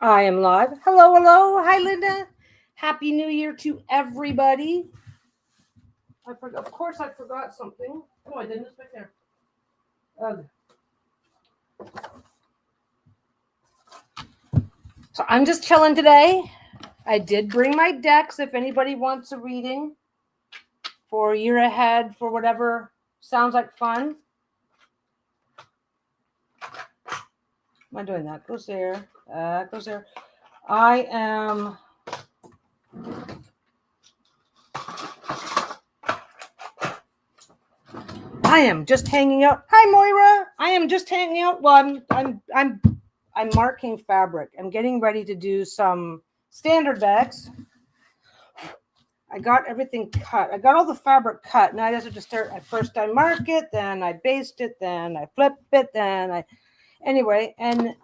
I am live. Hello, hello. Hi, Linda. Happy New Year to everybody. I forgot. Of course, I forgot something. Oh, I didn't. It's right there. Ugh. So I'm just chilling today. I did bring my decks if anybody wants a reading for a year ahead for whatever sounds like fun. Am I doing that? Goes there. Goes there. I am. I am just hanging out. Hi, Moira. I am just hanging out. Well, I'm marking fabric. I'm getting ready to do some standard bags. I got everything cut. I got all the fabric cut. Now I just have to start. First I mark it, then I baste it, then I flip it, anyway. And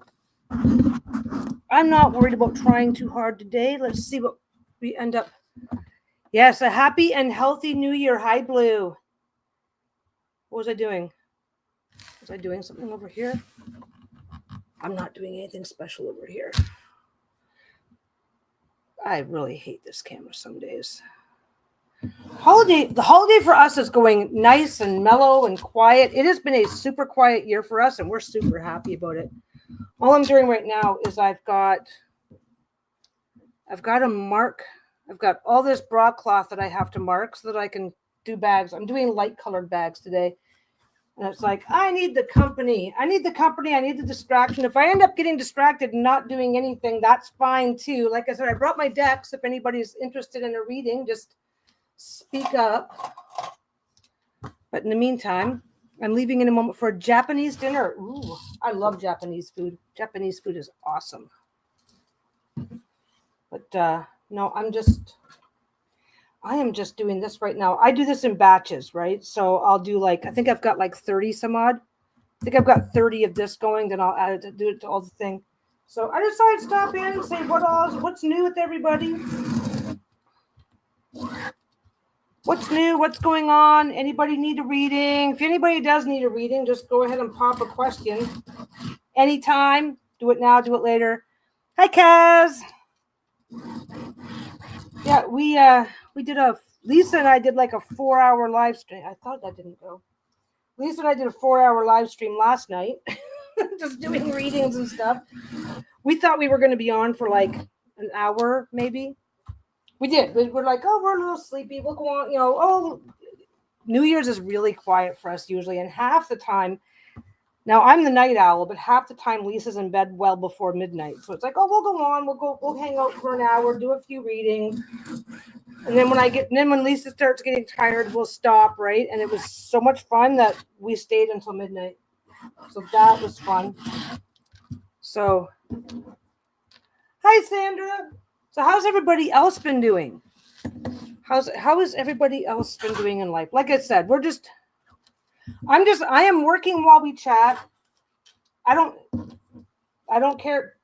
I'm not worried about trying too hard today. Let's see what we end up. Yes, a happy and healthy New Year. Hi, Blue. What was I doing? Was I doing something over here? I'm not doing anything special over here. I really hate this camera some days. The holiday for us is going nice and mellow and quiet. It has been a super quiet year for us, and we're super happy about it. All I'm doing right now is I've got a mark. I've got all this broadcloth that I have to mark so that I can do bags. I'm doing light colored bags today. And it's like, I need the company. I need the distraction. If I end up getting distracted and not doing anything, that's fine too. Like I said, I brought my decks. If anybody's interested in a reading, just speak up. But in the meantime, I'm leaving in a moment for a Japanese dinner. Ooh, I love Japanese food. Japanese food is awesome. But no, I am just doing this right now. I do this in batches, right? So I'll do I think I've got 30 some odd. I think I've got 30 of this going, then I'll add it to do it to all the thing. So I decided to stop in and say what's new with everybody. What's new? What's going on? Anybody need a reading? If anybody does need a reading, just go ahead and pop a question. Anytime. Do it now, do it later. Hi, Kaz. Yeah, we did Lisa and I did a 4-hour live stream. I thought that didn't go. Lisa and I did a 4-hour live stream last night, just doing readings and stuff. We thought we were going to be on for an hour, maybe. We did. We're like, oh, we're a little sleepy. We'll go on, New Year's is really quiet for us usually. And half the time, now I'm the night owl, but half the time Lisa's in bed well before midnight. So it's like, oh, we'll go on. We'll hang out for an hour, do a few readings. And then when Lisa starts getting tired, we'll stop, right? And it was so much fun that we stayed until midnight. So that was fun. So, hi, Sandra. So how's everybody else been doing? How has everybody else been doing in life? Like I said, I am working while we chat. I don't care.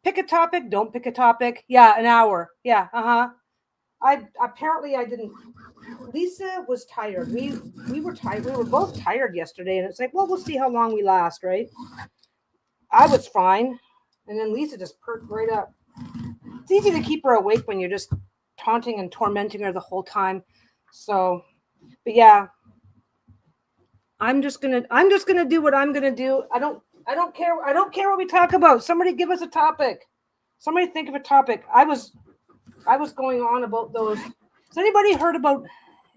Pick a topic. Don't pick a topic. Yeah, an hour. Yeah. I didn't. Lisa was tired. We were tired. We were both tired yesterday, and it's like, well, we'll see how long we last, right? I was fine, and then Lisa just perked right up. It's easy to keep her awake when you're just taunting and tormenting her the whole time. So, but yeah, I'm just gonna do what I'm gonna do. I don't care what we talk about. Somebody give us a topic. Somebody think of a topic. I was going on about those. Has anybody heard about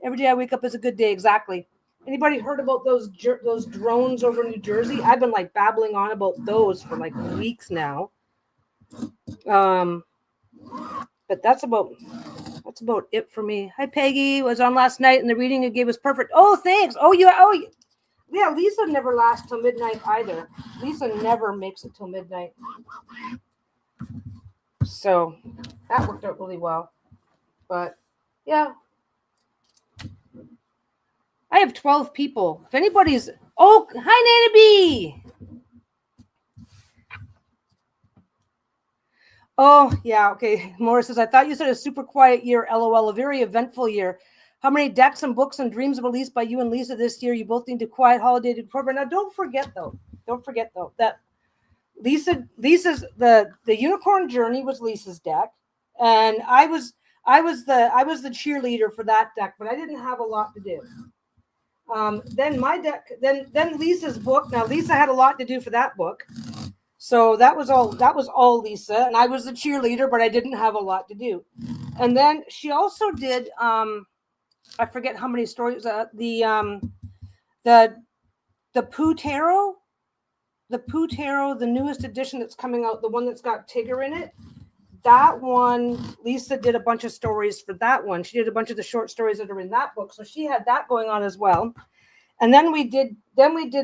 Every Day I Wake Up is a Good Day? Exactly. Anybody heard about those drones over New Jersey? I've been babbling on about those for weeks now. But that's about it for me. Hi, Peggy. Was on last night, and the reading you gave was perfect. Oh, thanks. Yeah. Lisa never lasts till midnight either. Lisa never makes it till midnight. So that worked out really well. But yeah, I have 12 people. If anybody's, hi, Nana B. Oh, yeah, okay. Morris says, I thought you said a super quiet year, LOL, a very eventful year. How many decks and books and dreams released by you and Lisa this year? You both need a quiet holiday to cover. Now, don't forget, though, that Lisa's the unicorn journey was Lisa's deck, and I was the cheerleader for that deck, but I didn't have a lot to do. Then my deck, then Lisa's book. Now Lisa had a lot to do for that book, so that was all Lisa, and I was the cheerleader, but I didn't have a lot to do. And then she also did I forget how many stories the Pooh Tarot. The Pooh Tarot, the newest edition that's coming out, the one that's got Tigger in it. That one, Lisa did a bunch of stories for that one. She did a bunch of the short stories that are in that book. So she had that going on as well. And then we did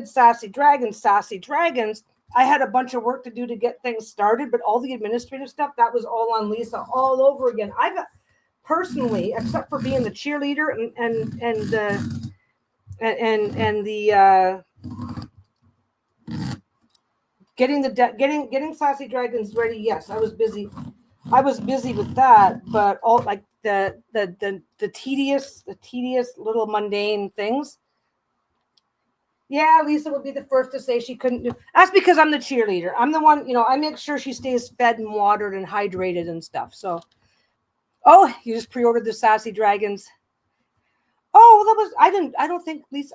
Sassy Dragons. Sassy Dragons, I had a bunch of work to do to get things started, but all the administrative stuff, that was all on Lisa all over again. I've personally, except for being the cheerleader and the getting Sassy Dragons ready. Yes, I was busy with that, but all like the tedious little mundane things. Yeah, Lisa would be the first to say she couldn't do. That's because I'm the cheerleader. I'm the one, I make sure she stays fed and watered and hydrated and stuff. So, oh, you just pre-ordered the Sassy Dragons. Oh, I think Lisa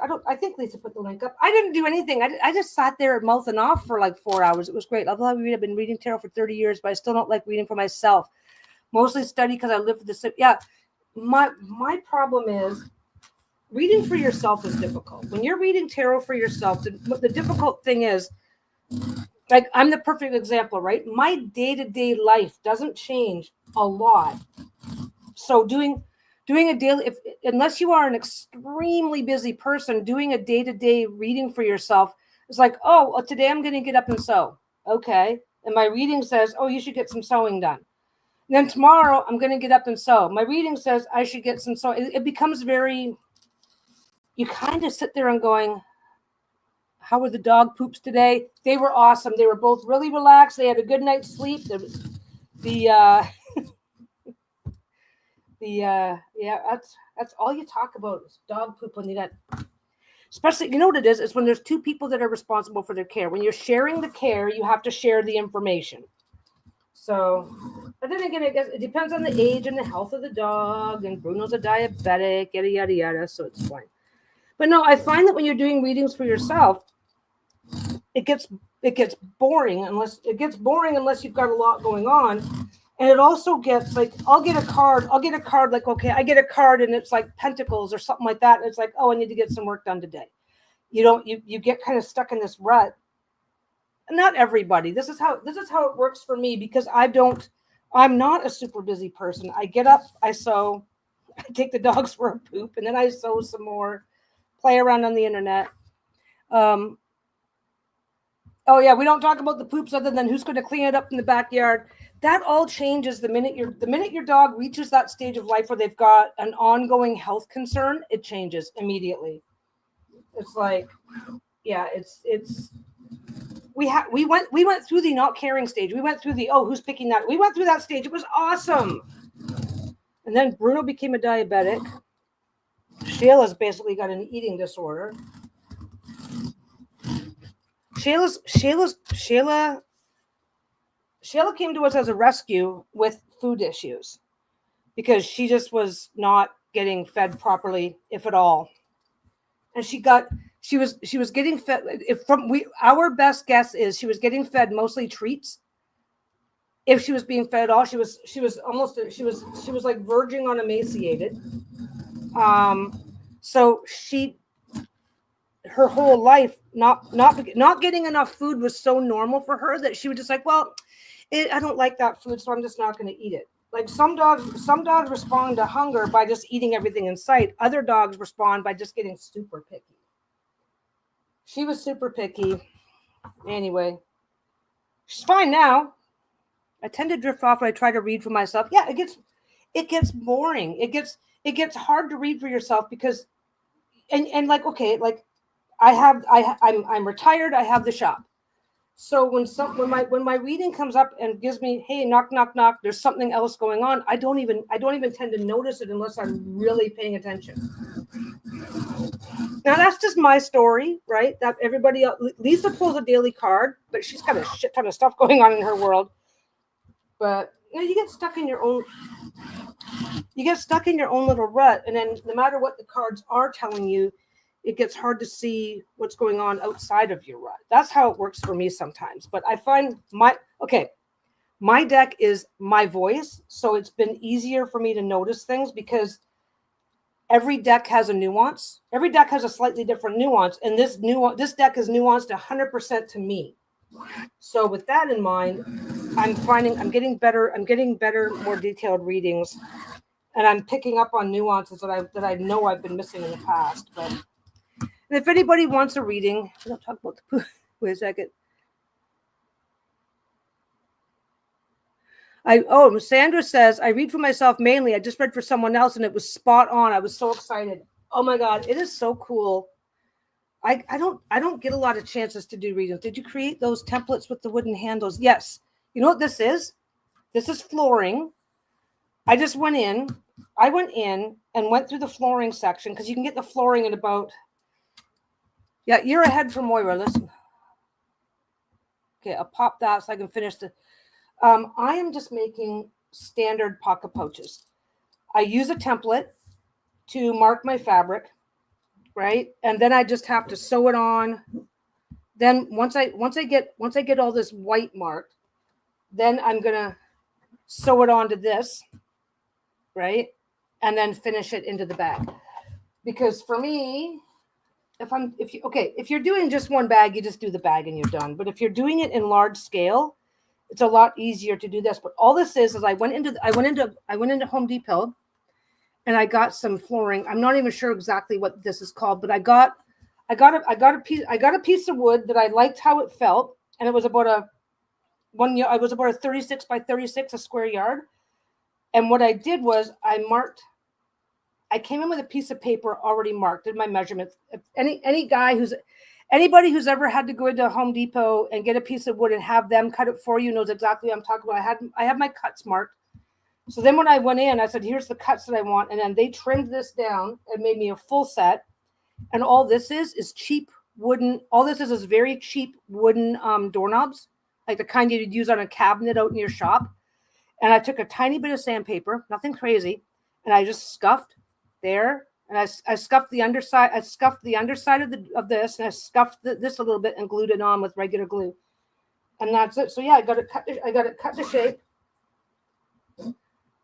put the link up. I didn't do anything. I just sat there mouthing off for like 4 hours. It was great. I've been reading tarot for 30 years, but I still don't like reading for myself. Mostly study because I live for this. Yeah. My problem is reading for yourself is difficult. When you're reading tarot for yourself, the difficult thing is, like, I'm the perfect example, right? My day-to-day life doesn't change a lot. So doing a daily, unless you are an extremely busy person, doing a day-to-day reading for yourself is like, oh, well, today I'm going to get up and sew. Okay. And my reading says, oh, you should get some sewing done. And then tomorrow I'm going to get up and sew. My reading says I should get some sewing. It becomes very, you kind of sit there and going, how were the dog poops today? They were awesome. They were both really relaxed. They had a good night's sleep. That's all you talk about is dog poop when you got, especially, you know what it is? It's when there's two people that are responsible for their care. When you're sharing the care, you have to share the information. So, but then again, I guess it depends on the age and the health of the dog, and Bruno's a diabetic, yada, yada, yada, so it's fine. But no, I find that when you're doing readings for yourself, it gets boring unless you've got a lot going on. And it also gets like, I'll get a card like, okay, I get a card and it's like Pentacles or something like that. And it's like, oh, I need to get some work done today. You get kind of stuck in this rut. Not everybody. This is how it works for me, because I'm not a super busy person. I get up, I sew, I take the dogs for a poop, and then I sew some more, play around on the internet. Oh yeah, we don't talk about the poops other than who's going to clean it up in the backyard. That all changes the minute your dog reaches that stage of life where they've got an ongoing health concern. It changes immediately. It's like, yeah, we went through the not caring stage. We went through the, oh, who's picking that? We went through that stage. It was awesome. And then Bruno became a diabetic. Shayla's basically got an eating disorder. Shayla came to us as a rescue with food issues because she just was not getting fed properly, if at all. And she was getting fed. Our best guess is she was getting fed mostly treats. If she was being fed at all, she was like verging on emaciated. So her whole life, not getting enough food was so normal for her that she was just like, well, I don't like that food, so I'm just not going to eat it. Like some dogs respond to hunger by just eating everything in sight. Other dogs respond by just getting super picky. She was super picky. Anyway, she's fine now. I tend to drift off when I try to read for myself. Yeah, it gets boring. It gets hard to read for yourself because, and like, okay, like I'm retired. I have the shop. So when my reading comes up and gives me, hey, knock, knock, knock, there's something else going on, I don't even tend to notice it unless I'm really paying attention. Now that's just my story, right? That everybody else, Lisa pulls a daily card, but she's got a shit ton of stuff going on in her world. But you get stuck in your own little rut, and then no matter what the cards are telling you, it gets hard to see what's going on outside of your rut. That's how it works for me sometimes. But I find my deck is my voice, so it's been easier for me to notice things because every deck has a nuance. Every deck has a slightly different nuance, and this deck is nuanced 100% to me. So with that in mind, I'm getting better, more detailed readings, and I'm picking up on nuances that I know I've been missing in the past. But and if anybody wants a reading, I don't talk about the wait a second. Sandra says, I read for myself mainly. I just read for someone else and it was spot on. I was so excited. Oh my God, it is so cool. I don't get a lot of chances to do readings. Did you create those templates with the wooden handles? Yes. You know what this is? This is flooring. I went in and went through the flooring section because you can get the flooring in about, you're ahead from Moira. Listen. Okay, I'll pop that so I can finish the. I am just making standard pocket pouches. I use a template to mark my fabric, right? And then I just have to sew it on. Then once I get all this white marked, then I'm gonna sew it onto this, right? And then finish it into the bag. Because for me, if you're doing just one bag, you just do the bag and you're done. But if you're doing it in large scale, it's a lot easier to do this. But all this is I went into Home Depot and I got some flooring. I'm not even sure exactly what this is called, but I got a piece of wood that I liked how it felt, and it was about a 36 by 36, a square yard. And what I did was I came in with a piece of paper already marked, did my measurements. If anybody who's ever had to go into Home Depot and get a piece of wood and have them cut it for you knows exactly what I'm talking about. I have my cuts marked. So then when I went in, I said, here's the cuts that I want. And then they trimmed this down and made me a full set. And all this is cheap wooden. All this is very cheap wooden doorknobs, like the kind you'd use on a cabinet out in your shop. And I took a tiny bit of sandpaper, nothing crazy, and I just scuffed there. And I scuffed the underside. I scuffed the underside of this, and I scuffed this a little bit and glued it on with regular glue. And that's it. So yeah, I got it cut to shape.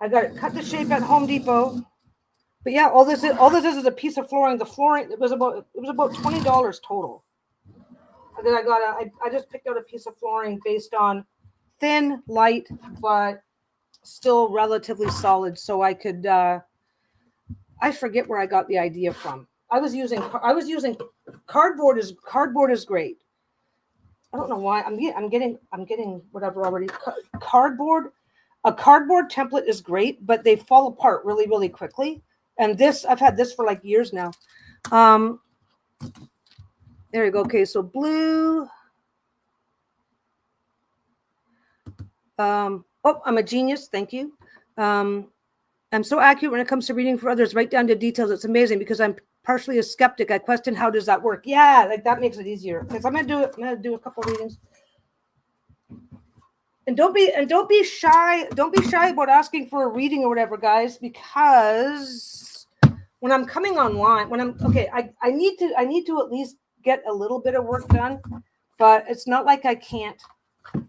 I got it cut to shape at Home Depot. But yeah, all this is a piece of flooring. The flooring it was about $20 total. And then I just picked out a piece of flooring based on thin, light, but still relatively solid, so I could. I forget where I got the idea from. I was using cardboard. Cardboard is great. I don't know why I'm getting whatever already. Cardboard. A cardboard template is great, but they fall apart really, really quickly. And this, I've had this for like years now. There you go. Okay, so blue. I'm a genius. Thank you. I'm so accurate when it comes to reading for others, right down to details. It's amazing because I'm partially a skeptic. I question how does that work? Yeah, like that makes it easier. Because I'm gonna do a couple readings. And don't be shy. Don't be shy about asking for a reading or whatever, guys, because when I'm coming online, I need to at least get a little bit of work done, but it's not like I can't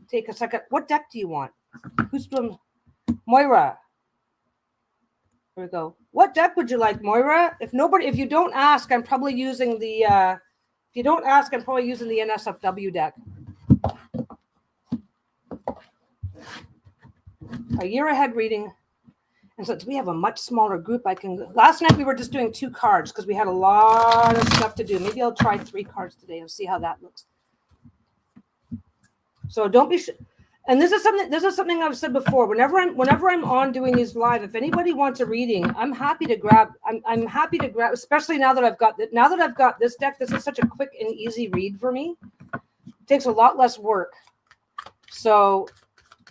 take a second. What deck do you want? Who's doing? Moira. There we go. What deck would you like, Moira? If you don't ask, I'm probably using the NSFW deck. A year ahead reading. And since we have a much smaller group, last night we were just doing 2 cards because we had a lot of stuff to do. Maybe I'll try 3 cards today and see how that looks. So don't be and this is something I've said before. Whenever I'm on doing these live, if anybody wants a reading, I'm happy to grab, especially now that I've got this deck. This is such a quick and easy read for me. It takes a lot less work. So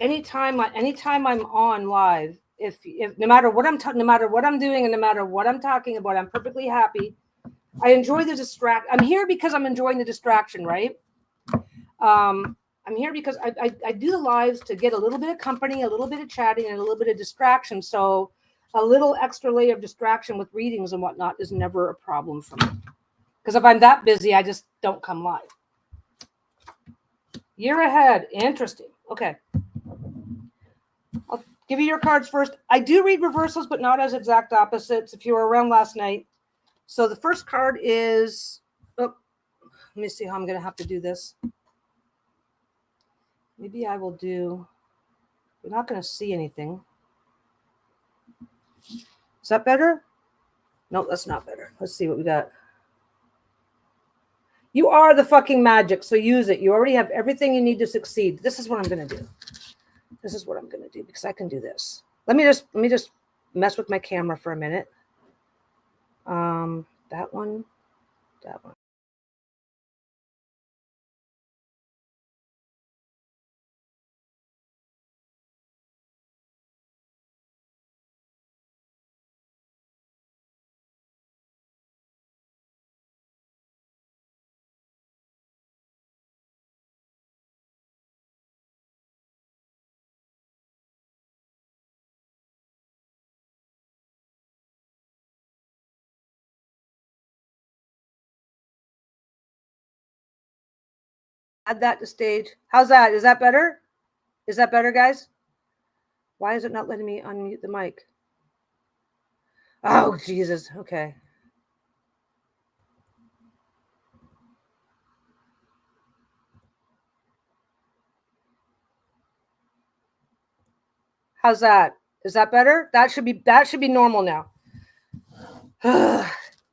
anytime I'm on live, if no matter what I'm doing and no matter what I'm talking about, I'm perfectly happy I enjoy the I'm here because I'm enjoying the distraction, right? I'm here because I do the lives to get a little bit of company, a little bit of chatting, and a little bit of distraction. So a little extra layer of distraction with readings and whatnot is never a problem for me. Because if I'm that busy, I just don't come live. Year ahead. Interesting. Okay. I'll give you your cards first. I do read reversals, but not as exact opposites if you were around last night. So the first card is, let me see how I'm going to have to do this. Maybe I will do, you're not going to see anything. Is that better? No, that's not better. Let's see what we got. You are the fucking magic, so use it. You already have everything you need to succeed. This is what I'm going to do. This is what I'm going to do because I can do this. Let me just mess with my camera for a minute. That one. Add that to stage. How's that? Is that better? Is that better, guys? Why is it not letting me unmute the mic? Oh, Jesus. Okay. How's that? Is that better? That should be normal now.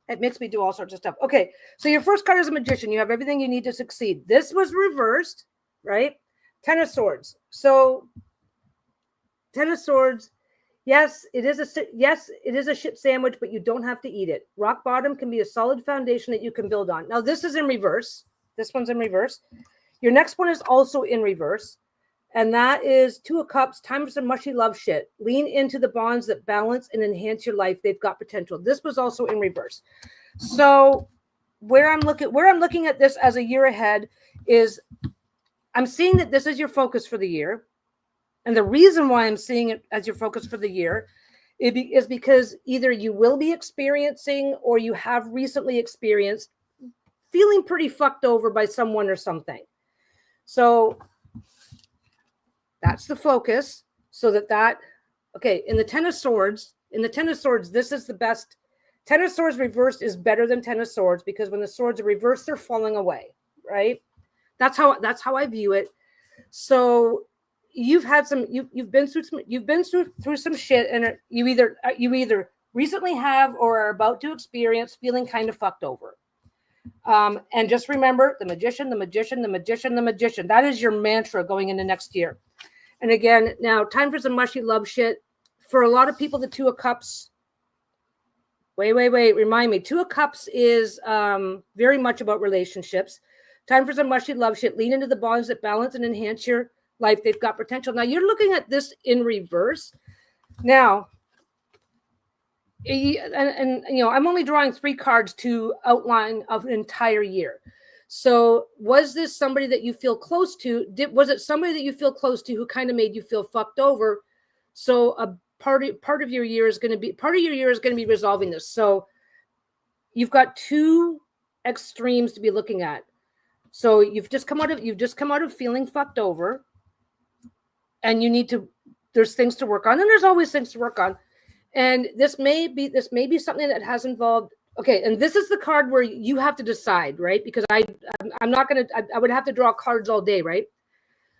It makes me do all sorts of stuff. Okay, so your first card is a magician. You have everything you need to succeed. This was reversed, right? Ten of Swords. So, Ten of Swords. Yes, it is a shit sandwich, but you don't have to eat it. Rock bottom can be a solid foundation that you can build on. Now, this is in reverse. This one's in reverse. Your next one is also in reverse. And that is Two of Cups, time for some mushy love shit. Lean into the bonds that balance and enhance your life. They've got potential. This was also in reverse. So where I'm looking at this as a year ahead is I'm seeing that this is your focus for the year. And the reason why I'm seeing it as your focus for the year is because either you will be experiencing or you have recently experienced feeling pretty fucked over by someone or something. So that's the focus. So okay, in the Ten of Swords, this is the best. Ten of Swords reversed is better than Ten of Swords because when the swords are reversed, they're falling away, right? That's how I view it. So you've been through some shit, and you either recently have or are about to experience feeling kind of fucked over. And just remember the magician. That is your mantra going into next year. And again, now time for some mushy love shit. For a lot of people, the Two of Cups. Wait. Remind me. Two of Cups is very much about relationships. Time for some mushy love shit. Lean into the bonds that balance and enhance your life. They've got potential. Now you're looking at this in reverse. Now, and I'm only drawing 3 cards to outline of an entire year. So was this somebody that you feel close to? Was it somebody that you feel close to who kind of made you feel fucked over? So a part of your year is going to be resolving this. So you've got 2 extremes to be looking at. So you've just come out of feeling fucked over, and there's things to work on, and there's always things to work on. And this may be something that has involved. Okay, and this is the card where you have to decide, right? Because I'm not gonna. I would have to draw cards all day, right?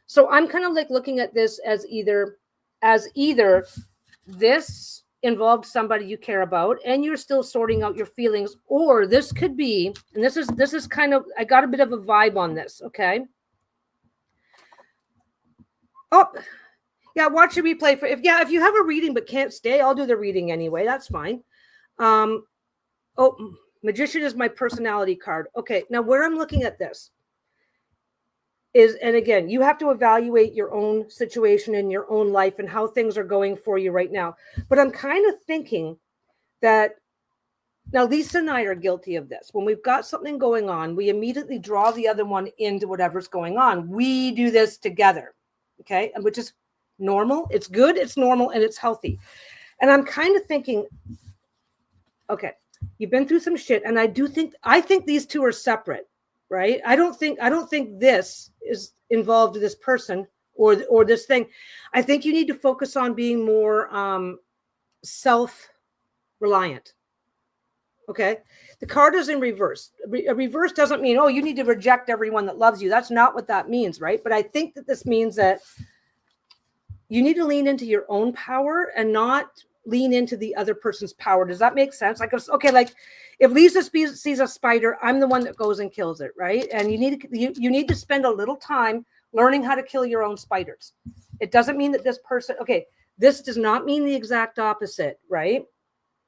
So I'm kind of like looking at this as either this involved somebody you care about, and you're still sorting out your feelings, or this could be, and this is kind of, I got a bit of a vibe on this. Okay. Oh. Yeah, watch the replay if you have a reading but can't stay, I'll do the reading anyway. That's fine. Magician is my personality card. Okay, now where I'm looking at this is, and again, you have to evaluate your own situation in your own life and how things are going for you right now. But I'm kind of thinking that Now, Lisa and I are guilty of this. When we've got something going on, we immediately draw the other one into whatever's going on. We do this together, okay? And which is normal. It's good, it's normal, and it's healthy. And I'm kind of thinking, okay, you've been through some shit, and I think these two are separate, right? I don't think this is involved with this person or this thing. I think you need to focus on being more self-reliant. Okay. The card is in reverse. A reverse doesn't mean, oh, you need to reject everyone that loves you. That's not what that means, right? But I think that this means that you need to lean into your own power and not lean into the other person's power. Does that make sense? Like, okay, like if Lisa sees a spider, I'm the one that goes and kills it, right? And you need to spend a little time learning how to kill your own spiders. It doesn't mean that this person, okay, this does not mean the exact opposite, right?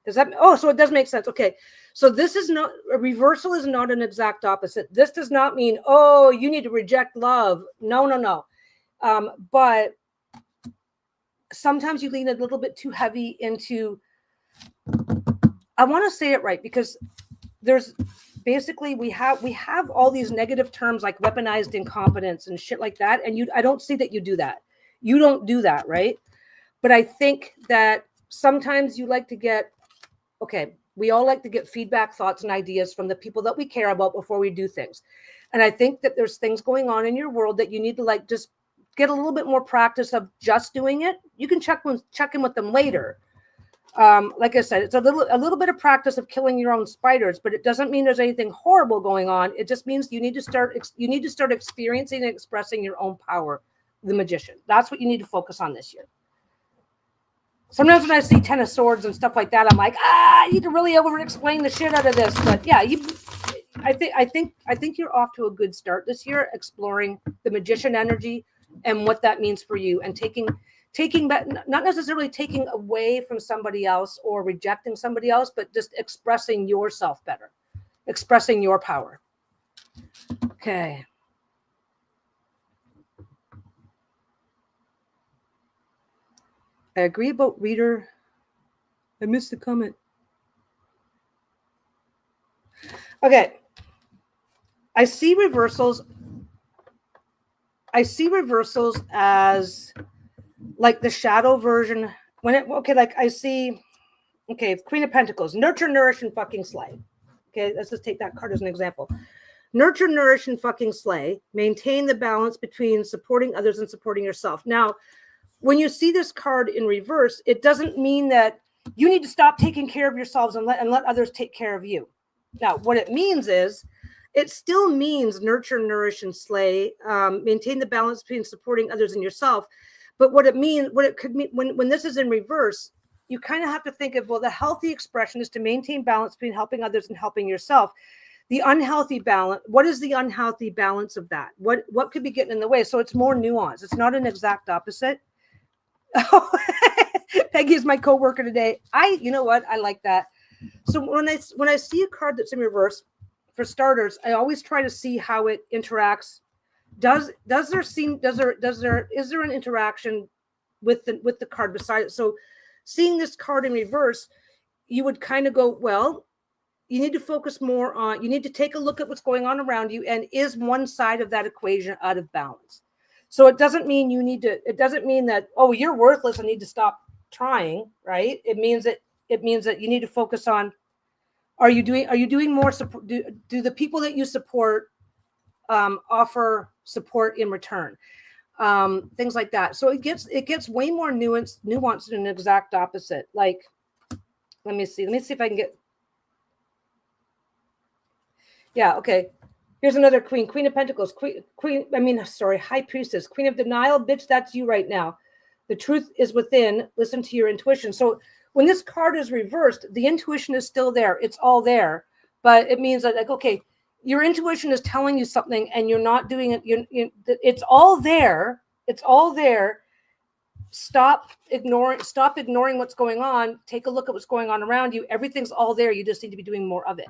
Does that, oh, so it does make sense. Okay. So this is not, a reversal is not an exact opposite. This does not mean, oh, you need to reject love. No. But sometimes you lean a little bit too heavy into, I want to say it right, because there's basically, we have all these negative terms like weaponized incompetence and shit like that. And I don't see that you do that. You don't do that, right? But I think that sometimes you like to get, okay, we all like to get feedback, thoughts, and ideas from the people that we care about before we do things. And I think that there's things going on in your world that you need to like just get a little bit more practice of just doing it. You can check in with them later. Like I said, it's a little bit of practice of killing your own spiders, but it doesn't mean there's anything horrible going on. It just means you need to start experiencing and expressing your own power, the magician. That's what you need to focus on this year. Sometimes when I see 10 of swords and stuff like that, I'm like, I need to really over-explain the shit out of this. But yeah, I think you're off to a good start this year, exploring the magician energy and what that means for you, and taking back, not necessarily taking away from somebody else or rejecting somebody else, but just expressing yourself better, expressing your power. Okay. I agree about reader. I missed the comment. Okay. I see reversals as like the shadow version. Like I see, okay, Queen of Pentacles, nurture, nourish, and fucking slay. Okay, let's just take that card as an example. Nurture, nourish, and fucking slay. Maintain the balance between supporting others and supporting yourself. Now, when you see this card in reverse, it doesn't mean that you need to stop taking care of yourselves and let others take care of you. Now, what it means is, it still means nurture, nourish, and slay. Maintain the balance between supporting others and yourself. But what it could mean when this is in reverse, you kind of have to think of, well, the healthy expression is to maintain balance between helping others and helping yourself. The unhealthy balance, what is the unhealthy balance of that? What could be getting in the way? So it's more nuanced. It's not an exact opposite. Peggy is my coworker today. You know what? I like that. So when I see a card that's in reverse, for starters, I always try to see how it interacts. Is there an interaction with the card beside it? So seeing this card in reverse, you would kind of go, well, you need to focus more on, you need to take a look at what's going on around you, and is one side of that equation out of balance? So it doesn't mean that, oh, you're worthless, I need to stop trying, right? It means that you need to focus on, are you doing more support? Do the people that you support offer support in return? Things like that. So it gets way more nuanced than an exact opposite. Like, let me see if I can get. Yeah. Okay. Here's another Queen of Pentacles, High Priestess, Queen of Denial. Bitch, that's you right now. The truth is within. Listen to your intuition. So when this card is reversed, the intuition is still there. It's all there, but it means that, like, okay, your intuition is telling you something and you're not doing it. It's all there. It's all there. Stop ignoring what's going on. Take a look at what's going on around you. Everything's all there. You just need to be doing more of it.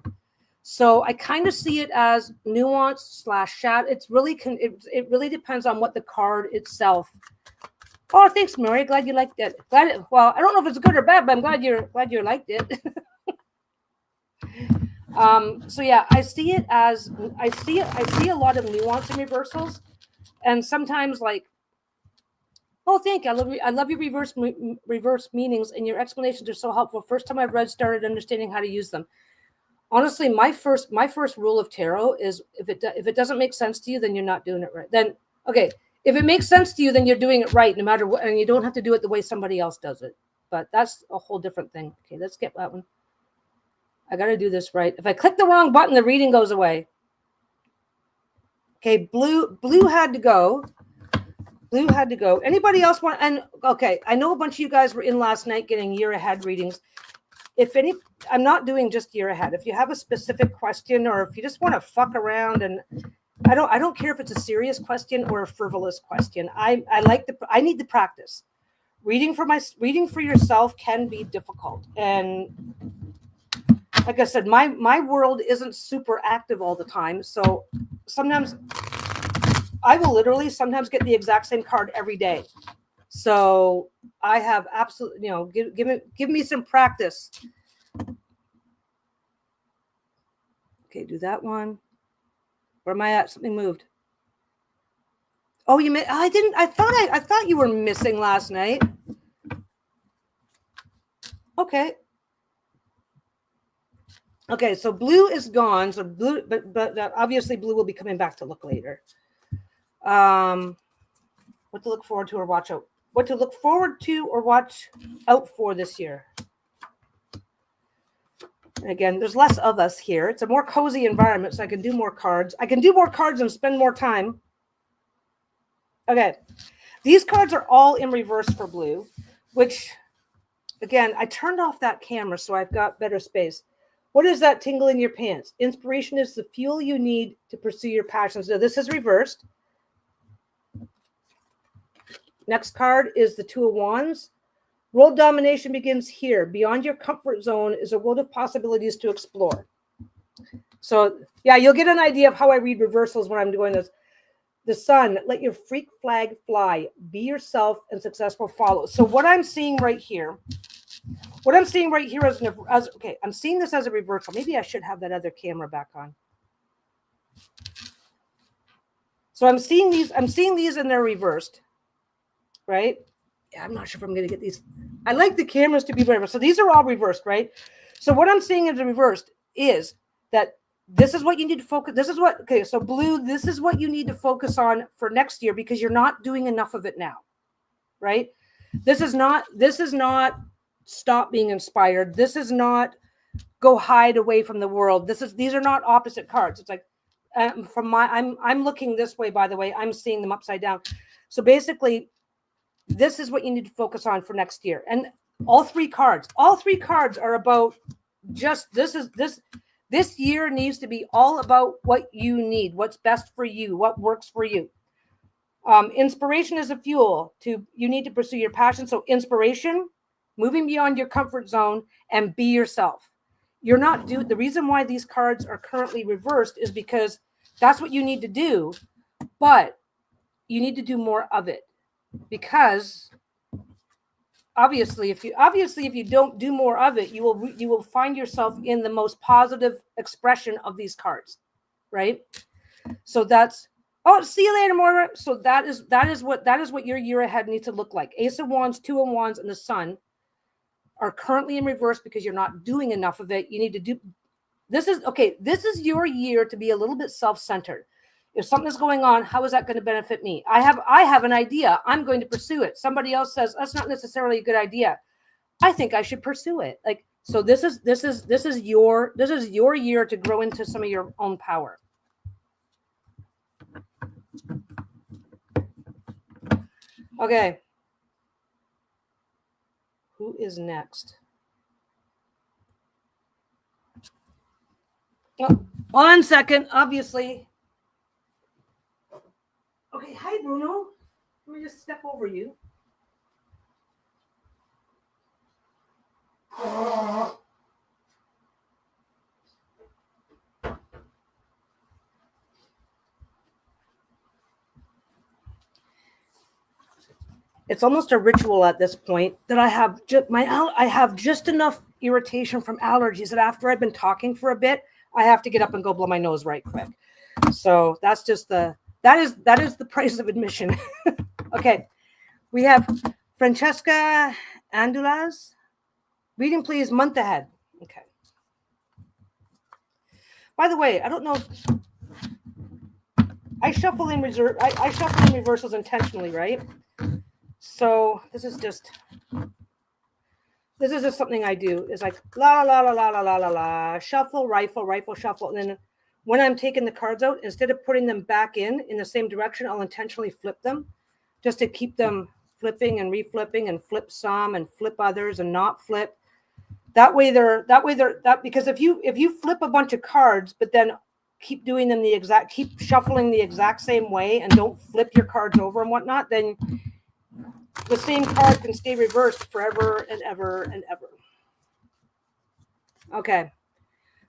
So I kind of see it as nuance / shadow. It really depends on what the card itself. Oh, thanks, Mary. Glad you liked it. Well, I don't know if it's good or bad, but I'm glad you liked it. So yeah, I see a lot of nuance in reversals, and sometimes like, oh, thank you. I love your reverse meanings, and your explanations are so helpful. First time I've read, started understanding how to use them. Honestly, my first rule of tarot is if it doesn't make sense to you, then you're not doing it right. Then okay, if it makes sense to you, then you're doing it right, no matter what, and you don't have to do it the way somebody else does it. But that's a whole different thing. Okay, let's get that one. I got to do this right. If I click the wrong button, the reading goes away. Okay, blue had to go. Blue had to go. Anybody else want? And okay, I know a bunch of you guys were in last night getting year ahead readings. If any, I'm not doing just year ahead. If you have a specific question, or if you just want to fuck around, and I don't care if it's a serious question or a frivolous question. I need the practice. Reading for yourself can be difficult, and like I said, my world isn't super active all the time. So sometimes I will literally sometimes get the exact same card every day. So I have absolutely, give me some practice. Okay, do that one. Where am I at? Something moved. Oh, you missed. I didn't. I thought you were missing last night. Okay. Okay, so blue is gone. So blue, but obviously blue will be coming back to look later. What to look forward to or watch out? What to look forward to or watch out for this year? And again, there's less of us here. It's a more cozy environment, so I can do more cards. I can do more cards and spend more time. Okay, these cards are all in reverse for blue, which, again, I turned off that camera, so I've got better space. What is that tingle in your pants? Inspiration is the fuel you need to pursue your passions. Now, this is reversed. Next card is the Two of Wands. World domination begins here. Beyond your comfort zone is a world of possibilities to explore. So, yeah, you'll get an idea of how I read reversals when I'm doing this. The Sun, let your freak flag fly. Be yourself and successful follow. So what I'm seeing right here is okay, I'm seeing this as a reversal. Maybe I should have that other camera back on. So I'm seeing these and they're reversed, right? Yeah, I'm not sure if I'm going to get these. I like the cameras to be reversed. So these are all reversed, right? So what I'm seeing as reversed is that this is what you need to focus. So blue, this is what you need to focus on for next year because you're not doing enough of it now, right? This is not stop being inspired. This is not go hide away from the world. These are not opposite cards. It's like I'm looking this way, by the way, I'm seeing them upside down. So basically, this is what you need to focus on for next year. And all three cards are about just this year needs to be all about what you need, what's best for you, what works for you. Inspiration is a fuel you need to pursue your passion. So inspiration, moving beyond your comfort zone, and be yourself. The reason why these cards are currently reversed is because that's what you need to do, but you need to do more of it. Because obviously if you don't do more of it, you will find yourself in the most positive expression of these cards, right? So that's see you later, Moira. So that is what your year ahead needs to look like. Ace of Wands, Two of Wands, and the Sun are currently in reverse because you're not doing enough of it. You need to do this is your year to be a little bit self-centered. If something's going on, how is that going to benefit me? I have an idea. I'm going to pursue it. Somebody else says that's not necessarily a good idea. I think I should pursue it. Like, so this is your year to grow into some of your own power. Okay. Who is next? Oh, 1 second, obviously. Okay, hi, Bruno. Let me just step over you. It's almost a ritual at this point that I have just enough irritation from allergies that after I've been talking for a bit, I have to get up and go blow my nose right quick. So that's just that is the price of admission. Okay. We have Franchesca Andulas. Reading, please, month ahead. Okay. By the way, I don't know. I shuffle in reversals intentionally, right? So this is just something I do. Is like la la la la la la la la. Shuffle, rifle, shuffle, and then when I'm taking the cards out, instead of putting them back in the same direction, I'll intentionally flip them, just to keep them flipping and reflipping, and flip some and flip others and not flip. That way they're because if you flip a bunch of cards, but then keep doing them keep shuffling the exact same way and don't flip your cards over and whatnot, then the same card can stay reversed forever and ever and ever. Okay.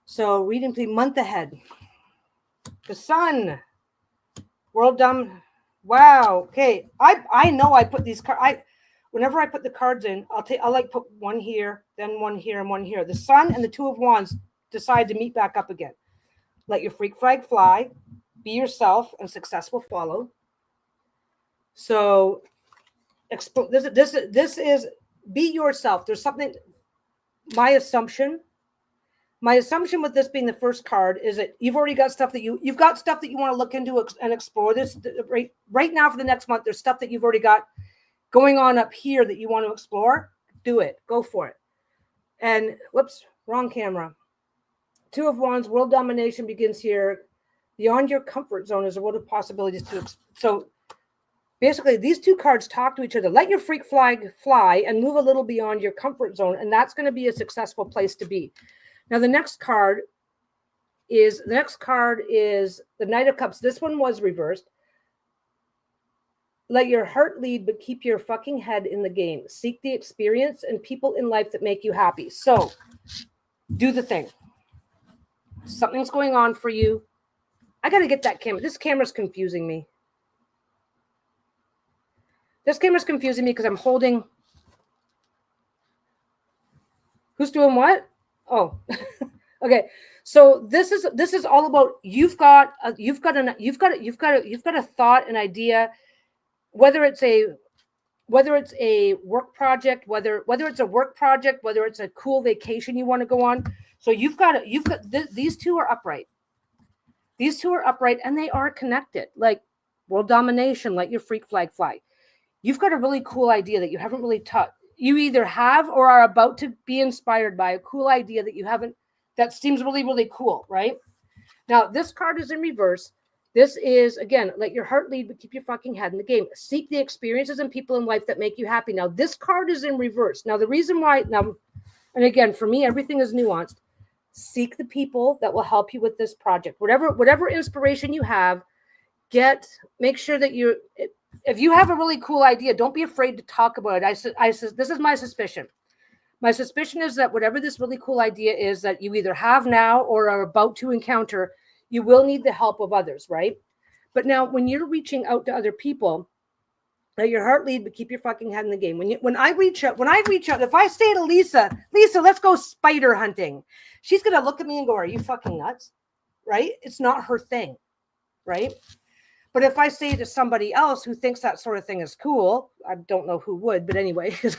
So reading, please, month ahead. The sun. World dumb. Wow. Okay. I know I put these cards. Whenever I put the cards in, I'll like put one here, then one here, and one here. The sun and the Two of Wands decide to meet back up again. Let your freak flag fly. Be yourself, and success will follow. So, this is be yourself. There's something. My assumption with this being the first card is that you've already got stuff that you've got stuff that you want to look into and explore. This right now for the next month. There's stuff that you've already got going on up here that you want to explore. Do it. Go for it. And whoops, wrong camera. Two of Wands, world domination begins here. Beyond your comfort zone is a world of possibilities so basically these two cards talk to each other. Let your freak flag fly and move a little beyond your comfort zone, and that's going to be a successful place to be. Now the next card is the Knight of Cups. This one was reversed. Let your heart lead, but keep your fucking head in the game. Seek the experience and people in life that make you happy. So do the thing. Something's going on for you. I got to get that camera. This camera's confusing me. Because I'm holding. Who's doing what? Oh, okay. So this is all about you've got a thought, an idea, whether it's a work project, whether it's a cool vacation you want to go on. So these two are upright. And they are connected. Like world domination, let your freak flag fly. You've got a really cool idea that you haven't really taught. You either have or are about to be inspired by a cool idea that you haven't, that seems really, really cool, right? Now, this card is in reverse. This is, again, let your heart lead, but keep your fucking head in the game. Seek the experiences and people in life that make you happy. Now, this card is in reverse. Now, the reason why, and again, for me, everything is nuanced. Seek the people that will help you with this project. Whatever inspiration you have, make sure that if you have a really cool idea, don't be afraid to talk about it. This is my suspicion. My suspicion is that whatever this really cool idea is that you either have now or are about to encounter, you will need the help of others, right? But now when you're reaching out to other people, let your heart lead, but keep your fucking head in the game. When I reach out, if I say to Lisa, let's go spider hunting, she's going to look at me and go, are you fucking nuts? Right? It's not her thing. Right? But if I say to somebody else who thinks that sort of thing is cool, I don't know who would, but anyway, because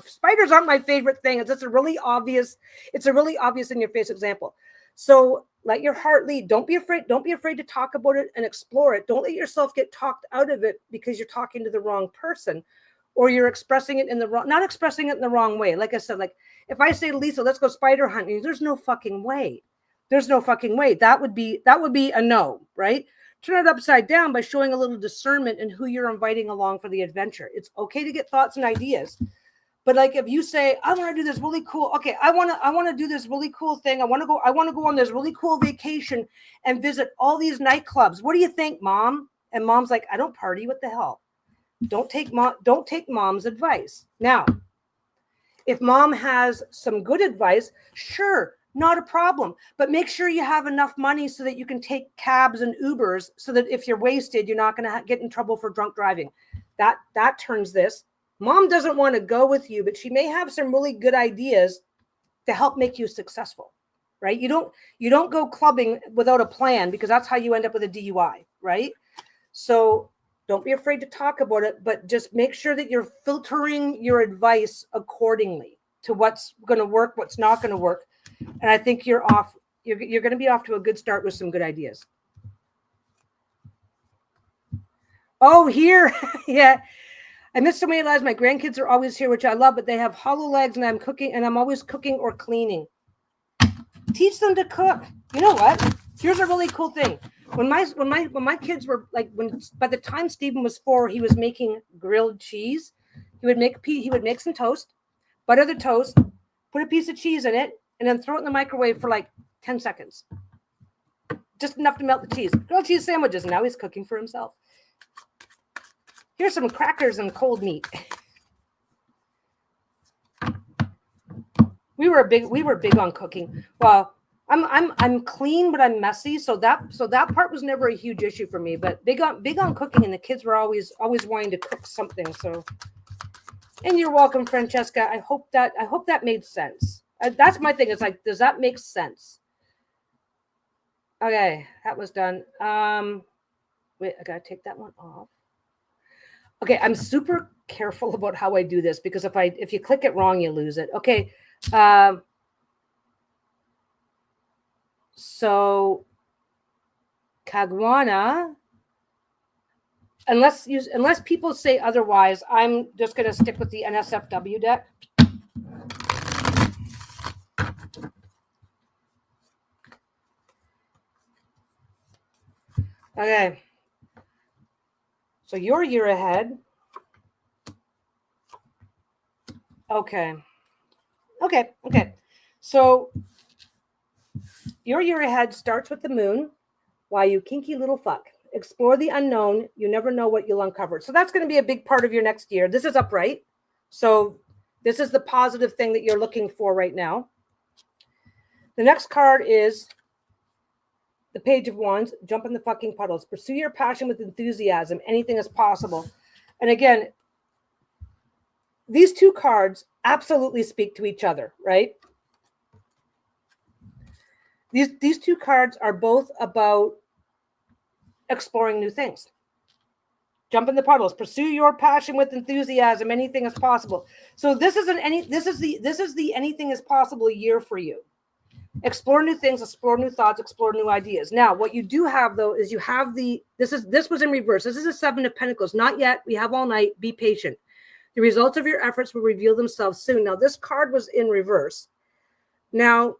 spiders aren't my favorite thing. It's a really obvious in your face example. So let your heart lead. Don't be afraid to talk about it and explore it. Don't let yourself get talked out of it because you're talking to the wrong person or you're expressing it not expressing it in the wrong way. Like I said, like if I say to Lisa, let's go spider hunting, there's no fucking way. That would be a no, right? Turn it upside down by showing a little discernment in who you're inviting along for the adventure. It's okay to get thoughts and ideas. But like if you say, I want to do this really cool, okay, I want to do this really cool thing. I want to go on this really cool vacation and visit all these nightclubs. What do you think, Mom? And Mom's like, I don't party. What the hell? Don't take Mom's advice. Now, if Mom has some good advice, sure, not a problem. But make sure you have enough money so that you can take cabs and Ubers so that if you're wasted, you're not going to get in trouble for drunk driving. That turns this. Mom doesn't want to go with you, but she may have some really good ideas to help make you successful, right? You don't go clubbing without a plan, because that's how you end up with a DUI, right? So don't be afraid to talk about it, but just make sure that you're filtering your advice accordingly to what's going to work, what's not going to work. And I think you're going to be off to a good start with some good ideas. Oh, here. Yeah. I miss so many lives. My grandkids are always here, which I love, but they have hollow legs, and I'm always cooking or cleaning. Teach them to cook. You know what? Here's a really cool thing. When my kids were like, by the time Stephen was 4, he was making grilled cheese. He would make some toast, butter the toast, put a piece of cheese in it, and then throw it in the microwave for like 10 seconds. Just enough to melt the cheese. Grilled cheese sandwiches. And now he's cooking for himself. Here's some crackers and cold meat. We were big on cooking. Well, I'm clean, but I'm messy. So that part was never a huge issue for me. But big on cooking, and the kids were always wanting to cook something. So, and you're welcome, Franchesca. I hope that made sense. That's my thing. It's like, does that make sense? Okay, that was done. Wait, I gotta take that one off. Okay, I'm super careful about how I do this, because if you click it wrong, you lose it. Okay. So Kagana, unless people say otherwise, I'm just going to stick with the NSFW deck. Okay. So your year ahead. Okay. So your year ahead starts with the moon. Why, you kinky little fuck. Explore the unknown. You never know what you'll uncover. So that's going to be a big part of your next year. This is upright. So this is the positive thing that you're looking for right now. The next card is the Page of Wands. Jump in the fucking puddles. Pursue your passion with enthusiasm. Anything is possible. And again, these two cards absolutely speak to each other, right? These two cards are both about exploring new things. Jump in the puddles. Pursue your passion with enthusiasm. Anything is possible. So this is the anything is possible year for you. Explore new things, explore new thoughts, explore new ideas. Now, what you do have though is you have this was in reverse. This is a 7 of Pentacles. Not yet. We have all night. Be patient. The results of your efforts will reveal themselves soon. Now, this card was in reverse. Now,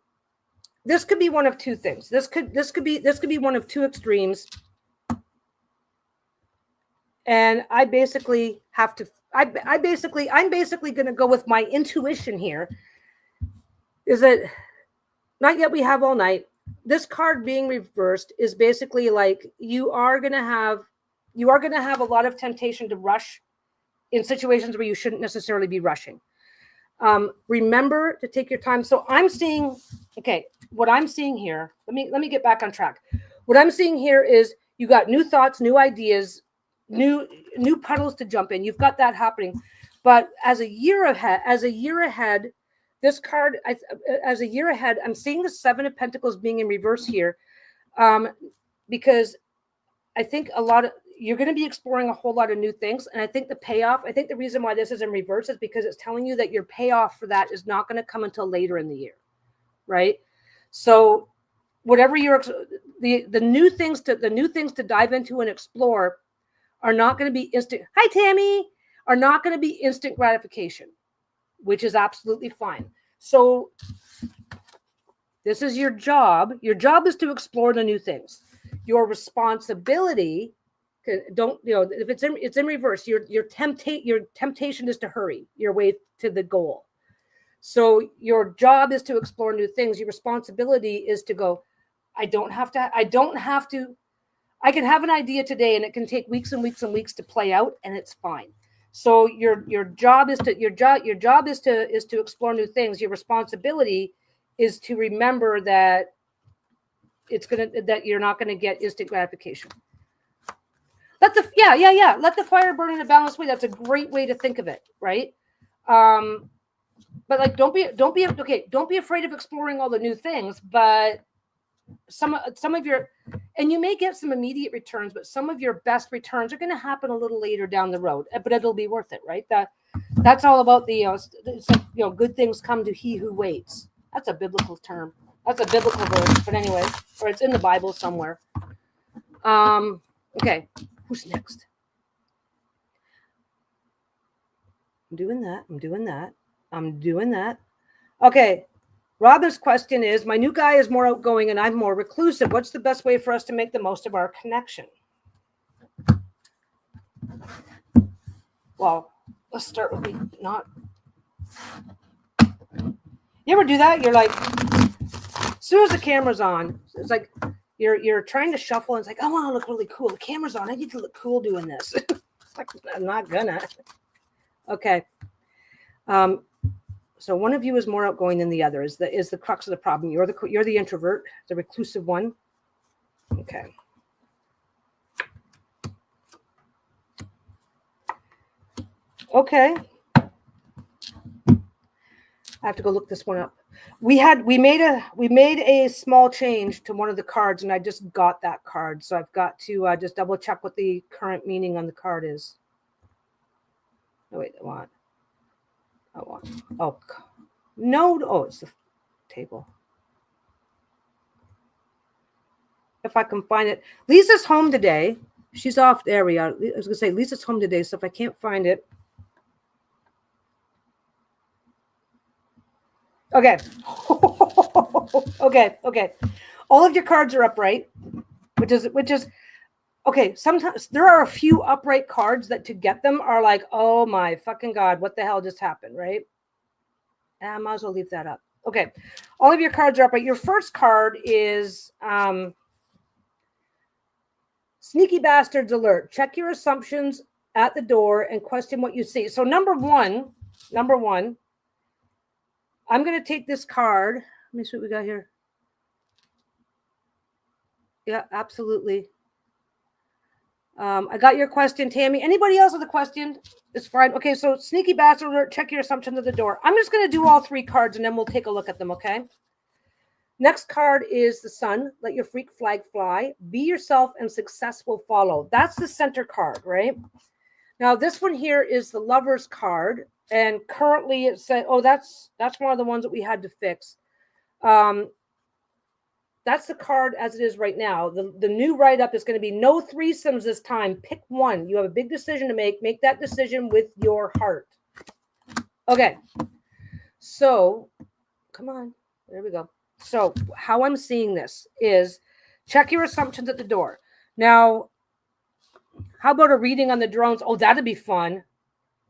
this could be one of two things. This could be one of two extremes. And I basically have to. I'm basically going to go with my intuition here. Is that not yet? We have all night. This card being reversed is basically like you are going to have a lot of temptation to rush in situations where you shouldn't necessarily be rushing. Remember to take your time. So I'm seeing, okay, what I'm seeing here, let me get back on track. What I'm seeing here is you got new thoughts, new ideas, new puddles to jump in. You've got that happening. But as a year ahead, this card, as a year ahead, I'm seeing the 7 of Pentacles being in reverse here, because I think you're going to be exploring a whole lot of new things. And I think the reason why this is in reverse is because it's telling you that your payoff for that is not going to come until later in the year. Right. So whatever the new things to dive into and explore are not going to be instant. Hi, Tami. Are not going to be instant gratification, which is absolutely fine. So this is your job. Your job is to explore the new things. Your responsibility, if it's in reverse, your temptation is to hurry your way to the goal. So your job is to explore new things. Your responsibility is to go, I can have an idea today and it can take weeks and weeks and weeks to play out, and it's fine. So your job is to explore new things. Your responsibility is to remember that that you're not gonna get instant gratification. Let the fire burn in a balanced way. That's a great way to think of it, right? But like, don't be okay. Don't be afraid of exploring all the new things. But some of your, and you may get some immediate returns, but some of your best returns are going to happen a little later down the road. But it'll be worth it, right? That's all about the it's like, good things come to he who waits. That's a biblical term. That's a biblical verse. But anyway, or it's in the Bible somewhere. Okay, who's next? I'm doing that. Okay. Robin's question is, my new guy is more outgoing and I'm more reclusive. What's the best way for us to make the most of our connection? Well, let's start with me not. You ever do that? You're like, as soon as the camera's on, it's like you're trying to shuffle and it's like, I want to look really cool. The camera's on. I need to look cool doing this. It's like, I'm not gonna. Okay. So one of you is more outgoing than the other. Is the crux of the problem. You're the introvert, the reclusive one. Okay. Okay. I have to go look this one up. We made a small change to one of the cards, and I just got that card, so I've got to just double check what the current meaning on the card is. Oh wait, it's the table. If I can find it. Lisa's home today. She's off. There we are. I was going to say Lisa's home today, so if I can't find it. Okay. Okay. All of your cards are upright, which is okay. Sometimes there are a few upright cards that to get them are like, oh my fucking God, what the hell just happened, right? I might as well leave that up. Okay. All of your cards are upright. Your first card is Sneaky Bastards Alert. Check your assumptions at the door and question what you see. So number one, I'm going to take this card. Let me see what we got here. Yeah, absolutely. I got your question, Tami. Anybody else with a question? It's fine. Okay, so Sneaky Bastard Alert, check your assumptions at the door. I'm just going to do all three cards and then we'll take a look at them, okay? Next card is the Sun. Let your freak flag fly. Be yourself and success will follow. That's the center card, right? Now, this one here is the Lover's card. And currently it said, oh, that's one of the ones that we had to fix. That's the card as it is right now. The new write-up is going to be no threesomes this time. Pick one. You have a big decision to make. Make that decision with your heart. Okay. So, come on. There we go. So, how I'm seeing this is check your assumptions at the door. Now, how about a reading on the drones? Oh, that'd be fun.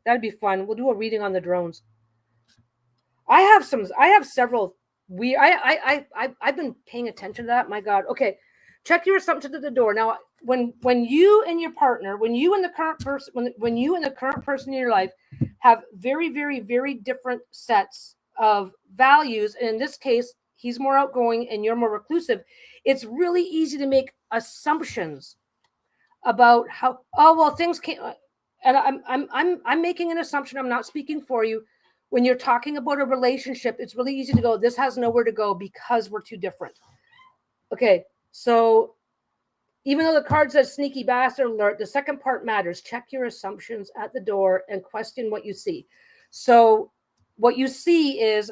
That'd be fun. We'll do a reading on the drones. I have several. I've been paying attention to that. My God. Okay. Check your assumptions at the door. Now, when you and your partner, when you and the current person in your life have very, very, very different sets of values, and in this case, he's more outgoing and you're more reclusive, it's really easy to make assumptions about how, oh, well, things can't, and I'm making an assumption. I'm not speaking for you. When you're talking about a relationship, it's really easy to go, this has nowhere to go because we're too different. Okay, so even though the card says Sneaky Bastard Alert, the second part matters. Check your assumptions at the door and question what you see. So what you see is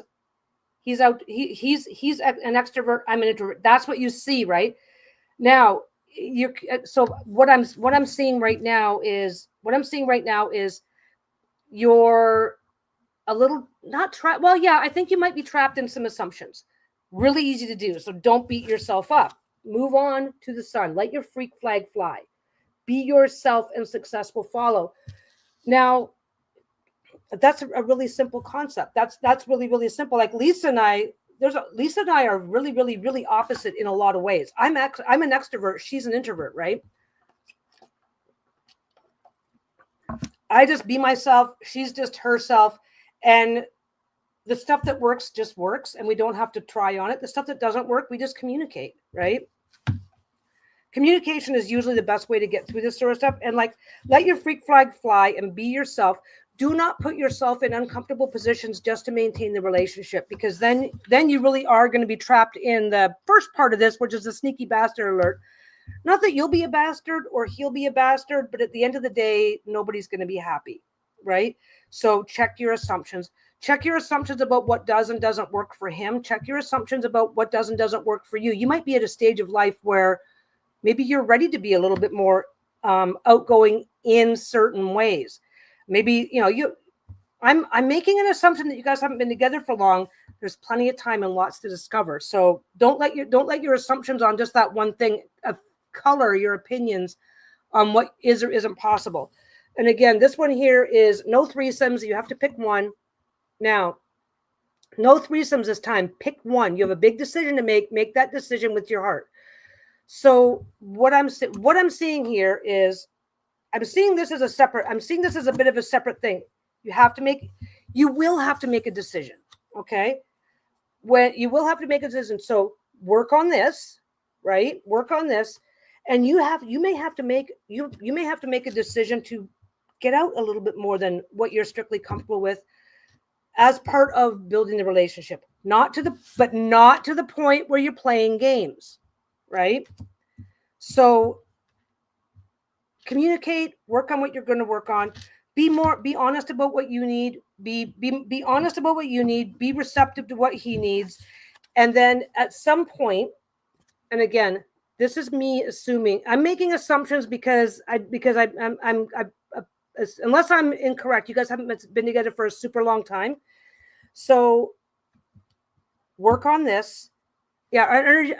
he's an extrovert, I'm an introvert. That's what you see, right? Now, so what I'm seeing right now is you're a little not trapped. Well, yeah, I think you might be trapped in some assumptions. Really easy to do. So don't beat yourself up. Move on to the Sun. Let your freak flag fly. Be yourself and success will follow. Now, that's a really simple concept. That's really, really simple. Like Lisa and I are really, really, really opposite in a lot of ways. I'm an extrovert. She's an introvert, right? I just be myself. She's just herself. And the stuff that works just works, and we don't have to try on it. The stuff that doesn't work, we just communicate, right? Communication is usually the best way to get through this sort of stuff. And like, let your freak flag fly and be yourself. do not put yourself in uncomfortable positions just to maintain the relationship, because then you really are going to be trapped in the first part of this, which is the sneaky bastard alert. Not that you'll be a bastard or he'll be a bastard, but at the end of the day, nobody's going to be happy, right? So check your assumptions. Check your assumptions about what does and doesn't work for him. Check your assumptions about what does and doesn't work for you. You might be at a stage of life where maybe you're ready to be a little bit more outgoing in certain ways. Maybe, I'm making an assumption that you guys haven't been together for long. There's plenty of time and lots to discover. So don't let your assumptions on just that one thing color your opinions on what is or isn't possible. And again, this one here is no threesomes. You have to pick one. Now, no threesomes this time. Pick one. You have a big decision to make. Make that decision with your heart. So what I'm seeing here is, I'm seeing this as a bit of a separate thing. You will have to make a decision. Okay. When you will have to make a decision. So work on this, right? Work on this. And you may have to make a decision to get out a little bit more than what you're strictly comfortable with as part of building the relationship. Not to the point where you're playing games, right? So communicate, work on what you're going to work on. Be honest about what you need. Be honest about what you need. Be receptive to what he needs. And then at some point, and again, this is me assuming. I'm making assumptions because unless I'm incorrect, you guys haven't been together for a super long time. So work on this. Yeah,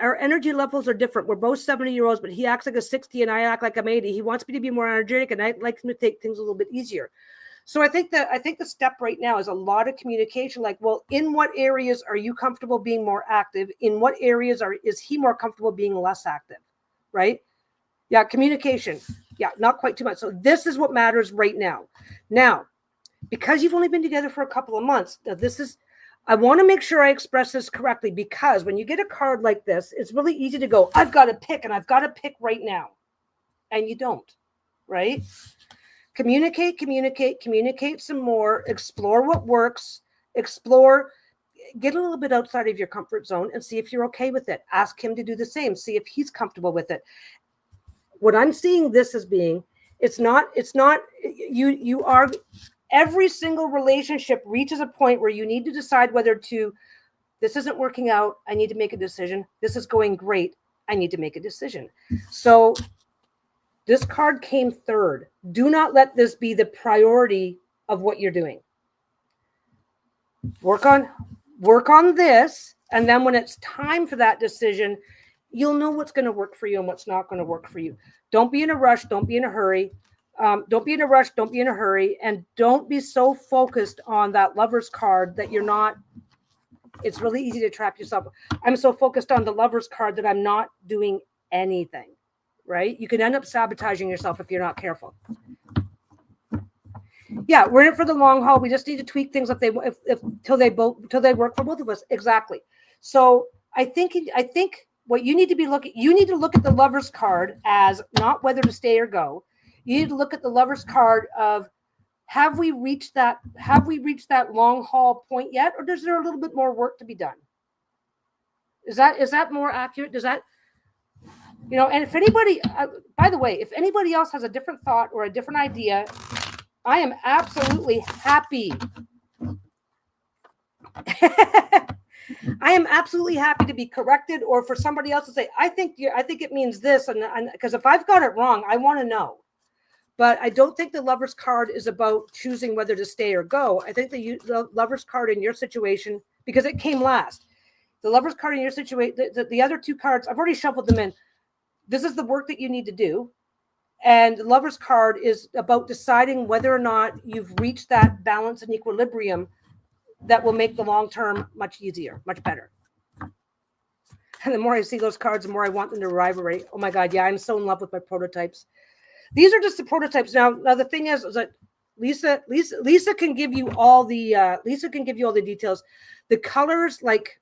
our energy levels are different. We're both 70-year-olds, but he acts like a 60 and I act like I'm 80. He wants me to be more energetic and I like him to take things a little bit easier. So I think the step right now is a lot of communication. Like, well, in what areas are you comfortable being more active? In what areas is he more comfortable being less active? Right? Yeah, communication. Yeah, not quite too much. So this is what matters right now. Now, because you've only been together for a couple of months, I want to make sure I express this correctly, because when you get a card like this, it's really easy to go, I've got to pick, and I've got to pick right now. And you don't, right? Communicate some more, explore what works, get a little bit outside of your comfort zone and see if you're okay with it. Ask him to do the same. See if he's comfortable with it. What I'm seeing this as being, you are, every single relationship reaches a point where you need to decide whether this isn't working out. I need to make a decision. This is going great. I need to make a decision. So this card came third. Do not let this be the priority of what you're doing. Work on this. And then when it's time for that decision, you'll know what's going to work for you and what's not going to work for you. Don't be in a rush. Don't be in a hurry. Don't be in a rush. Don't be in a hurry. And don't be so focused on that Lover's card that you're not. It's really easy to trap yourself. I'm so focused on the Lover's card that I'm not doing anything, right? You can end up sabotaging yourself if you're not careful. Yeah, we're in it for the long haul. We just need to tweak things till they work for both of us. Exactly. So I think what you need to look at the Lover's card as not whether to stay or go. You need to look at the Lover's card of, have we reached that long haul point yet, or is there a little bit more work to be done? Is that more accurate? Does that, and if anybody, by the way, if anybody else has a different thought or a different idea, I am absolutely happy. I am absolutely happy to be corrected, or for somebody else to say, I think it means this, and because if I've got it wrong, I want to know. But I don't think the Lover's card is about choosing whether to stay or go. I think the Lover's card in your situation, because it came last, the Lover's card in your situation, the other two cards, I've already shuffled them in. This is the work that you need to do. And the Lover's card is about deciding whether or not you've reached that balance and equilibrium that will make the long term much easier, much better. And the more I see those cards, the more I want them to arrive already. Oh my God, yeah, I'm so in love with my prototypes. These are just the prototypes. Now the thing is that Lisa can give you all the details. The colors, like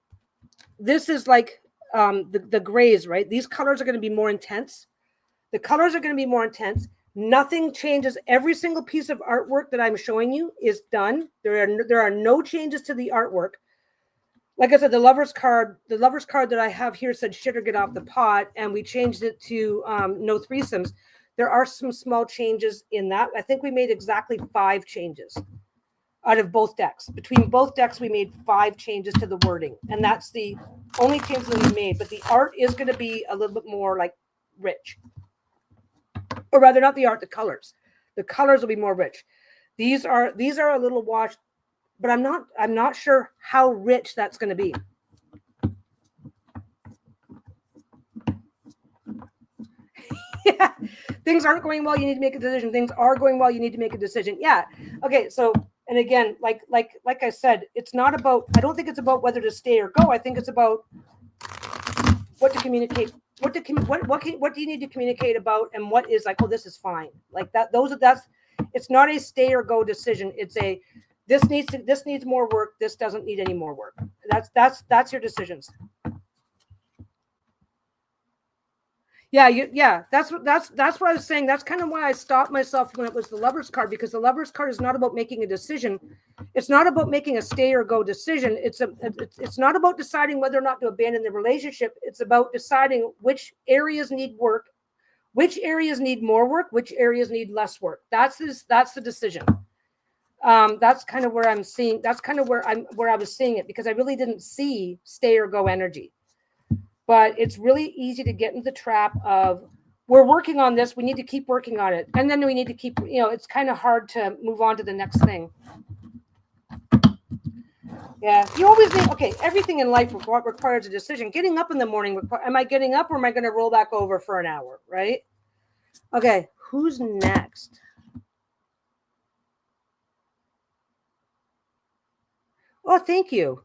this is like the grays, right? These colors are going to be more intense. The colors are going to be more intense. Nothing changes. Every single piece of artwork that I'm showing you is done. There are no changes to the artwork. Like I said, the lover's card that I have here said shit or get off the pot, and we changed it to no threesomes. There are some small changes in that. I think we made exactly 5 changes out of both decks. Between both decks, we made 5 changes to the wording, and that's the only change that we made. But the art is going to be a little bit more like rich, or rather, not the art, the colors. The colors will be more rich. These are a little washed, but I'm not sure how rich that's going to be. Yeah, things aren't going well. You need to make a decision. Things are going well. You need to make a decision. Yeah. Okay. So, and again, like I said, it's not about. I don't think it's about whether to stay or go. I think it's about what to communicate. What do you need to communicate about, and what is like? Oh, this is fine. Like that. That's. It's not a stay or go decision. It's a this needs more work. This doesn't need any more work. That's your decisions. Yeah, that's what I was saying. That's kind of why I stopped myself when it was the lover's card, because the lover's card is not about making a decision. It's not about making a stay or go decision. It's not about deciding whether or not to abandon the relationship. It's about deciding which areas need work, which areas need more work, which areas need less work. That's the decision. That's kind of where I'm seeing. That's kind of where I was seeing it, because I really didn't see stay or go energy. But it's really easy to get into the trap of, we're working on this, we need to keep working on it. And then we need to keep, it's kind of hard to move on to the next thing. Yeah, you always think, okay, everything in life requires a decision. Getting up in the morning, am I getting up, or am I going to roll back over for an hour, right? Okay, who's next? Oh, thank you.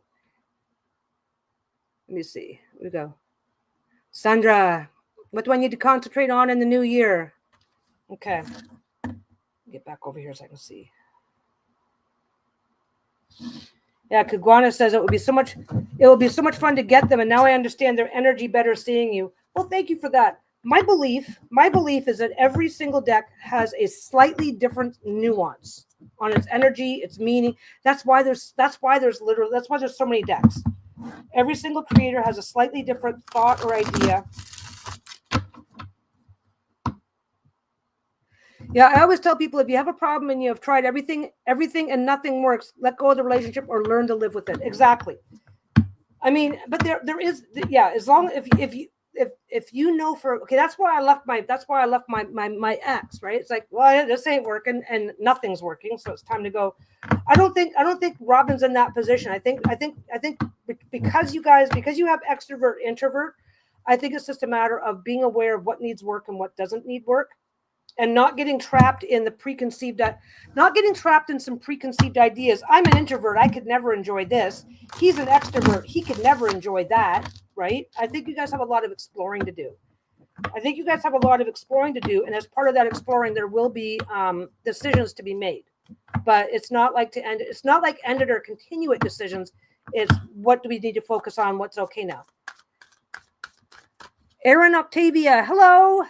Let me see. Here we go. Sandra, what do I need to concentrate on in the new year? Okay. Get back over here so I can see. Yeah, Kagana says it will be so much fun to get them, and now I understand their energy better seeing you. Well, thank you for that. My belief is that every single deck has a slightly different nuance on its energy, its meaning. That's why there's so many decks. Every single creator has a slightly different thought or idea. Yeah, I always tell people, if you have a problem and you have tried everything and nothing works, let go of the relationship or learn to live with it. Exactly. I mean, but there is, yeah, as long if you know for, okay, that's why I left my ex, right? It's like, well, this ain't working and nothing's working, so it's time to go. I don't think Robin's in that position. I think because you have extrovert, introvert, I think it's just a matter of being aware of what needs work and what doesn't need work. And not getting trapped in some preconceived ideas. I'm an introvert. I could never enjoy this. He's an extrovert. He could never enjoy that. Right? I think you guys have a lot of exploring to do. And as part of that exploring, there will be decisions to be made. But it's not like to end it. It's not like end it or continue it decisions. It's what do we need to focus on? What's okay now? Aaron Octavia, hello.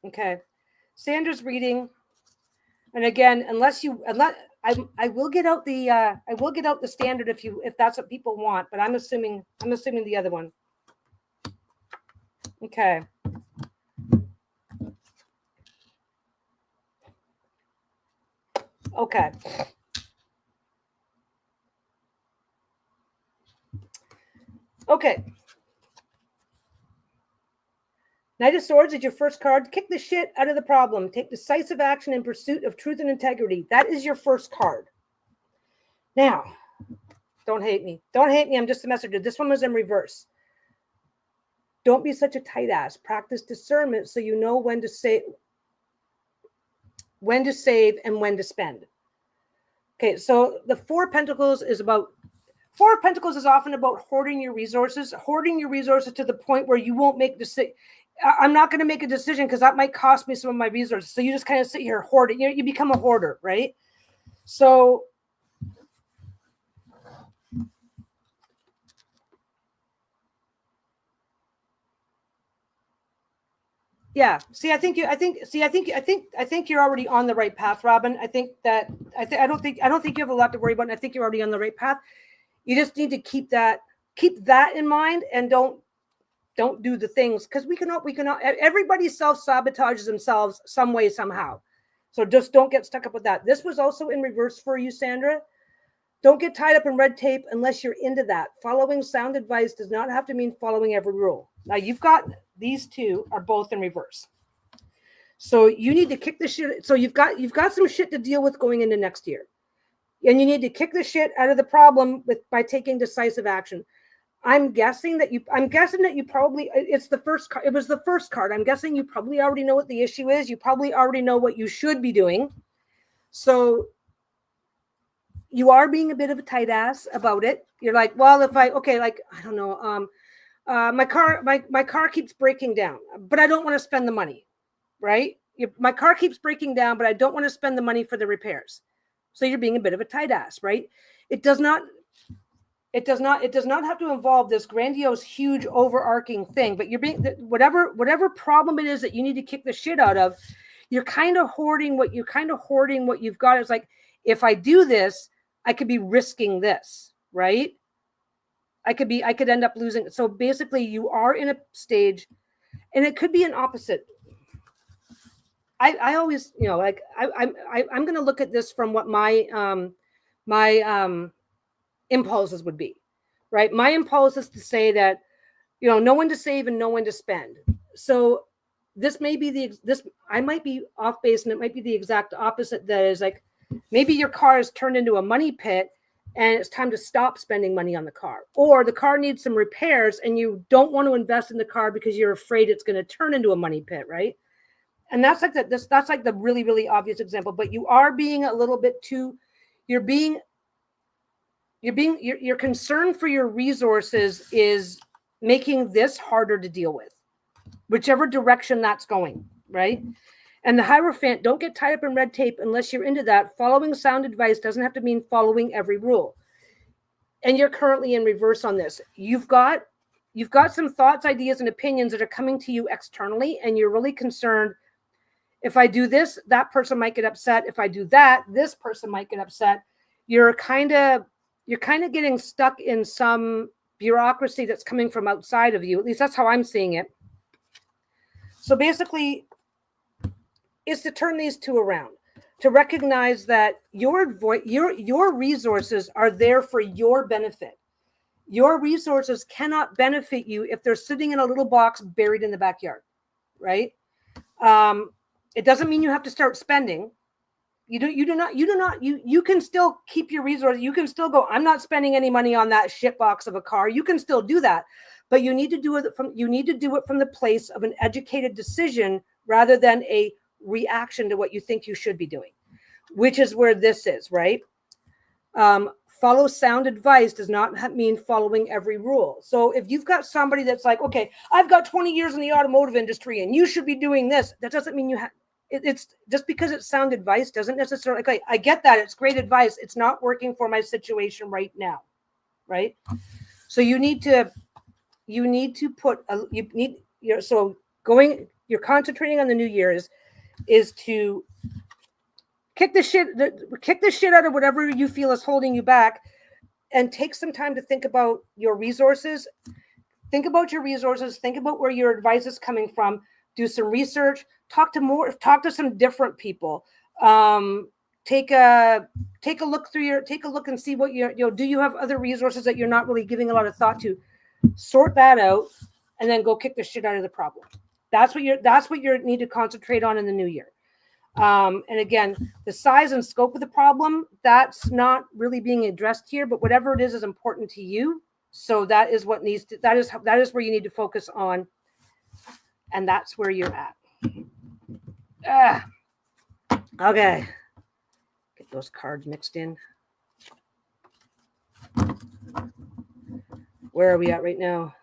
Okay, Sandra's reading, and again, I will get out the standard if that's what people want, but I'm assuming the other one. Okay. Okay. Okay. Knight of Swords is your first card. Kick the shit out of the problem. Take decisive action in pursuit of truth and integrity. That is your first card. Now, don't hate me. I'm just a messenger. This one was in reverse. Don't be such a tight ass. Practice discernment so you know when to save and when to spend. Okay, so the Four of Pentacles is often about hoarding your resources to the point where you won't make decisions. I'm not going to make a decision because that might cost me some of my resources. So you just kind of sit here hoarding. You become a hoarder, right? So Yeah. See, I think you're already on the right path, Robin. I think that I don't think you have a lot to worry about. And I think you're already on the right path. You just need to keep that in mind, and don't do the things, because we cannot everybody self-sabotages themselves some way, somehow. So just don't get stuck up with that. This was also in reverse for you, Sandra. Don't get tied up in red tape unless you're into that. Following sound advice does not have to mean following every rule. Now you've got these two are both in reverse. So you need to kick the shit. So you've got some shit to deal with going into next year. And you need to kick the shit out of the problem by taking decisive action. I'm guessing that you probably, it's the first card. It was the first card. I'm guessing you probably already know what the issue is. You probably already know what you should be doing. So you are being a bit of a tight ass about it. You're like, well, I don't know. My car keeps breaking down, but I don't want to spend the money, right? My car keeps breaking down, but I don't want to spend the money for the repairs. So you're being a bit of a tight ass, right? It does not have to involve this grandiose, huge, overarching thing, but you're being whatever problem it is that you need to kick the shit out of. You're kind of hoarding what you've got. It's like, if I do this, I could be risking this, right? I could end up losing. So basically you are in a stage, and it could be an opposite. I always, like I'm going to look at this from what my impulses would be, right? My impulse is to say that, know when to save and know when to spend. So this may be I might be off base, and it might be the exact opposite. That is like, maybe your car is turned into a money pit and it's time to stop spending money on the car, or the car needs some repairs and you don't want to invest in the car because you're afraid it's going to turn into a money pit, right? And that's like that's like the really, really obvious example, but you are being a little bit too, your concern for your resources is making this harder to deal with, whichever direction that's going, right? And the Hierophant, don't get tied up in red tape unless you're into that. Following sound advice doesn't have to mean following every rule. And you're currently in reverse on this. You've got some thoughts, ideas, and opinions that are coming to you externally, and you're really concerned. If I do this, that person might get upset. If I do that, this person might get upset. You're kind of getting stuck in some bureaucracy that's coming from outside of you. At least that's how I'm seeing it. So basically, is to turn these two around, to recognize that your resources are there for your benefit. Your resources cannot benefit you if they're sitting in a little box buried in the backyard, right? It doesn't mean you have to start spending. You can still keep your resources. You can still go, I'm not spending any money on that shit box of a car. You can still do that, but you need to do it from the place of an educated decision rather than a reaction to what you think you should be doing, which is where this is, right? Follow sound advice does not mean following every rule. So if you've got somebody that's like, okay, I've got 20 years in the automotive industry and you should be doing this, that doesn't mean you have. It's just because it's sound advice doesn't necessarily, okay, I get that, it's great advice, it's not working for my situation right now, right? So you're concentrating on the new year is to kick the shit out of whatever you feel is holding you back, and take some time to think about your resources. Think about your resources. Think about where your advice is coming from. Do some research. Talk to some different people. Take a look and see what do you have other resources that you're not really giving a lot of thought to? Sort that out, and then go kick the shit out of the problem. That's what you need to concentrate on in the new year. And again, the size and scope of the problem, that's not really being addressed here, but whatever it is important to you. So that is where you need to focus on. And that's where you're at. Okay. Get those cards mixed in. Where are we at right now?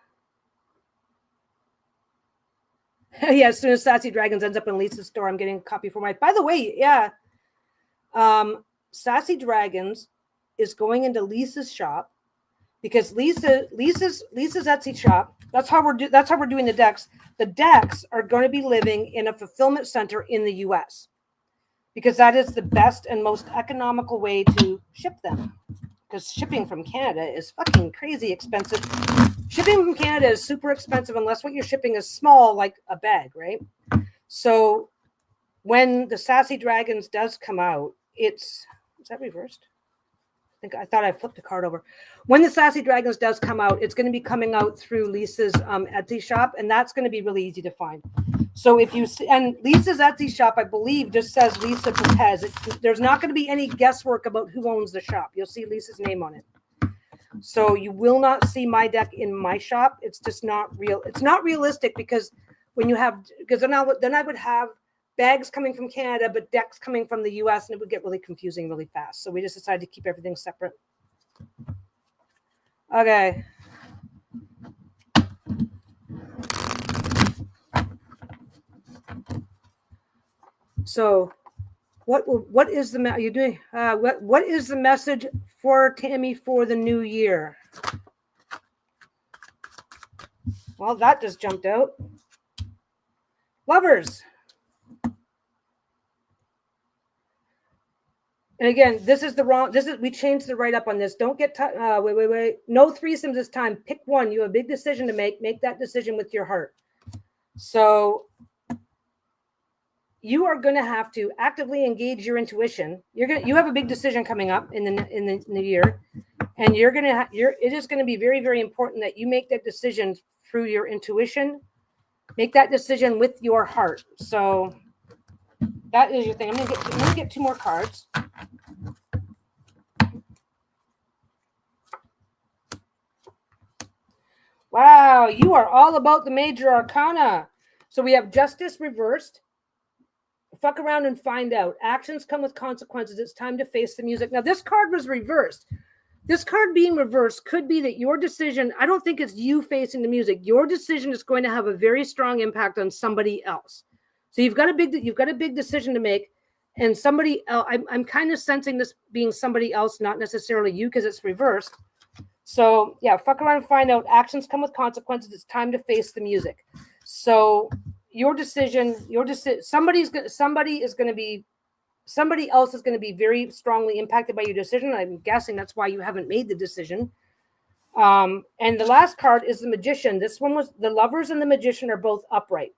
Yeah, as soon as Sassy Dragons ends up in Lisa's store, I'm getting a copy for my. By the way, yeah, Sassy Dragons is going into Lisa's shop because Lisa's Etsy shop. That's how we're doing the decks. The decks are going to be living in a fulfillment center in the U.S. because that is the best and most economical way to ship them. Because shipping from Canada is fucking crazy expensive. Shipping from Canada is super expensive unless what you're shipping is small, like a bag, right? So when the Sassy Dragons does come out, is that reversed? I thought I flipped the card over. When the Sassy Dragons does come out, it's going to be coming out through Lisa's Etsy shop, and that's going to be really easy to find. So if you see, and Lisa's Etsy shop, I believe, just says Lisa Perez. There's not going to be any guesswork about who owns the shop. You'll see Lisa's name on it. So you will not see my deck in my shop. It's just not real. It's not realistic because when you have, because then I would have bags coming from Canada, but decks coming from the US, and it would get really confusing really fast. So we just decided to keep everything separate. Okay. So what is the you doing? What is the message for Tami for the new year? Well, that just jumped out. Lovers. And again, we changed the write up on this. Don't get, wait. No threesomes this time. Pick one. You have a big decision to make. Make that decision with your heart. So you are going to have to actively engage your intuition. You have a big decision coming up in the year, and it is going to be very, very important that you make that decision through your intuition. Make that decision with your heart. So that is your thing. I'm going to get two more cards. Wow, you are all about the major arcana. So we have justice reversed. Fuck around and find out. Actions come with consequences. It's time to face the music. Now, this card was reversed. This card being reversed could be that your decision, I don't think it's you facing the music. Your decision is going to have a very strong impact on somebody else. So you've got a big decision to make, and somebody else, I'm kind of sensing this being somebody else, not necessarily you, because it's reversed. So yeah, fuck around and find out. Actions come with consequences. It's time to face the music. So somebody else is going to be very strongly impacted by your decision. I'm guessing that's why you haven't made the decision. And the last card is the Magician. This one was the Lovers and the Magician are both upright.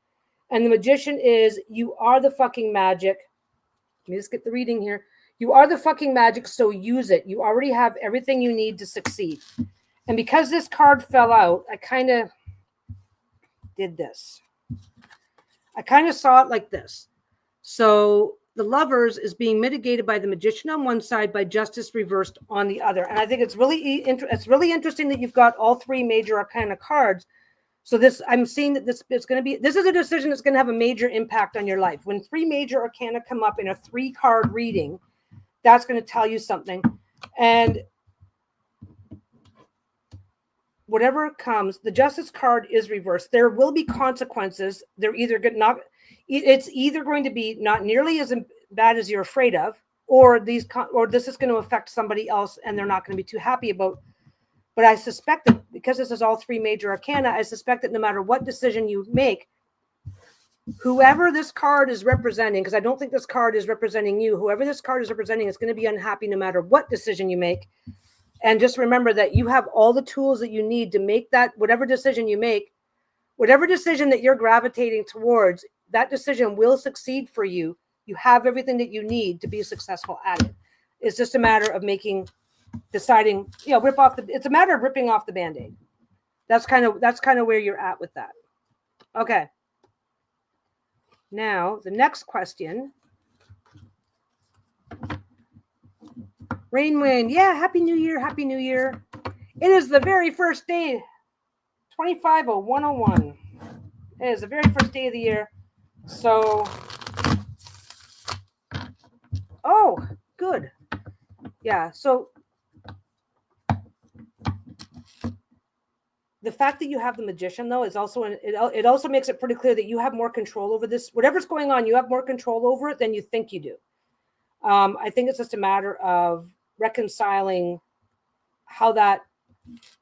And the Magician is, you are the fucking magic. Let me just get the reading here. You are the fucking magic, so use it. You already have everything you need to succeed. And because this card fell out, I kind of did this. I kind of saw it like this. So the Lovers is being mitigated by the Magician on one side, by Justice reversed on the other. And I think it's really interesting that you've got all three major arcana cards. So I'm seeing that this is a decision that's going to have a major impact on your life. When three major arcana come up in a 3-card reading, that's going to tell you something. And whatever comes, the Justice card is reversed. There will be consequences. It's either going to be not nearly as bad as you're afraid of, or this is going to affect somebody else and they're not going to be too happy about. But I suspect that because this is all three major arcana, I suspect that no matter what decision you make, whoever this card is representing, because I don't think this card is representing you, whoever this card is representing is going to be unhappy no matter what decision you make. And just remember that you have all the tools that you need to make that, whatever decision you make, whatever decision that you're gravitating towards, that decision will succeed for you. You have everything that you need to be successful at it. It's just a matter of deciding, it's a matter of ripping off the Band-Aid. That's kind of where you're at with that. Okay. Now, the next question. Rainwind, yeah, Happy New Year, Happy New Year. It is the very first day, 25/01/01. It is the very first day of the year. So, oh, good. Yeah, so the fact that you have the Magician, though, is also it also makes it pretty clear that you have more control over this. Whatever's going on, you have more control over it than you think you do. I think it's just a matter of reconciling how that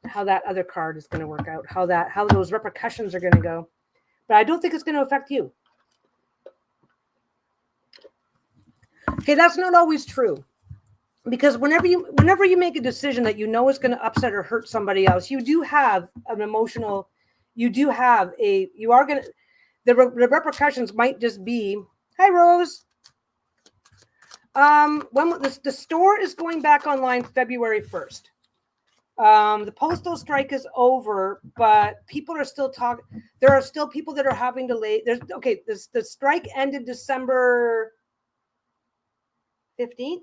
how that other card is going to work out, how those repercussions are going to go. But I don't think it's going to affect you. Okay, that's not always true. Because whenever you make a decision that you know is going to upset or hurt somebody else, you do have an emotional, the repercussions might just be, hi Rose. When the store is going back online February 1st. The postal strike is over, but people are still talking. There are still people that are having delay. The strike ended December 15th.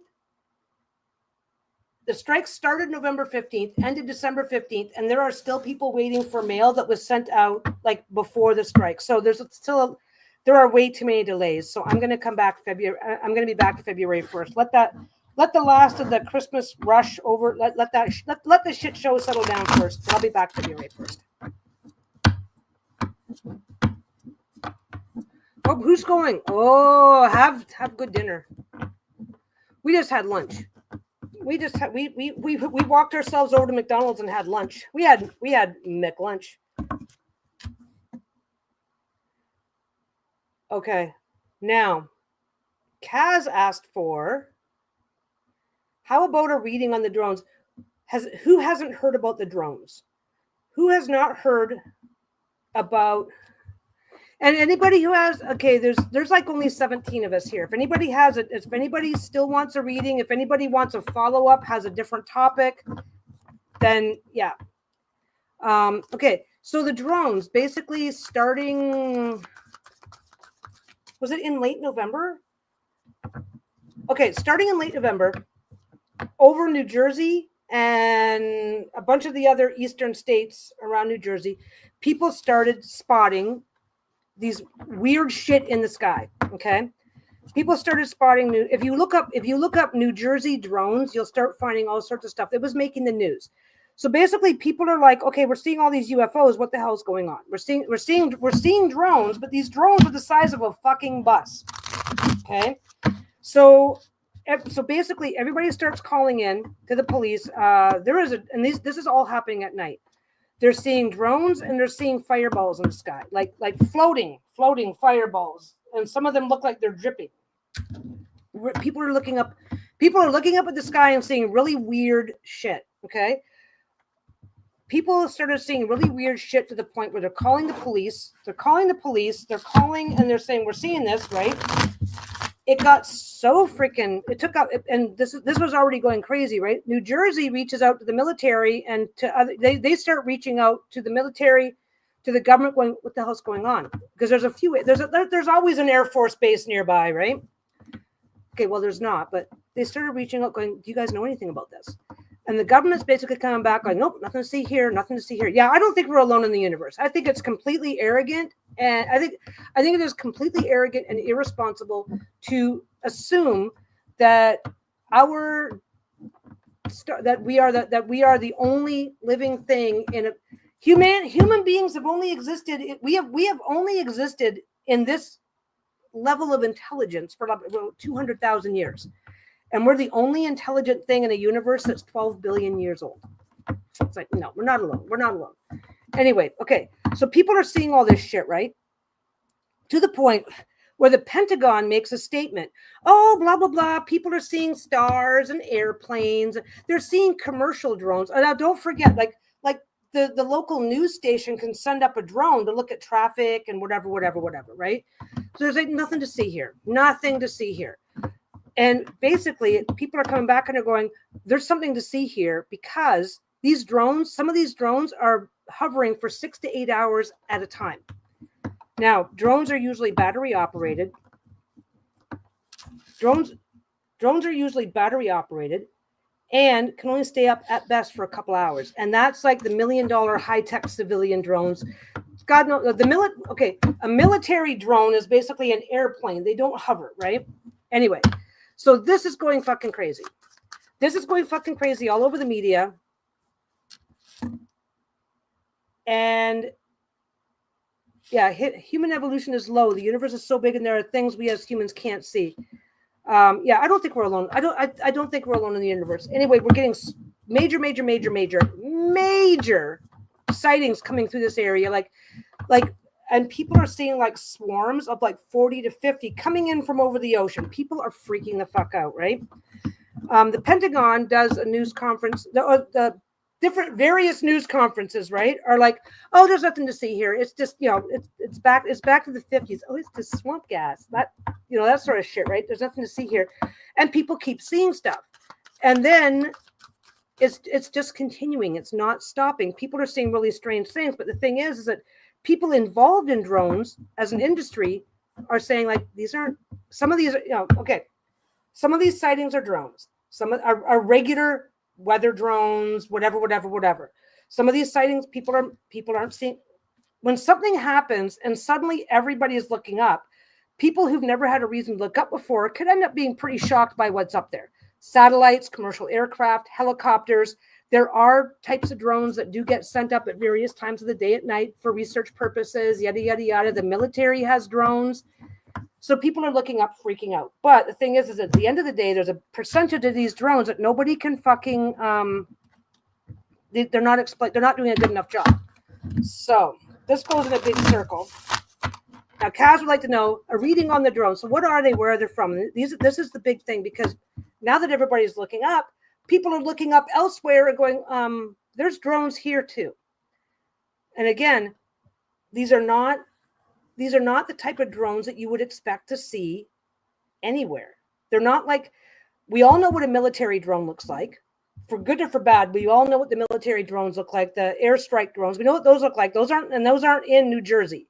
The strike started November 15th, ended December 15th, and there are still people waiting for mail that was sent out like before the strike. So there are way too many delays. So I'm going to come back I'm going to be back February 1st. Let the last of the Christmas rush over. Let the shit show settle down first. I'll be back February 1st. Oh, who's going? Oh, have good dinner. We just had lunch. We walked ourselves over to McDonald's and had lunch. We had McLunch. Okay, now Kaz asked for, how about a reading on the drones? Who hasn't heard about the drones? Who has not heard about? And anybody who has, okay, there's like only 17 of us here. If anybody has it, if anybody still wants a reading, if anybody wants a follow-up, has a different topic, then yeah. Okay, so the drones, basically starting, was it in late November? Okay, starting in late November, over New Jersey and a bunch of the other eastern states around New Jersey, people started spotting these weird shit in the sky. Okay, people started spotting if you look up New Jersey drones, you'll start finding all sorts of stuff that was making the news. So basically, people are like, okay, we're seeing all these UFOs. What the hell is going on? We're seeing drones, but these drones are the size of a fucking bus. Okay, so basically, everybody starts calling in to the police. This is all happening at night. They're seeing drones and they're seeing fireballs in the sky, like floating fireballs, and some of them look like they're dripping. People are looking up at the sky and seeing really weird shit. Okay, people started seeing really weird shit to the point where they're calling the police. They're calling and they're saying, we're seeing this, right? It got so freaking, it took out, and this was already going crazy, right? New Jersey reaches out to the military and to other, they start reaching out to the military, to the government, going, what the hell's going on? Because there's always an Air Force base nearby, right? Okay, well, there's not, but they started reaching out going, do you guys know anything about this? And the government's basically coming back going, nope, nothing to see here, nothing to see here. Yeah, I don't think we're alone in the universe. I think it's completely arrogant. And I think it is completely arrogant and irresponsible to assume that we are the only living thing in a human beings have only existed. We have only existed in this level of intelligence for about 200,000 years. And we're the only intelligent thing in a universe that's 12 billion years old. It's like, no, we're not alone. We're not alone. Anyway, okay. So people are seeing all this shit, right? To the point where the Pentagon makes a statement. Oh, blah, blah, blah. People are seeing stars and airplanes. They're seeing commercial drones. And now don't forget, like the local news station can send up a drone to look at traffic and whatever, right? So there's like nothing to see here. Nothing to see here. And basically, people are coming back and they're going, there's something to see here, because some of these drones are hovering for 6 to 8 hours at a time. Now, drones are usually battery operated. Drones are usually battery operated and can only stay up at best for a couple hours. And that's like the $1 million high-tech civilian drones. God knows, a military drone is basically an airplane. They don't hover, right? Anyway. So this is going fucking crazy. This is going fucking crazy all over the media. And yeah, human evolution is low. The universe is so big and there are things we as humans can't see. Yeah, I don't think we're alone. I don't think we're alone in the universe. Anyway, we're getting major sightings coming through this area. Like, and people are seeing like swarms of like 40 to 50 coming in from over the ocean. People are freaking the fuck out, right? The Pentagon does a news conference. The different various news conferences, right, are like, oh, there's nothing to see here. It's just, it's back to the 50s. Oh, it's just swamp gas. That, that sort of shit, right? There's nothing to see here. And people keep seeing stuff. And then it's just continuing. It's not stopping. People are seeing really strange things. But the thing is that people involved in drones as an industry are saying, like, some of these sightings are drones. Some are regular weather drones, whatever. Some of these sightings, people aren't seeing. When something happens and suddenly everybody is looking up, people who've never had a reason to look up before could end up being pretty shocked by what's up there. Satellites, commercial aircraft, helicopters. There are types of drones that do get sent up at various times of the day, at night, for research purposes, yada, yada, yada. The military has drones. So people are looking up, freaking out. But the thing is at the end of the day, there's a percentage of these drones that nobody can fucking, they're not doing a good enough job. So this goes in a big circle. Now, Kaz would like to know a reading on the drones. So what are they? Where are they from? This is the big thing, because now that everybody's looking up, people are looking up elsewhere and going, there's drones here too. And again, these are not the type of drones that you would expect to see anywhere. They're not like, we all know what a military drone looks like. For good or for bad, we all know what the military drones look like, the airstrike drones. We know what those look like. Those aren't in New Jersey.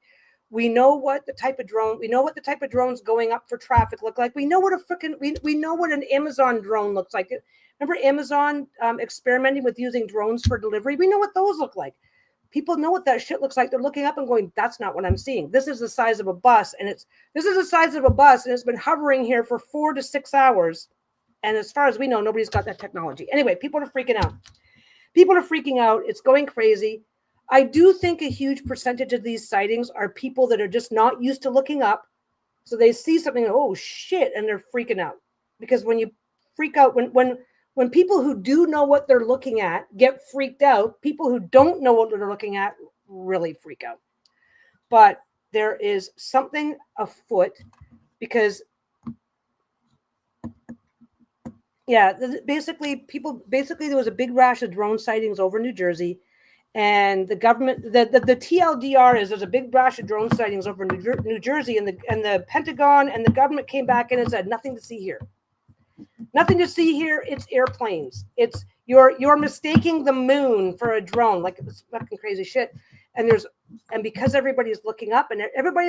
We know what the type of drones going up for traffic look like. We know what we know what an Amazon drone looks like. Remember Amazon experimenting with using drones for delivery? We know what those look like. People know what that shit looks like. They're looking up and going, that's not what I'm seeing. This is the size of a bus. And it's been hovering here for 4 to 6 hours. And as far as we know, nobody's got that technology. Anyway, people are freaking out. It's going crazy. I do think a huge percentage of these sightings are people that are just not used to looking up. So they see something, oh shit, and they're freaking out. Because when you freak out, when people who do know what they're looking at get freaked out, people who don't know what they're looking at really freak out. But there is something afoot, because basically there was a big rash of drone sightings over New Jersey, and the government, the TLDR is there's a big rash of drone sightings over New Jersey, and the Pentagon and the government came back in and said, nothing to see here. Nothing to see here. It's airplanes. It's you're mistaking the moon for a drone. Like, it's fucking crazy shit. And because everybody's looking up and everybody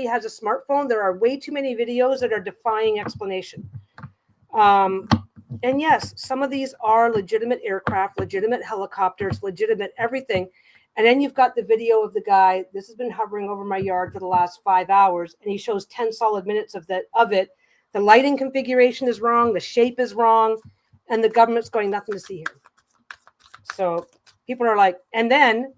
has a smartphone, there are way too many videos that are defying explanation. And yes, some of these are legitimate aircraft, legitimate helicopters, legitimate everything. And then you've got the video of the guy. This has been hovering over my yard for the last 5 hours, and he shows 10 solid minutes of it. The lighting configuration is wrong. The shape is wrong. And the government's going, nothing to see here. So people are like, and then,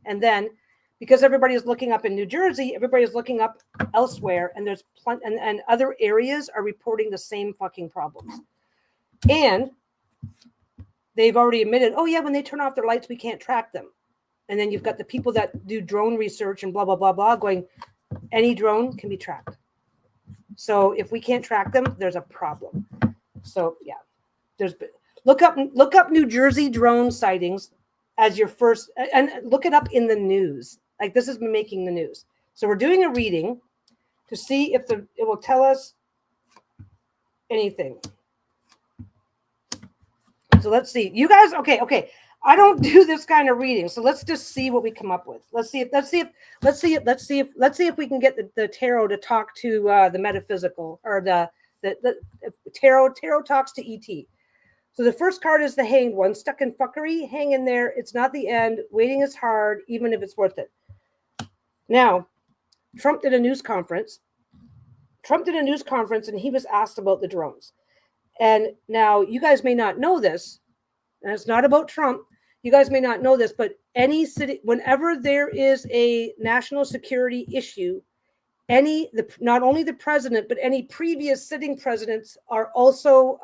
because everybody is looking up in New Jersey, everybody is looking up elsewhere. And there's and other areas are reporting the same fucking problems. And they've already admitted, oh yeah, when they turn off their lights, we can't track them. And then you've got the people that do drone research and blah, blah, blah, blah, going, any drone can be tracked. So if we can't track them, there's a problem. So yeah, look up New Jersey drone sightings as your first, and look it up in the news. Like, this has been making the news. So we're doing a reading to see if it will tell us anything. So let's see. You guys, okay. I don't do this kind of reading, so let's just see what we come up with. Let's see if we can get the tarot to talk to the metaphysical, or the tarot talks to ET. So the first card is the Hanged One. Stuck in fuckery, hang in there. It's not the end. Waiting is hard, even if it's worth it. Now, Trump did a news conference, and he was asked about the drones. And now, you guys may not know this, and it's not about Trump. You guys may not know this, but any city, whenever there is a national security issue, not only the president, but any previous sitting presidents are also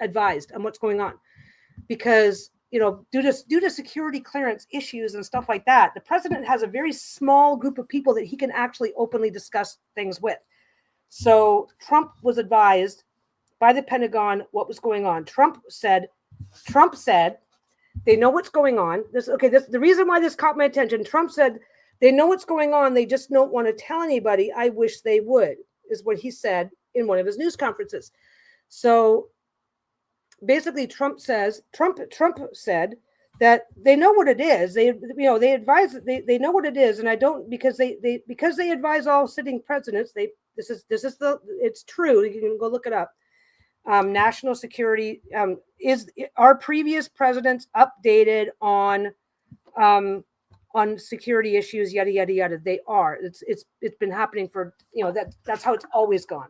advised on what's going on. because, due to security clearance issues and stuff like that, the president has a very small group of people that he can actually openly discuss things with. So Trump was advised by the Pentagon what was going on. Trump said, they know what's going on. This the reason why this caught my attention. Trump said they know what's going on. They just don't want to tell anybody. I wish they would, is what he said in one of his news conferences. So basically, Trump said that they know what it is. They advise they know what it is, and I don't because they advise all sitting presidents. It's true. You can go look it up. National security is our previous presidents updated on security issues, yada yada yada. They are. It's been happening for that's how it's always gone.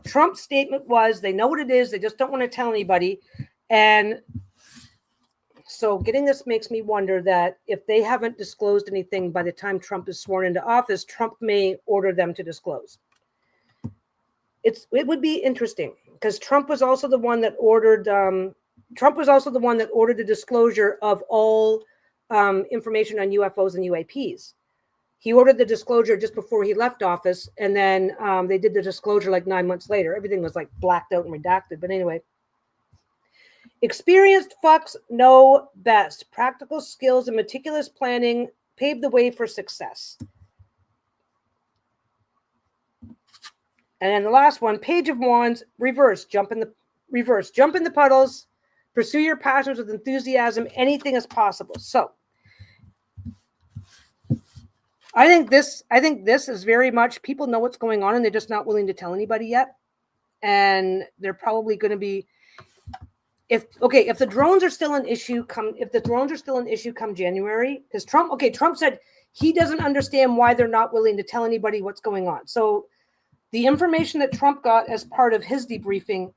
Trump's statement was they know what it is, they just don't want to tell anybody. And so getting this makes me wonder that if they haven't disclosed anything by the time Trump is sworn into office, Trump may order them to disclose. It would be interesting because Trump was also the one that ordered the disclosure of all information on UFOs and UAPs. He ordered the disclosure just before he left office, and then they did the disclosure like 9 months later. Everything was like blacked out and redacted. But anyway, experienced fucks know best. Practical skills and meticulous planning pave the way for success. And then the last one, Page of Wands, reverse, jump in the puddles, pursue your passions with enthusiasm, anything is possible. So I think this is very much, people know what's going on and they're just not willing to tell anybody yet. And they're probably going to be, if the drones are still an issue come January, because Trump said he doesn't understand why they're not willing to tell anybody what's going on. So the information that Trump got as part of his debriefing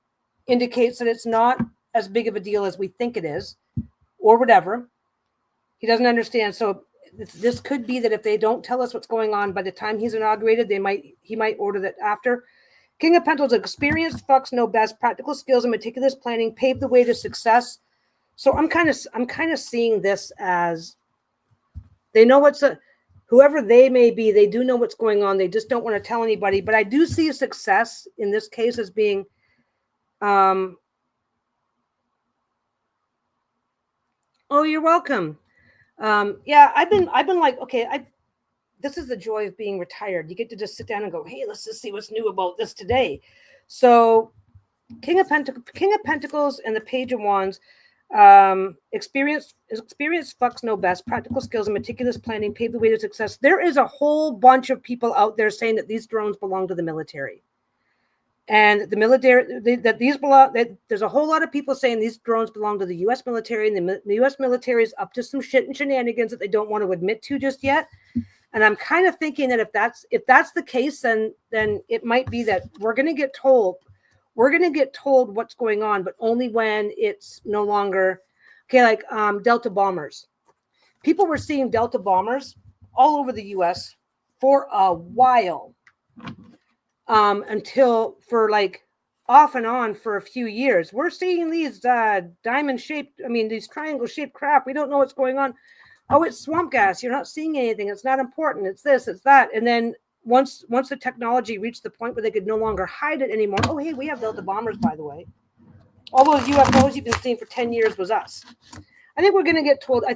indicates that it's not as big of a deal as we think it is, or whatever. He doesn't understand. So this could be that if they don't tell us what's going on by the time he's inaugurated, he might order that after. King of Pentacles, experienced fucks know best. Practical skills and meticulous planning pave the way to success. So I'm kind of seeing this as they know whoever they may be, they do know what's going on. They just don't want to tell anybody. But I do see success in this case as being, oh, you're welcome. Yeah, I've been like, okay, this is the joy of being retired. You get to just sit down and go, hey, let's just see what's new about this today. So King of Pentacles and the Page of Wands, experienced fucks know best. Practical skills and meticulous planning pave the way to success. There is a whole bunch of people out there saying that these drones belong to the military. And the military, there's a whole lot of people saying these drones belong to the U.S. military, and the U.S. military is up to some shit and shenanigans that they don't want to admit to just yet. And I'm kind of thinking that if that's the case, then it might be that we're going to get told what's going on, but only when it's no longer like Delta bombers. People were seeing Delta bombers all over the U.S. for a while. Until for like off and on for a few years. We're seeing these these triangle shaped crap. We don't know what's going on. Oh, it's swamp gas. You're not seeing anything. It's not important. It's this, it's that. And then once the technology reached the point where they could no longer hide it anymore. Oh, hey, we have Delta bombers, by the way. All those UFOs you've been seeing for 10 years was us. I think we're going to get told. I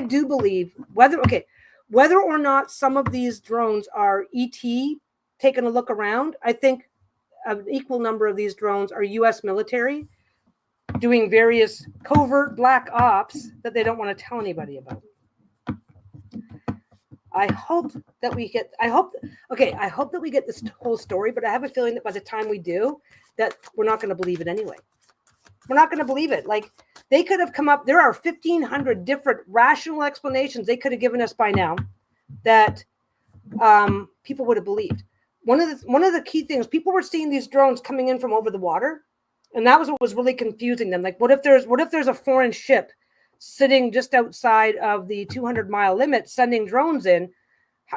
do believe whether or not some of these drones are ET taking a look around, I think an equal number of these drones are U.S. military doing various covert black ops that they don't want to tell anybody about. I hope that we get this whole story, but I have a feeling that by the time we do, that we're not going to believe it anyway. We're not going to believe it. Like, they could have come up, there are 1,500 different rational explanations they could have given us by now that people would have believed. One of the key things, people were seeing these drones coming in from over the water, and that was what was really confusing them. Like, what if there's a foreign ship sitting just outside of the 200-mile limit sending drones in?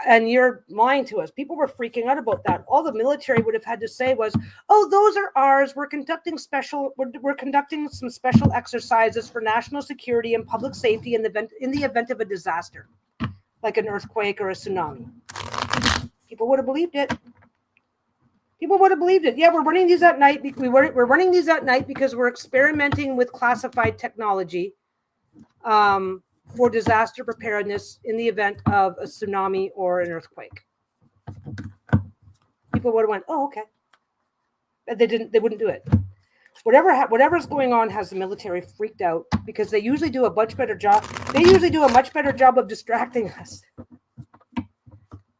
And you're lying to us. People were freaking out about that. All the military would have had to say was, "Oh, those are ours. We're conducting some special exercises for national security and public safety in the event of a disaster, like an earthquake or a tsunami." People would have believed it. People would have believed it. Yeah, we're running these at night. We're running these at night because we're experimenting with classified technology for disaster preparedness in the event of a tsunami or an earthquake. People would have went, "Oh, okay." But they didn't. They wouldn't do it. Whatever's going on has the military freaked out because they usually do a much better job. They usually do a much better job of distracting us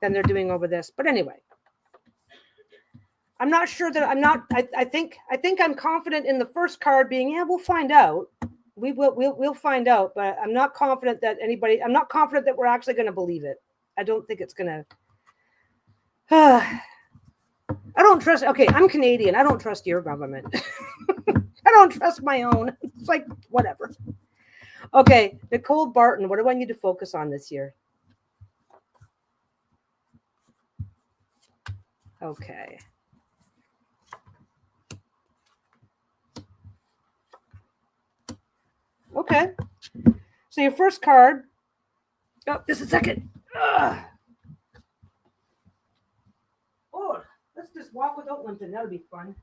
than they're doing over this. But anyway, I'm not sure that I'm not. I think I'm confident in the first card being, yeah, we'll find out. We'll find out, but I'm not confident that I'm not confident that we're actually going to believe it. I don't think it's going to. I don't trust. Okay, I'm Canadian. I don't trust your government. I don't trust my own. It's like, whatever. Okay, Nicole Barton, what do I need to focus on this year? Okay. Okay. So your first card. Oh, just a second. Ugh. Oh, let's just walk without limping. That'll be fun.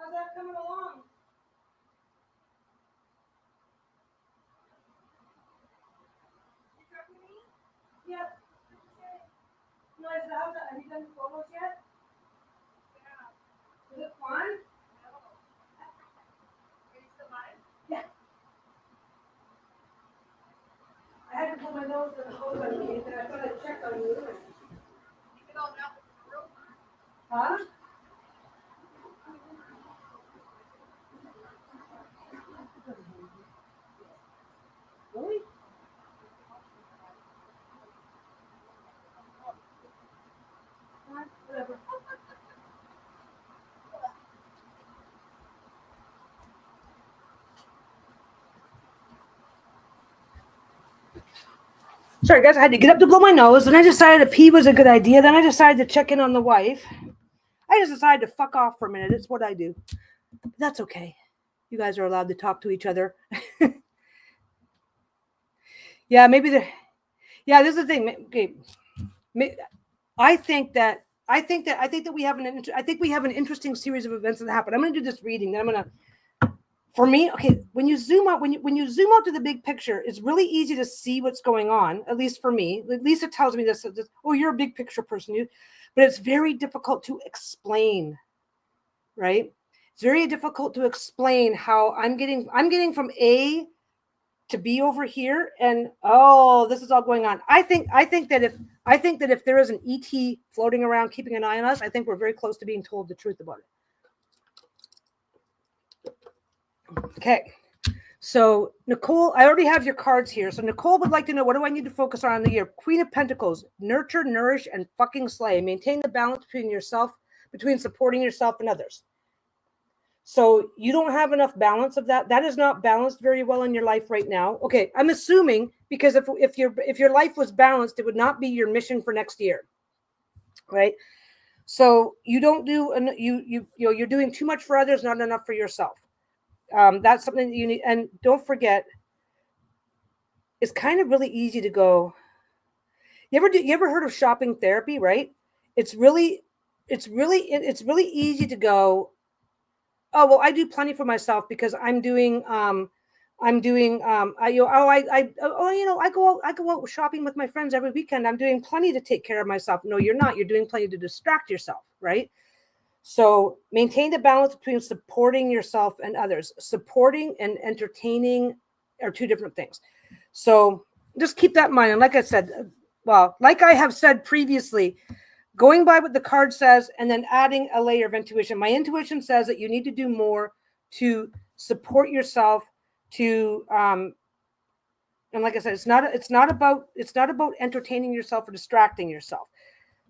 How's that coming along? Yeah. Nice. Have you done photos yet? Yeah. Is it fun? No. Are you still live? Yeah. I had to pull my nose for the photo underneath, and I thought I'd check on you. You can all melt in the room. Huh? Really? Whatever. Sorry, guys, I had to get up to blow my nose, and I decided a pee was a good idea. Then I decided to check in on the wife. I just decided to fuck off for a minute. It's what I do. But that's okay. You guys are allowed to talk to each other. Yeah, maybe the. Yeah, this is the thing. Okay, I think that we have an interesting series of events that happen. I'm going to do this reading. Then I'm going to. For me, okay, when you zoom out, when you zoom out to the big picture, it's really easy to see what's going on. At least for me, at least it tells me this. Oh, you're a big picture person, but it's very difficult to explain, right? It's very difficult to explain how I'm getting from A to B over here, and oh, this is all going on. I think that if there is an ET floating around keeping an eye on us, I think we're very close to being told the truth about it. Okay, so Nicole, I already have your cards here. So Nicole would like to know, what do I need to focus on in the year? Queen of Pentacles: nurture, nourish, and fucking slay. Maintain the balance between supporting yourself and others. So you don't have enough balance of that. That is not balanced very well in your life right now. Okay, I'm assuming, because if your life was balanced, it would not be your mission for next year, right? So you don't do, you're doing too much for others, not enough for yourself. That's something that you need. And don't forget, it's kind of really easy to go. You ever heard of shopping therapy, right? It's really easy to go, oh, well, I do plenty for myself because I go out shopping with my friends every weekend. I'm doing plenty to take care of myself. No, you're not. You're doing plenty to distract yourself, right? So maintain the balance between supporting yourself and others. Supporting and entertaining are two different things. So just keep that in mind. And like I said, like I have said previously, going by what the card says and then adding a layer of intuition. My intuition says that you need to do more to support yourself, to and like I said, it's not about entertaining yourself or distracting yourself.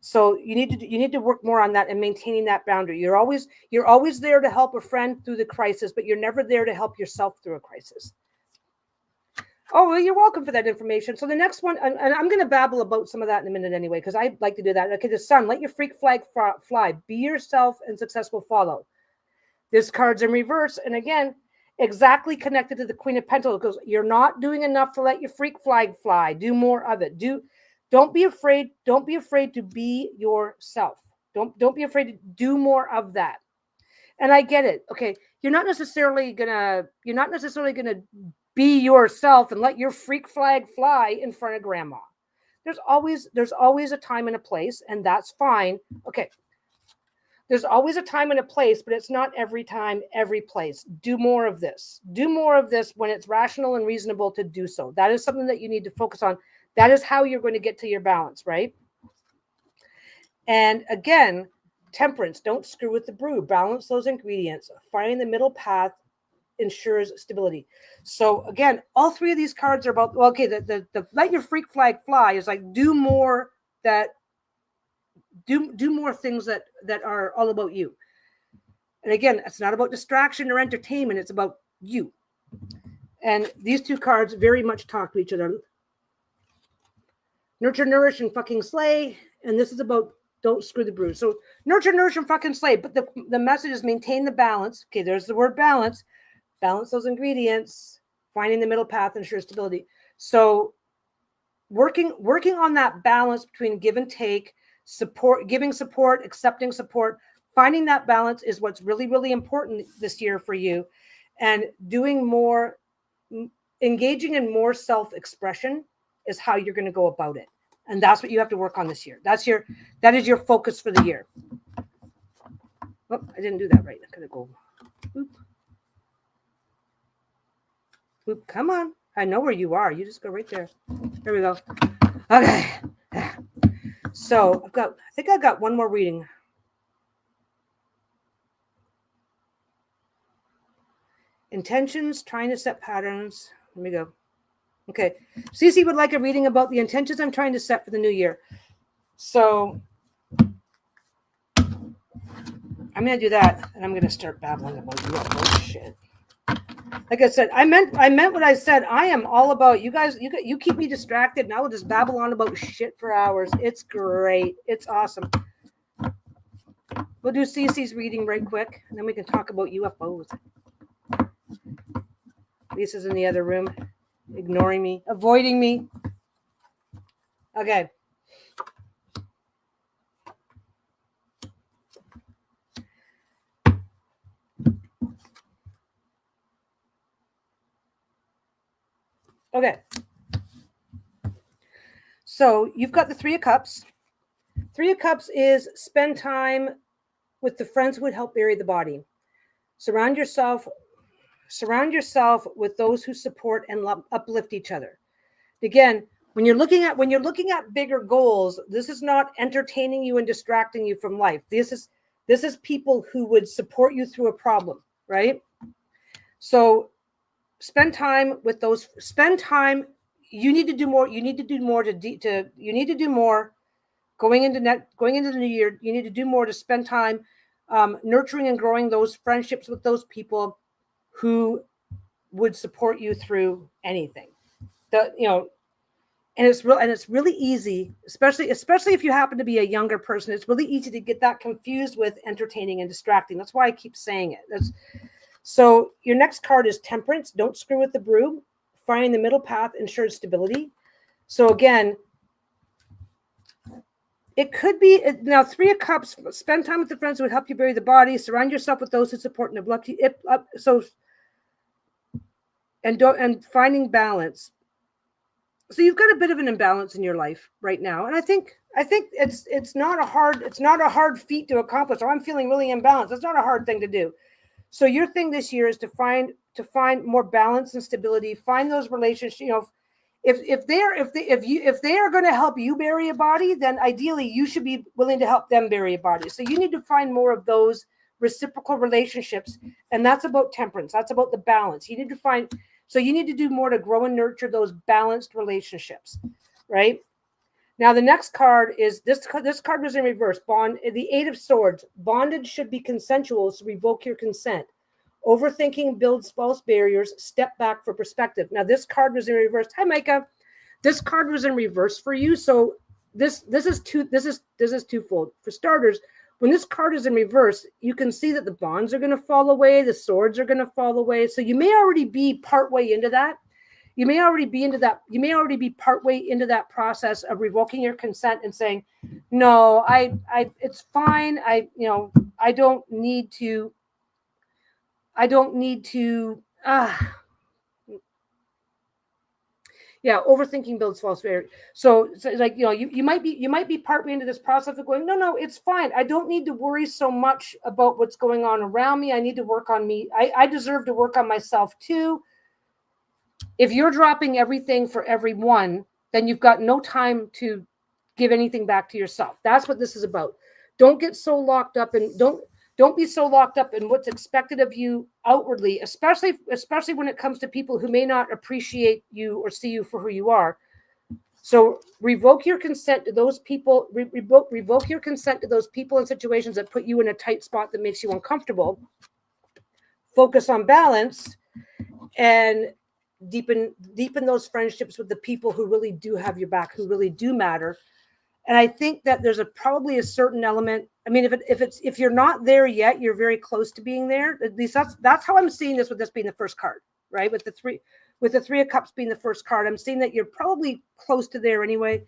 So you need to work more on that and maintaining that boundary. You're always there to help a friend through the crisis, but you're never there to help yourself through a crisis. Oh, well, you're welcome for that information. So the next one, and I'm going to babble about some of that in a minute anyway, because I like to do that. Okay, the sun, let your freak flag fly. Be yourself and successful follow. This card's in reverse. And again, exactly connected to the Queen of Pentacles, because you're not doing enough to let your freak flag fly. Do more of it. Don't be afraid. Don't be afraid to be yourself. Don't be afraid to do more of that. And I get it. Okay, you're not necessarily gonna be yourself and let your freak flag fly in front of grandma. There's always a time and a place, and that's fine. Okay. There's always a time and a place, but it's not every time, every place. Do more of this. Do more of this when it's rational and reasonable to do so. That is something that you need to focus on. That is how you're going to get to your balance, right? And again, temperance, don't screw with the brew. Balance those ingredients. Finding the middle path ensures stability. So again, all three of these cards are about, well, okay, the let your freak flag fly is like do more things that are all about you. And again, it's not about distraction or entertainment, it's about you. And these two cards very much talk to each other. Nurture, nourish, and fucking slay. And this is about don't screw the brew. So nurture, nourish, and fucking slay. But the message is maintain the balance. Okay, there's the word balance. Balance those ingredients. Finding the middle path ensures stability. So working on that balance between give and take, support, giving support, accepting support, finding that balance is what's really, really important this year for you. And doing more, engaging in more self-expression is how you're going to go about it. And that's what you have to work on this year. That is your focus for the year. Oh, I didn't do that right. I'm going to go. Boop. Boop. Come on. I know where you are. You just go right there. There we go. Okay. So I think I've got one more reading. Intentions, trying to set patterns. Let me go. Okay. Cece would like a reading about the intentions I'm trying to set for the new year. So I'm going to do that, and I'm going to start babbling about UFO shit. Like I said, I meant what I said. I am all about you guys. You keep me distracted, and I will just babble on about shit for hours. It's great. It's awesome. We'll do Cece's reading right quick, and then we can talk about UFOs. Lisa's in the other room, ignoring me, avoiding me. Okay. Okay. So you've got the Three of Cups. Three of Cups is spend time with the friends who would help bury the body. Surround yourself with those who support and uplift each other. Again, when you're looking at bigger goals, this is not entertaining you and distracting you from life. This is people who would support you through a problem, right? So spend time with those. Spend time. You need to do more. You need to do more you need to do more going into the new year. You need to do more to spend time nurturing and growing those friendships with those people who would support you through anything. And it's really easy, especially if you happen to be a younger person. It's really easy to get that confused with entertaining and distracting. That's why I keep saying it. So your next card is Temperance. Don't screw with the brew. Finding the middle path ensures stability. So again, it could be now Three of Cups. Spend time with the friends who would help you bury the body. Surround yourself with those who support and uplift you. And finding balance. So you've got a bit of an imbalance in your life right now, and I think it's not a hard feat to accomplish. Oh, I'm feeling really imbalanced. That's not a hard thing to do. So your thing this year is to find more balance and stability. Find those relationships. If they are going to help you bury a body, then ideally you should be willing to help them bury a body. So you need to find more of those reciprocal relationships, and that's about temperance. That's about the balance. You need to find. So you need to do more to grow and nurture those balanced relationships, right? Now, the next card is this card was in reverse. Bond, the Eight of Swords. Bondage should be consensual, so revoke your consent. Overthinking builds false barriers. Step back for perspective. Now, this card was in reverse. Hi, Micah. This card was in reverse for you. So this is twofold. For starters, when this card is in reverse, you can see that the bonds are going to fall away. The swords are going to fall away. So you may already be partway into that. You may already be into that. You may already be partway into that process of revoking your consent and saying, no, it's fine. I don't need to. Yeah, overthinking builds false barriers. So it's like, you might be partway into this process of going, no, it's fine. I don't need to worry so much about what's going on around me. I need to work on me. I deserve to work on myself too. If you're dropping everything for everyone, then you've got no time to give anything back to yourself. That's what this is about. Don't get so locked up and don't be so locked up in what's expected of you outwardly, especially when it comes to people who may not appreciate you or see you for who you are. So revoke your consent to those people, revoke your consent to those people and situations that put you in a tight spot that makes you uncomfortable. Focus on balance and deepen those friendships with the people who really do have your back, who really do matter. And I think that there's probably a certain element. I mean, if you're not there yet, you're very close to being there. At least that's how I'm seeing this, with this being the first card, right? With the Three of Cups being the first card, I'm seeing that you're probably close to there anyway.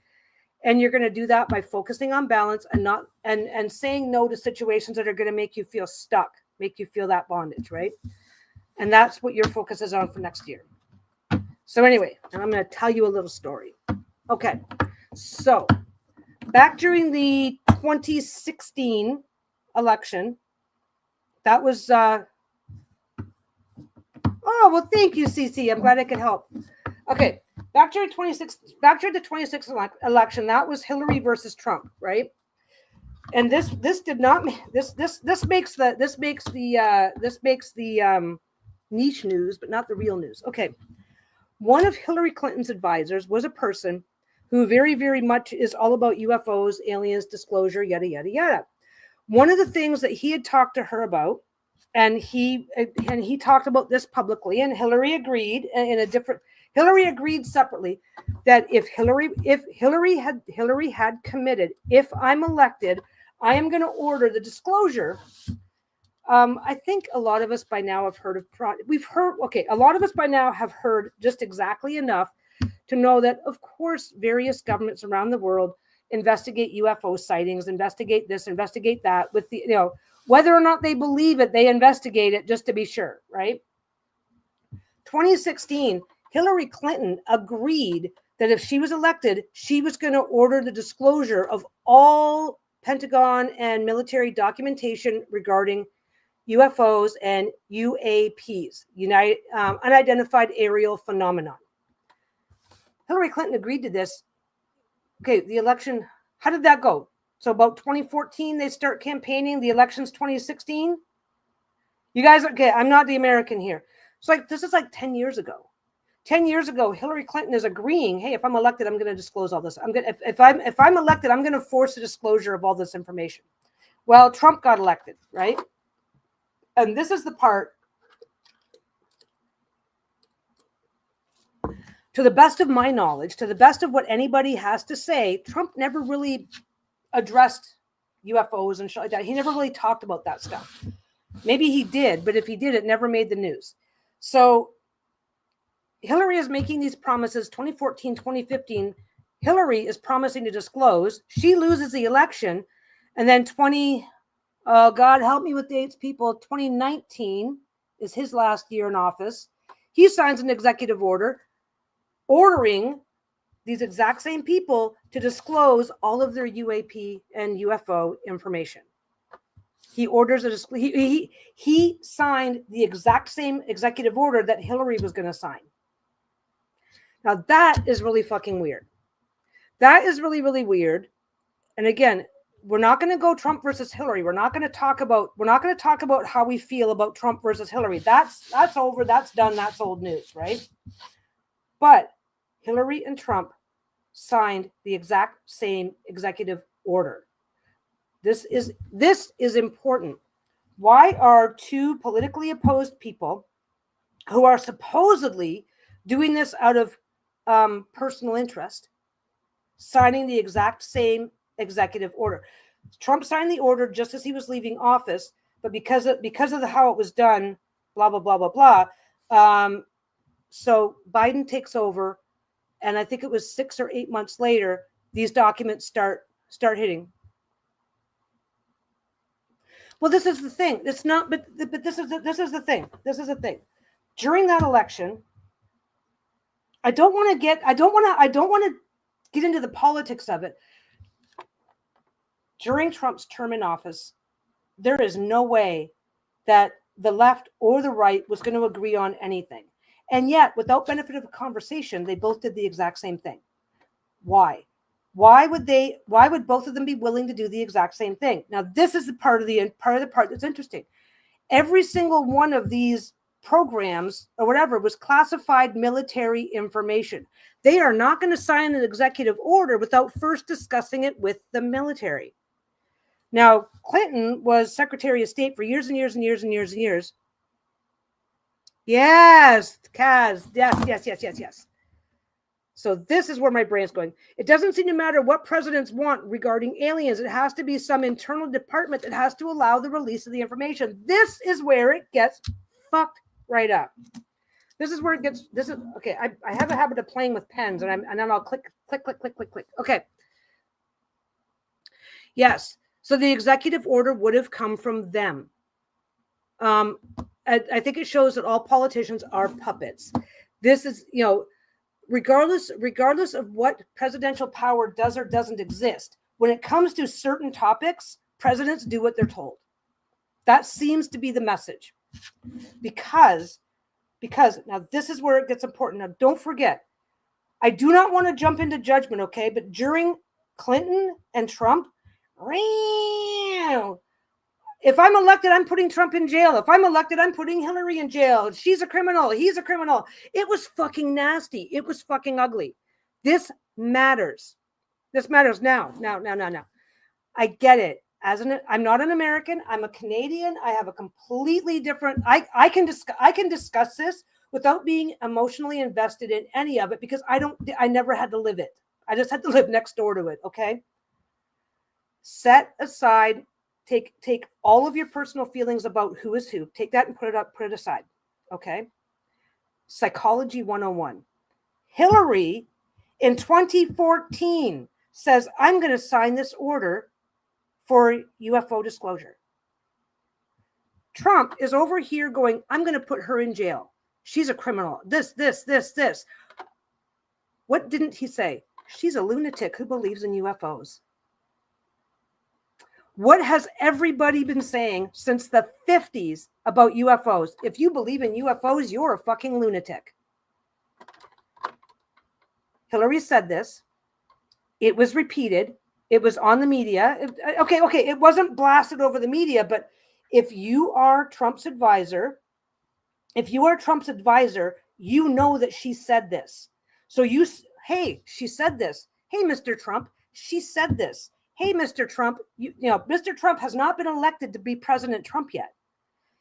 And you're going to do that by focusing on balance and saying no to situations that are going to make you feel stuck, make you feel that bondage, right? And that's what your focus is on for next year. So anyway, and I'm going to tell you a little story. Okay, so back during the 2016 election, that was, oh, well, thank you, Cece. I'm glad I could help. Okay, back during the 2016 election, that was Hillary versus Trump, right? And this did not, this makes the niche news, but not the real news. Okay. One of Hillary Clinton's advisors was a person who very, very much is all about UFOs, aliens, disclosure, yada, yada, yada. One of the things that he had talked to her about, and he talked about this publicly, and Hillary agreed Hillary agreed separately that if Hillary had committed, if I'm elected, I am going to order the disclosure. I think a lot of us by now have heard of, a lot of us by now have heard just exactly enough to know that, of course, various governments around the world investigate UFO sightings, investigate this, investigate that, with the, whether or not they believe it, they investigate it just to be sure, right? 2016, Hillary Clinton agreed that if she was elected, she was going to order the disclosure of all Pentagon and military documentation regarding UFOs and UAPs, unidentified aerial phenomenon. Hillary Clinton agreed to this. Okay, the election, how did that go? So about 2014, they start campaigning. The election's 2016. You guys, okay, I'm not the American here. So this is like 10 years ago. 10 years ago, Hillary Clinton is agreeing, hey, if I'm elected, I'm going to disclose all this. If I'm elected, I'm going to force the disclosure of all this information. Well, Trump got elected, right? And this is the part, to the best of my knowledge, to the best of what anybody has to say, Trump never really addressed UFOs and shit like that. He never really talked about that stuff. Maybe he did, but if he did, it never made the news. So Hillary is making these promises, 2014, 2015. Hillary is promising to disclose. She loses the election. And then God help me with dates, people. 2019 is his last year in office. He signs an executive order ordering these exact same people to disclose all of their UAP and UFO information. He orders he signed the exact same executive order that Hillary was going to sign. Now that is really fucking weird. That is really, really weird. And again, we're not going to go Trump versus Hillary. We're not going to talk about how we feel about Trump versus Hillary. That's over. That's done. That's old news, right? But Hillary and Trump signed the exact same executive order. This is important. Why are two politically opposed people who are supposedly doing this out of personal interest signing the exact same executive order? Trump signed the order just as he was leaving office, but because of how it was done, blah blah blah blah blah. So Biden takes over, and I think it was 6 or 8 months later, these documents start hitting. Well, this is the thing. It's not, but this is the thing. This is the thing. During that election, I don't want to get into the politics of it. During Trump's term in office, there is no way that the left or the right was going to agree on anything. And yet, without benefit of a conversation, they both did the exact same thing. Why? Why would both of them be willing to do the exact same thing? Now, this is the part that's interesting. Every single one of these programs or whatever was classified military information. They are not going to sign an executive order without first discussing it with the military. Now, Clinton was Secretary of State for years and years and years and years and years. Yes, Kaz. Yes. So this is where my brain's going. It doesn't seem to matter what presidents want regarding aliens. It has to be some internal department that has to allow the release of the information. This is where it gets fucked right up. This is where it gets. This is okay. I have a habit of playing with pens, and then I'll click. Okay. Yes. So the executive order would have come from them. I think it shows that all politicians are puppets. This is, regardless of what presidential power does or doesn't exist, when it comes to certain topics, presidents do what they're told. That seems to be the message. Because now this is where it gets important. Now, don't forget, I do not want to jump into judgment, okay? But during Clinton and Trump, if I'm elected, I'm putting Trump in jail. If I'm elected, I'm putting Hillary in jail. She's a criminal. He's a criminal. It was fucking nasty. It was fucking ugly. This matters. This matters now. I get it. I'm not an American. I'm a Canadian. I have a completely different. I can discuss this without being emotionally invested in any of it because I never had to live it. I just had to live next door to it. Okay. Set aside. Take all of your personal feelings about who is who. Take that and put it aside. Okay. Psychology 101. Hillary in 2014 says, I'm going to sign this order for UFO disclosure. Trump is over here going, I'm going to put her in jail. She's a criminal. This. What didn't he say? She's a lunatic who believes in UFOs. What has everybody been saying since the 50s about UFOs? If you believe in UFOs, you're a fucking lunatic. Hillary said this. It was repeated. It was on the media. Okay. It wasn't blasted over the media, but if you are Trump's advisor, you know that she said this. So she said this. Hey, Mr. Trump, she said this. Hey, Mr. Trump, Mr. Trump has not been elected to be President Trump yet.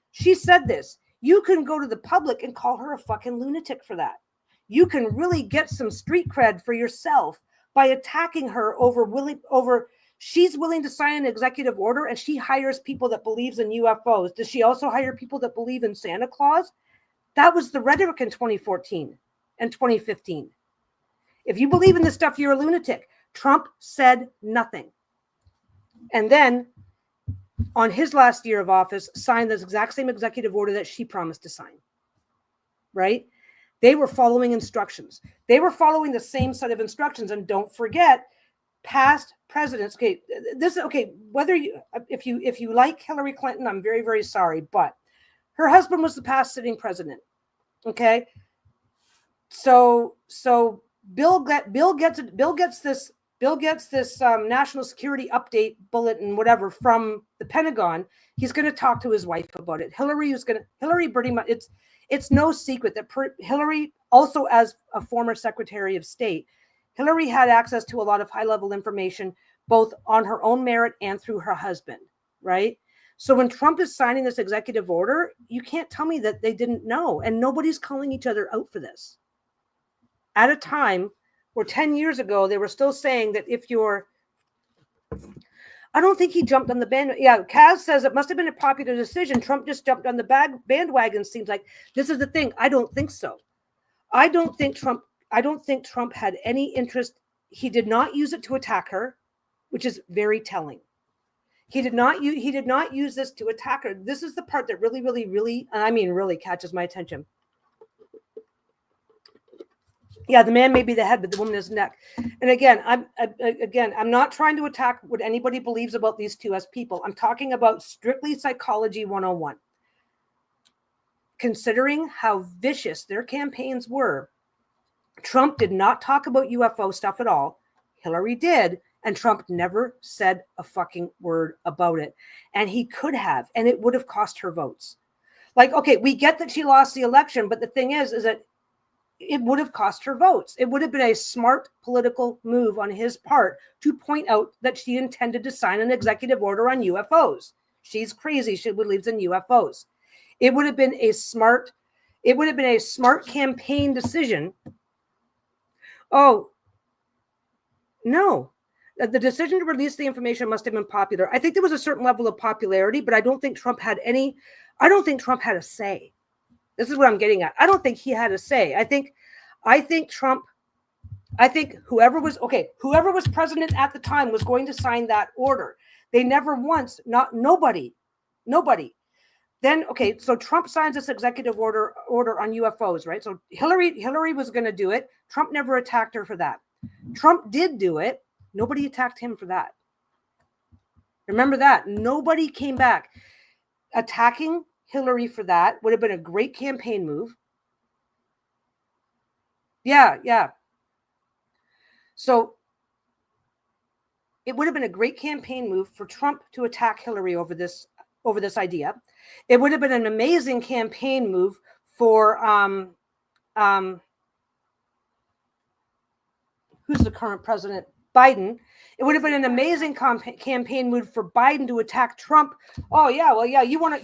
She said this. You can go to the public and call her a fucking lunatic for that. You can really get some street cred for yourself by attacking her over she's willing to sign an executive order and she hires people that believes in UFOs. Does she also hire people that believe in Santa Claus? That was the rhetoric in 2014 and 2015. If you believe in this stuff, you're a lunatic. Trump said nothing. And then on his last year of office, signed this exact same executive order that she promised to sign. Right? They were following instructions. They were following the same set of instructions. And don't forget, past presidents. Whether if you like Hillary Clinton, I'm very, very sorry, but her husband was the past sitting president. Okay. So Bill gets Bill gets this national security update bulletin, whatever, from the Pentagon. He's going to talk to his wife about it. Hillary pretty much, it's no secret that Hillary, also as a former Secretary of State, Hillary had access to a lot of high-level information, both on her own merit and through her husband, right? So when Trump is signing this executive order, you can't tell me that they didn't know, and nobody's calling each other out for this. At a time where 10 years ago, they were still saying that if you're, I don't think he jumped on the band. Yeah, Kaz says it must have been a popular decision. Trump just jumped on the bandwagon. Seems like this is the thing. I don't think so. I don't think Trump had any interest. He did not use it to attack her, which is very telling. He did not use this to attack her. This is the part that really, really, really, I mean, really catches my attention. Yeah, the man may be the head, but the woman is neck. And again, I'm not trying to attack what anybody believes about these two as people. I'm talking about strictly psychology 101. Considering how vicious their campaigns were, Trump did not talk about UFO stuff at all. Hillary did, and Trump never said a fucking word about it. And he could have, and it would have cost her votes. Like, okay, we get that she lost the election, but the thing is that it would have cost her votes. It would have been a smart political move on his part to point out that she intended to sign an executive order on UFOs. She's crazy. She believes in UFOs. It would have been a smart campaign decision. Oh, no. The decision to release the information must have been popular. I think there was a certain level of popularity, but I don't think Trump had a say. This is what I'm getting at. I don't think he had a say. I think whoever was president at the time was going to sign that order. They never once, nobody. Then, okay, so Trump signs this executive order on UFOs, right? So Hillary was going to do it. Trump never attacked her for that. Trump did do it. Nobody attacked him for that. Remember that. Nobody came back. Attacking Hillary for that would have been a great campaign move. Yeah. So it would have been a great campaign move for Trump to attack Hillary over this idea. It would have been an amazing campaign move for who's the current president? Biden. It would have been an amazing campaign move for Biden to attack Trump. Oh yeah, well yeah, you want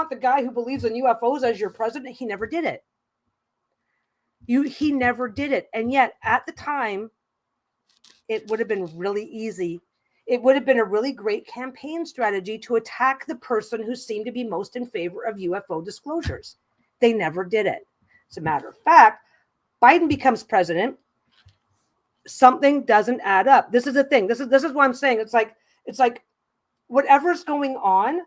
the guy who believes in UFOs as your president? He never did it. He never did it, and yet at the time, it would have been really easy. It would have been a really great campaign strategy to attack the person who seemed to be most in favor of UFO disclosures. They never did it. As a matter of fact, Biden becomes president. Something doesn't add up. This is the thing. This is what I'm saying. It's like whatever's going on,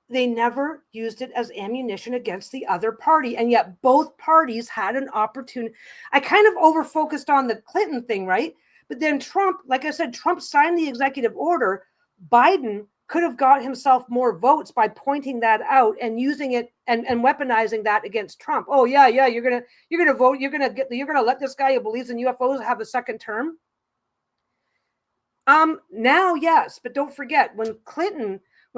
they never used it as ammunition against the other party. And yet both parties had an opportunity. I kind of over-focused on the Clinton thing, right? But then Trump, like I said, Trump signed the executive order. Biden could have got himself more votes by pointing that out and using it and weaponizing that against Trump. Oh yeah, you're gonna vote. You're gonna let this guy who believes in UFOs have a second term. Now yes, but don't forget when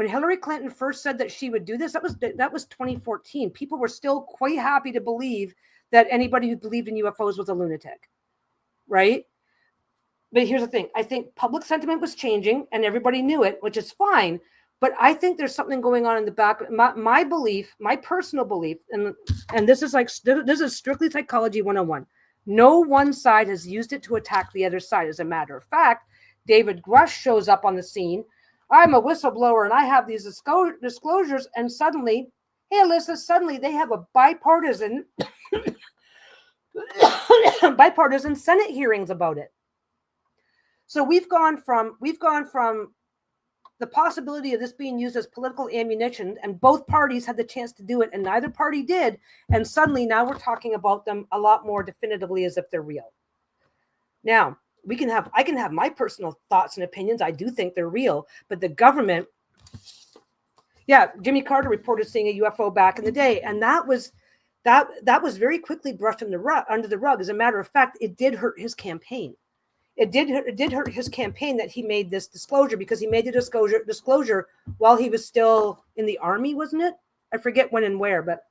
Hillary Clinton first said that she would do this, that was 2014. People were still quite happy to believe that anybody who believed in UFOs was a lunatic, right? But here's the thing. I think public sentiment was changing and everybody knew it, which is fine. But I think there's something going on in the back. My belief, my personal belief, and this is strictly psychology 101. No one side has used it to attack the other side. As a matter of fact, David Grush shows up on the scene. I'm a whistleblower and I have these disclosures. And suddenly, hey, Alyssa, they have a bipartisan Senate hearings about it. So we've gone from the possibility of this being used as political ammunition, and both parties had the chance to do it, and neither party did. And suddenly now we're talking about them a lot more definitively as if they're real. Now I can have my personal thoughts and opinions. I do think they're real, but the government, yeah, Jimmy Carter reported seeing a UFO back in the day, and that was very quickly brushed under the rug. As a matter of fact, it did hurt his campaign. it did hurt his campaign that he made this disclosure, because he made the disclosure while he was still in the army, wasn't it? I forget when and where, but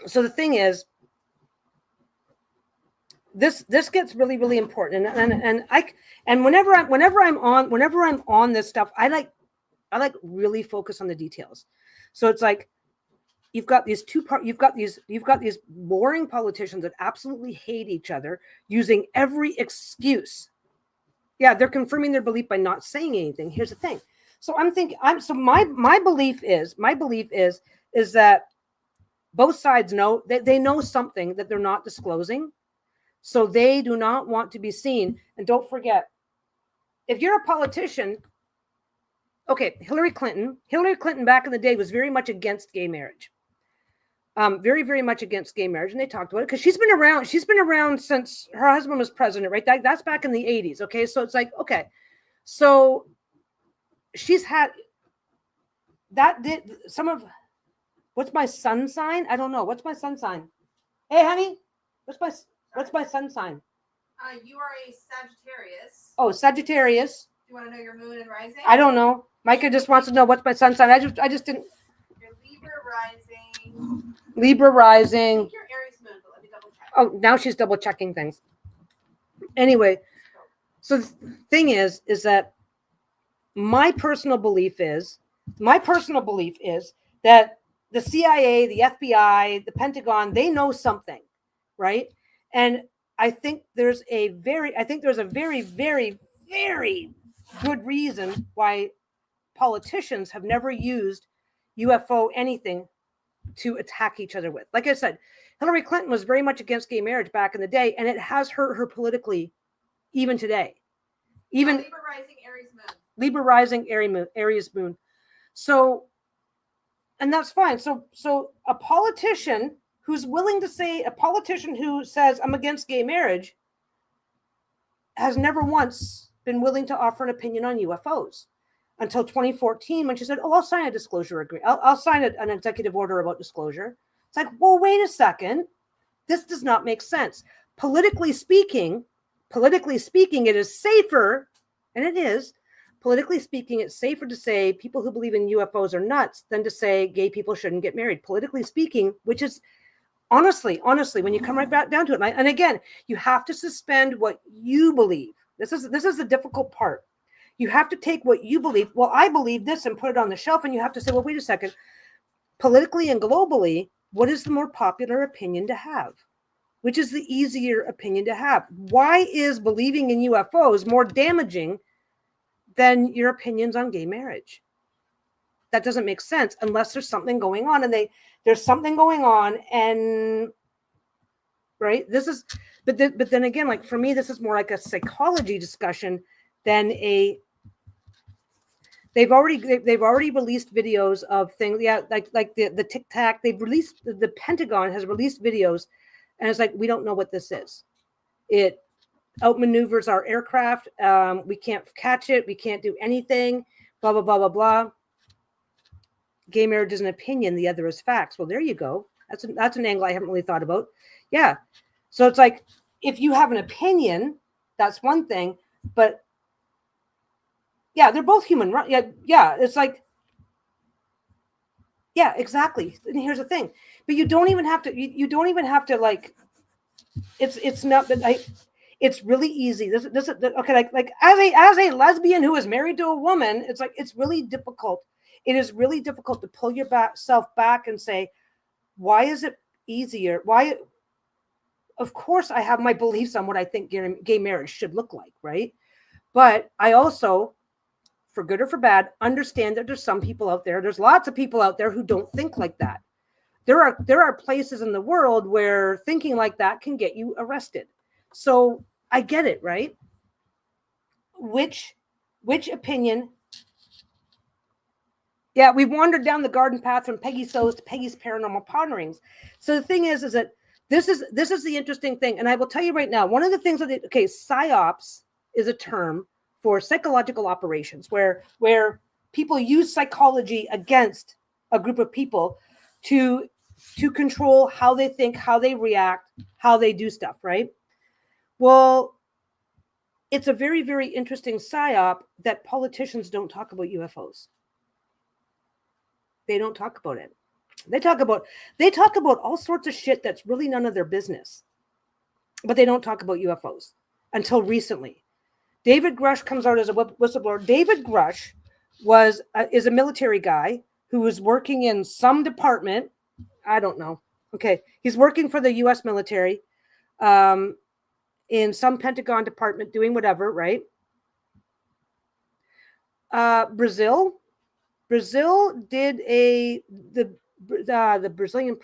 so the thing is, this gets really, really important, and whenever I'm on this stuff, I like really focus on the details. So it's like, you've got these boring politicians that absolutely hate each other, using every excuse. Yeah, they're confirming their belief by not saying anything. Here's the thing. So my belief is that both sides know that they know something that they're not disclosing. So they do not want to be seen. And don't forget, if you're a politician, okay, Hillary Clinton back in the day was very much against gay marriage. Very, very much against gay marriage. And they talked about it because she's been around since her husband was president, right? That's back in the 80s. Okay. So it's like, okay. So she's had that did some of, what's my sun sign? I don't know. What's my sun sign? Hey, honey, what's my sun sign? You are a Sagittarius. Oh, Sagittarius. Do you want to know your moon and rising? I don't know. Micah just wants to know what's my sun sign. I just didn't. Your Libra rising. Libra rising. I think you're Aries moon, but let me double check. Oh, now she's double checking things. Anyway, so the thing is that my personal belief is that the CIA, the FBI, the Pentagon, they know something, right? And I think there's a very, very, very good reason why politicians have never used UFO anything to attack each other with. Like I said, Hillary Clinton was very much against gay marriage back in the day, and it has hurt her politically even today. Even Libra rising, Aries moon. Libra rising, Aries moon. So, and that's fine. So a politician who's willing to say, a politician who says, I'm against gay marriage, has never once been willing to offer an opinion on UFOs until 2014, when she said, oh, I'll sign a disclosure agreement. I'll sign an executive order about disclosure. It's like, well, wait a second. This does not make sense. Politically speaking, it is safer, and it is, politically speaking, it's safer to say people who believe in UFOs are nuts than to say gay people shouldn't get married. Politically speaking, which is honestly, when you come right back down to it, and again, you have to suspend what you believe. This is the difficult part. You have to take what you believe. Well, I believe this, and put it on the shelf, and you have to say, well, wait a second. Politically and globally, what is the more popular opinion to have? Which is the easier opinion to have? Why is believing in UFOs more damaging than your opinions on gay marriage? That doesn't make sense unless there's something going on, and there's something going on, and right. But then again, like for me, this is more like a psychology discussion than a. They've already released videos of things, yeah, like the Tic Tac. They've released, the Pentagon has released videos, and it's like, we don't know what this is. It outmaneuvers our aircraft. We can't catch it. We can't do anything. Blah blah blah blah blah. Gay marriage is an opinion. The other is facts. Well, there you go. That's an angle I haven't really thought about. Yeah. So it's like, if you have an opinion, that's one thing, but yeah, they're both human, right? Yeah. It's like, yeah, exactly. And here's the thing, but you don't even have to. You don't even have to, like. It's not that it's really easy. This okay. Like as a lesbian who is married to a woman, it's like, it's really difficult. It is really difficult to pull yourself back and say, why is it easier? Why? Of course, I have my beliefs on what I think gay marriage should look like, right? But I also, for good or for bad, understand that there's some people out there. There's lots of people out there who don't think like that. There are places in the world where thinking like that can get you arrested. So I get it, right? Which opinion? Yeah, we've wandered down the garden path from Peggy So's to Peggy's Paranormal Ponderings. So the thing is that this is the interesting thing, and I will tell you right now, one of the things that psyops is a term for psychological operations, where people use psychology against a group of people to to control how they think, how they react, how they do stuff, right? Well, it's a very, very interesting psyop that politicians don't talk about UFOs. They don't talk about it. They talk about all sorts of shit that's really none of their business. But they don't talk about UFOs until recently. David Grush comes out as a whistleblower. David Grush is a military guy who was working in some department. I don't know. Okay. He's working for the U.S. military in some Pentagon department doing whatever, right? Brazil did the Brazilian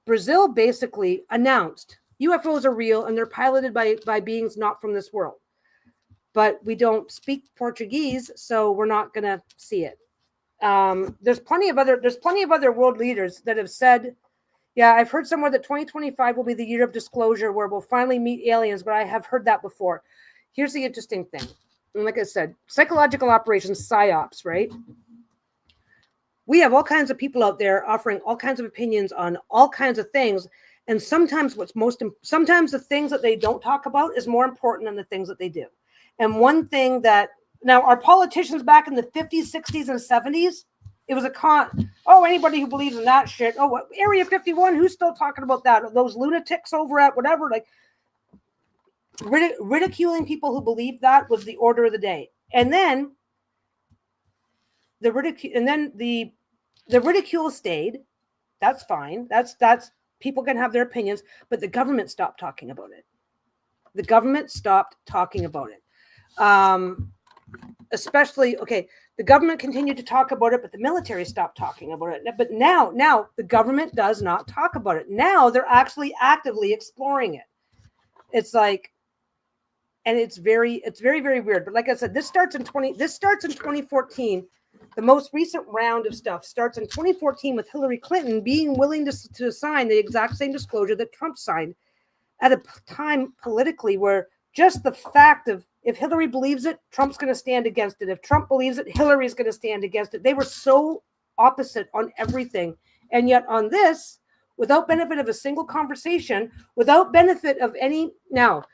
Brazil basically announced UFOs are real and they're piloted by beings not from this world. But we don't speak Portuguese, so we're not going to see it. There's plenty of other world leaders that have said, yeah, I've heard somewhere that 2025 will be the year of disclosure where we'll finally meet aliens, but I have heard that before. Here's the interesting thing. And like I said, psychological operations, psyops, right? We have all kinds of people out there offering all kinds of opinions on all kinds of things. And sometimes sometimes the things that they don't talk about is more important than the things that they do. And one thing that, now our politicians back in the 50s, 60s, and 70s, it was a con. Oh, anybody who believes in that shit. Oh, what, Area 51, who's still talking about that? Those lunatics over at whatever, like ridiculing people who believe that was the order of the day. And then the ridicule stayed. That's fine. That's people can have their opinions, but the government stopped talking about it. The government stopped talking about it. The government continued to talk about it, but the military stopped talking about it. But now the government does not talk about it. Now they're actually actively exploring it. It's like, and it's very, very weird. But like I said, this starts in 2014. The most recent round of stuff starts in 2014 with Hillary Clinton being willing to sign the exact same disclosure that Trump signed at a time politically where just the fact of, if Hillary believes it, Trump's going to stand against it. If Trump believes it, Hillary's going to stand against it. They were so opposite on everything. And yet on this, without benefit of a single conversation, without benefit of any, now,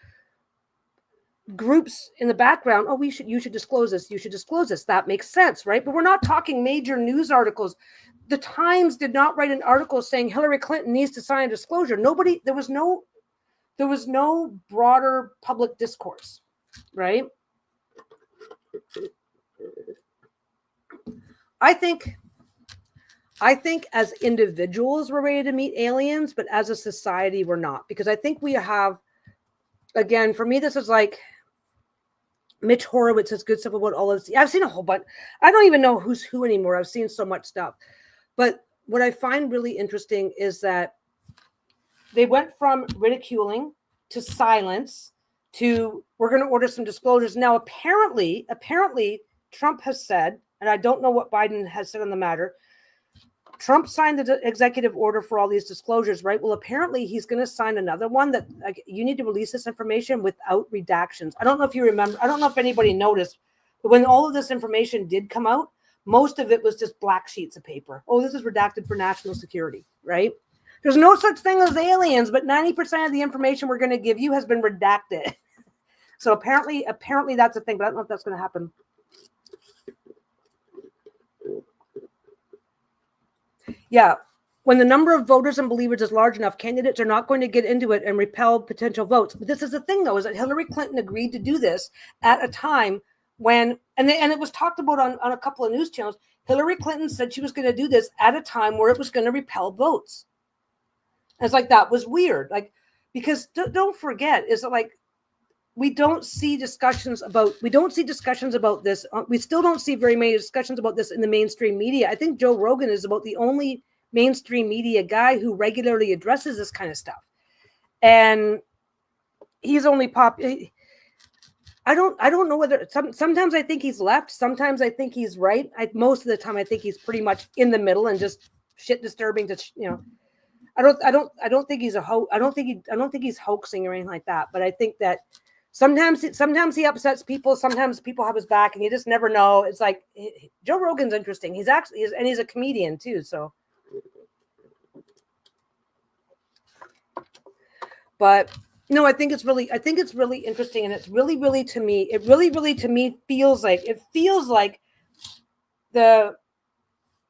groups in the background, oh, you should disclose this. You should disclose this. That makes sense, right? But we're not talking major news articles. The Times did not write an article saying Hillary Clinton needs to sign a disclosure. There was no broader public discourse, right? I think as individuals we're ready to meet aliens, but as a society we're not, because I think we have, again, for me this is like Mitch Horowitz has good stuff about all of this. I've seen a whole bunch. I don't even know who's who anymore. I've seen so much stuff. But what I find really interesting is that they went from ridiculing to silence to we're going to order some disclosures. Now, apparently, Trump has said, and I don't know what Biden has said on the matter, Trump signed the executive order for all these disclosures, right? Well, apparently he's going to sign another one that like, you need to release this information without redactions. I don't know if you remember. I don't know if anybody noticed, but when all of this information did come out, most of it was just black sheets of paper. Oh, this is redacted for national security, right? There's no such thing as aliens, but 90% of the information we're going to give you has been redacted. So apparently that's a thing, but I don't know if that's going to happen. Yeah, when the number of voters and believers is large enough, candidates are not going to get into it and repel potential votes. But this is the thing, though, is that Hillary Clinton agreed to do this at a time when, and it was talked about on a couple of news channels, Hillary Clinton said she was going to do this at a time where it was going to repel votes. And it's like, that was weird. Like, because don't forget, is that like, we don't see discussions about this. We still don't see very many discussions about this in the mainstream media. I think Joe Rogan is about the only mainstream media guy who regularly addresses this kind of stuff. And he's only I don't know whether sometimes I think he's left. Sometimes I think he's right. Most of the time I think he's pretty much in the middle and just shit disturbing to, I don't think he's I don't think he's hoaxing or anything like that. But I think that sometimes he upsets people. Sometimes people have his back, and you just never know. It's like Joe Rogan's interesting. He's a comedian too. So But no, I think it's really interesting, and it's really to me, to me feels like the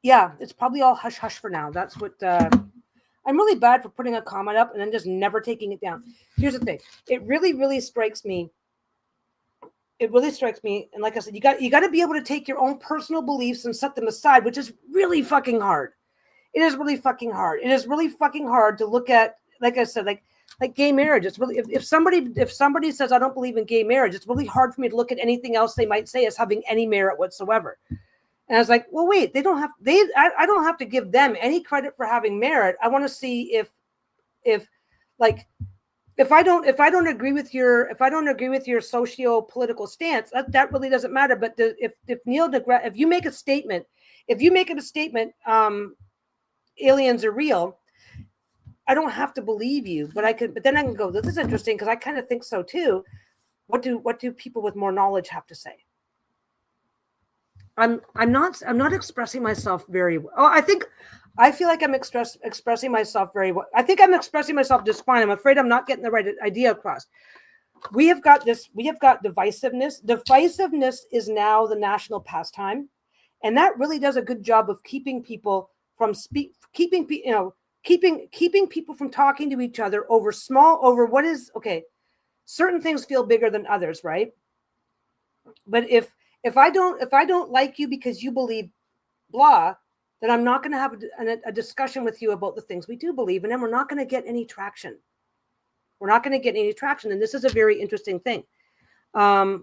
it's probably all hush hush for now. That's what I'm really bad for putting a comment up and then just never taking it down. Here's the thing. It really strikes me. It really strikes me. And like I said, you got to be able to take your own personal beliefs and set them aside, which is really fucking hard. It is really fucking hard. It is really fucking hard to look at, like I said, like gay marriage. It's really, if somebody says I don't believe in gay marriage, it's really hard for me to look at anything else they might say as having any merit whatsoever. And I was like, well, wait, I don't have to give them any credit for having merit. I want to see if I don't agree with your socio-political stance, that really doesn't matter. But if Neil deGrasse, if you make a statement, aliens are real, I don't have to believe you, but then I can go, this is interesting because I kind of think so too. What do people with more knowledge have to say? I'm not expressing myself very well. Oh, I feel like I'm expressing myself very well. I think I'm expressing myself just fine. I'm afraid I'm not getting the right idea across. We have got divisiveness. Divisiveness is now the national pastime, and that really does a good job of keeping people from keeping people from talking to each other over what is okay. Certain things feel bigger than others, right? But if I don't like you because you believe blah, then I'm not going to have a discussion with you about the things we do believe, and then we're not going to get any traction. We're not going to get any traction, and this is a very interesting thing. I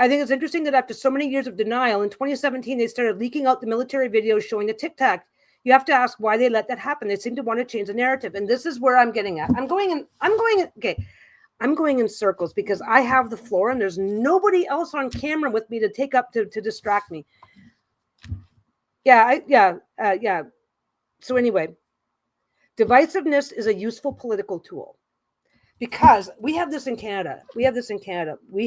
think it's interesting that after so many years of denial, in 2017 they started leaking out the military videos showing the Tic Tac. You have to ask why they let that happen. They seem to want to change the narrative, and this is where I'm getting at. I'm going in circles because I have the floor and there's nobody else on camera with me to take up to distract me. So anyway, divisiveness is a useful political tool because we have this in Canada. We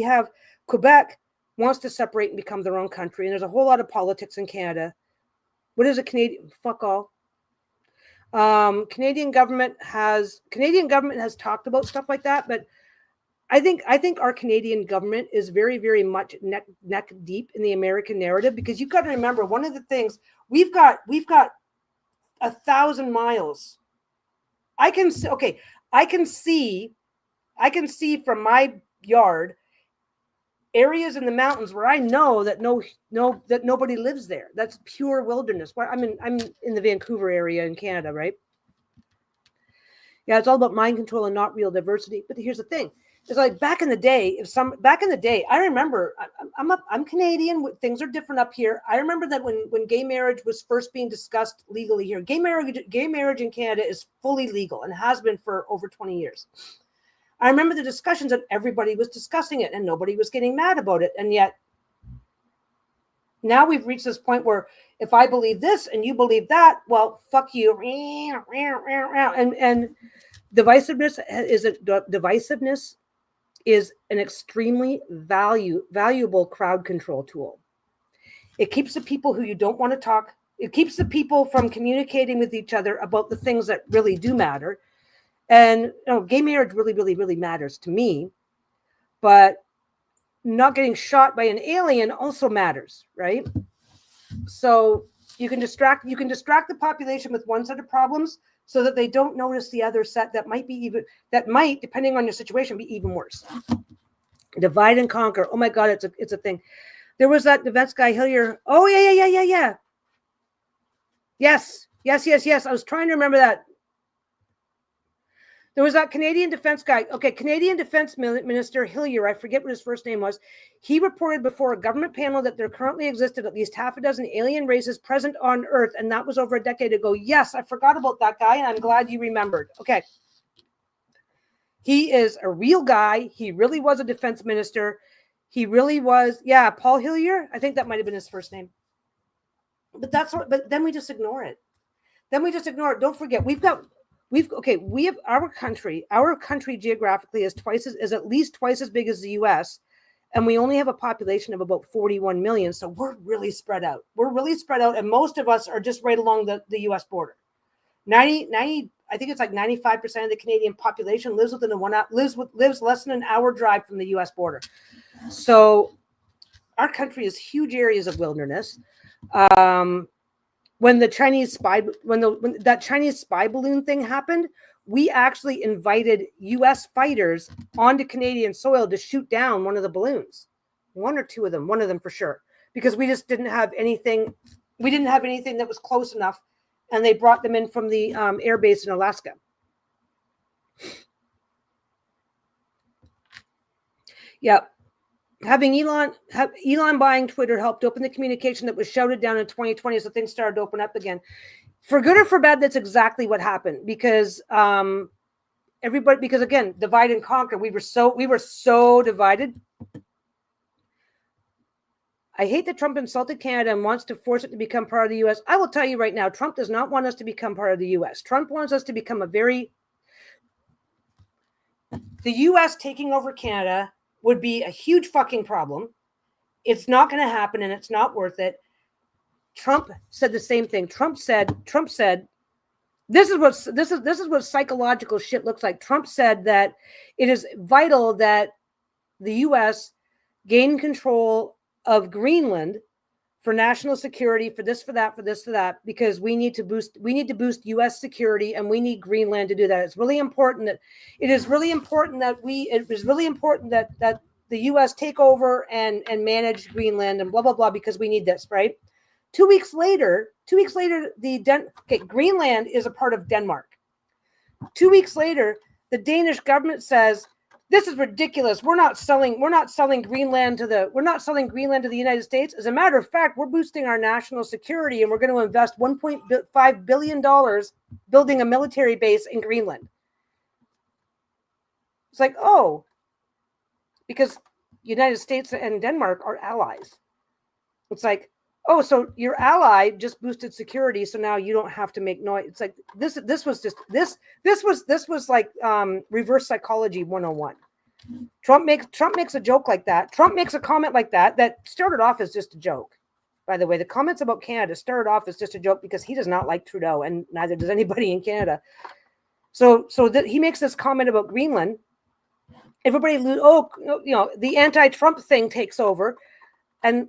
have Quebec wants to separate and become their own country. And there's a whole lot of politics in Canada. What is a Canadian? Fuck all. Canadian government has talked about stuff like that, but I think our Canadian government is very, very much neck deep in the American narrative because you've got to remember one of the things we've got 1,000 miles. I can see from my yard areas in the mountains where I know that that nobody lives there. That's pure wilderness. I'm in the Vancouver area in Canada, right? Yeah, it's all about mind control and not real diversity. But here's the thing. It's like back in the day, I remember I'm Canadian. Things are different up here. I remember that when gay marriage was first being discussed legally here, gay marriage in Canada is fully legal and has been for over 20 years. I remember the discussions and everybody was discussing it and nobody was getting mad about it. And yet now we've reached this point where if I believe this and you believe that, well, fuck you. And divisiveness is an extremely valuable crowd control tool. It keeps the people who you don't want to talk. It keeps the people from communicating with each other about the things that really do matter. And gay marriage really matters to me, but not getting shot by an alien also matters, right? So you can distract the population with one set of problems so that they don't notice the other set that might, depending on your situation, be even worse. Divide and conquer. Oh my God, it's a thing. There was that defense guy Hillier. Oh yeah. Yes. I was trying to remember that. There was that Canadian defense guy. Okay, Canadian Defense Minister Hillier, I forget what his first name was. He reported before a government panel that there currently existed at least half a dozen alien races present on Earth, and that was over a decade ago. Yes, I forgot about that guy, and I'm glad you remembered. Okay. He is a real guy. He really was a defense minister. He really was. Yeah, Paul Hillier. I think that might have been his first name. But then we just ignore it. Don't forget, we have our country geographically is at least twice as big as the US, and we only have a population of about 41 million. So we're really spread out. And most of us are just right along the US border. I think it's like 95% of the Canadian population lives within lives less than an hour drive from the U.S. border. So our country is huge areas of wilderness. When the Chinese spy, when that Chinese spy balloon thing happened, we actually invited U.S. fighters onto Canadian soil to shoot down one of the balloons, one or two of them, one of them for sure, because we just didn't have anything. We didn't have anything that was close enough, and they brought them in from the air base in Alaska. Yeah. Having Elon buying Twitter helped open the communication that was shouted down in 2020, so things started to open up again. For good or for bad, that's exactly what happened, because because again, divide and conquer. We were so divided. I hate that Trump insulted Canada and wants to force it to become part of the U.S. I will tell you right now, Trump does not want us to become part of the U.S. Trump wants us to become the U.S. taking over Canada would be a huge fucking problem. It's not going to happen, and it's not worth it. Trump said the same thing. Trump said, this is what psychological shit looks like. Trump said that it is vital that the U.S. gain control of Greenland for national security, for this, for that, because we need to boost U.S. security, and we need Greenland to do that. It is really important that the U.S. take over and manage Greenland and blah, blah, blah, because we need this, right? 2 weeks later, Greenland is a part of Denmark. 2 weeks later, the Danish government says, this is ridiculous. We're not selling Greenland to the United States. As a matter of fact, we're boosting our national security, and we're going to invest $1.5 billion building a military base in Greenland. It's like, oh, because United States and Denmark are allies. It's like, oh, so your ally just boosted security, so now you don't have to make noise. It's like this was like reverse psychology 101. Trump makes a joke like that. Trump makes a comment like that started off as just a joke. By the way, the comments about Canada started off as just a joke because he does not like Trudeau, and neither does anybody in Canada. So he makes this comment about Greenland. Everybody, the anti-Trump thing takes over, and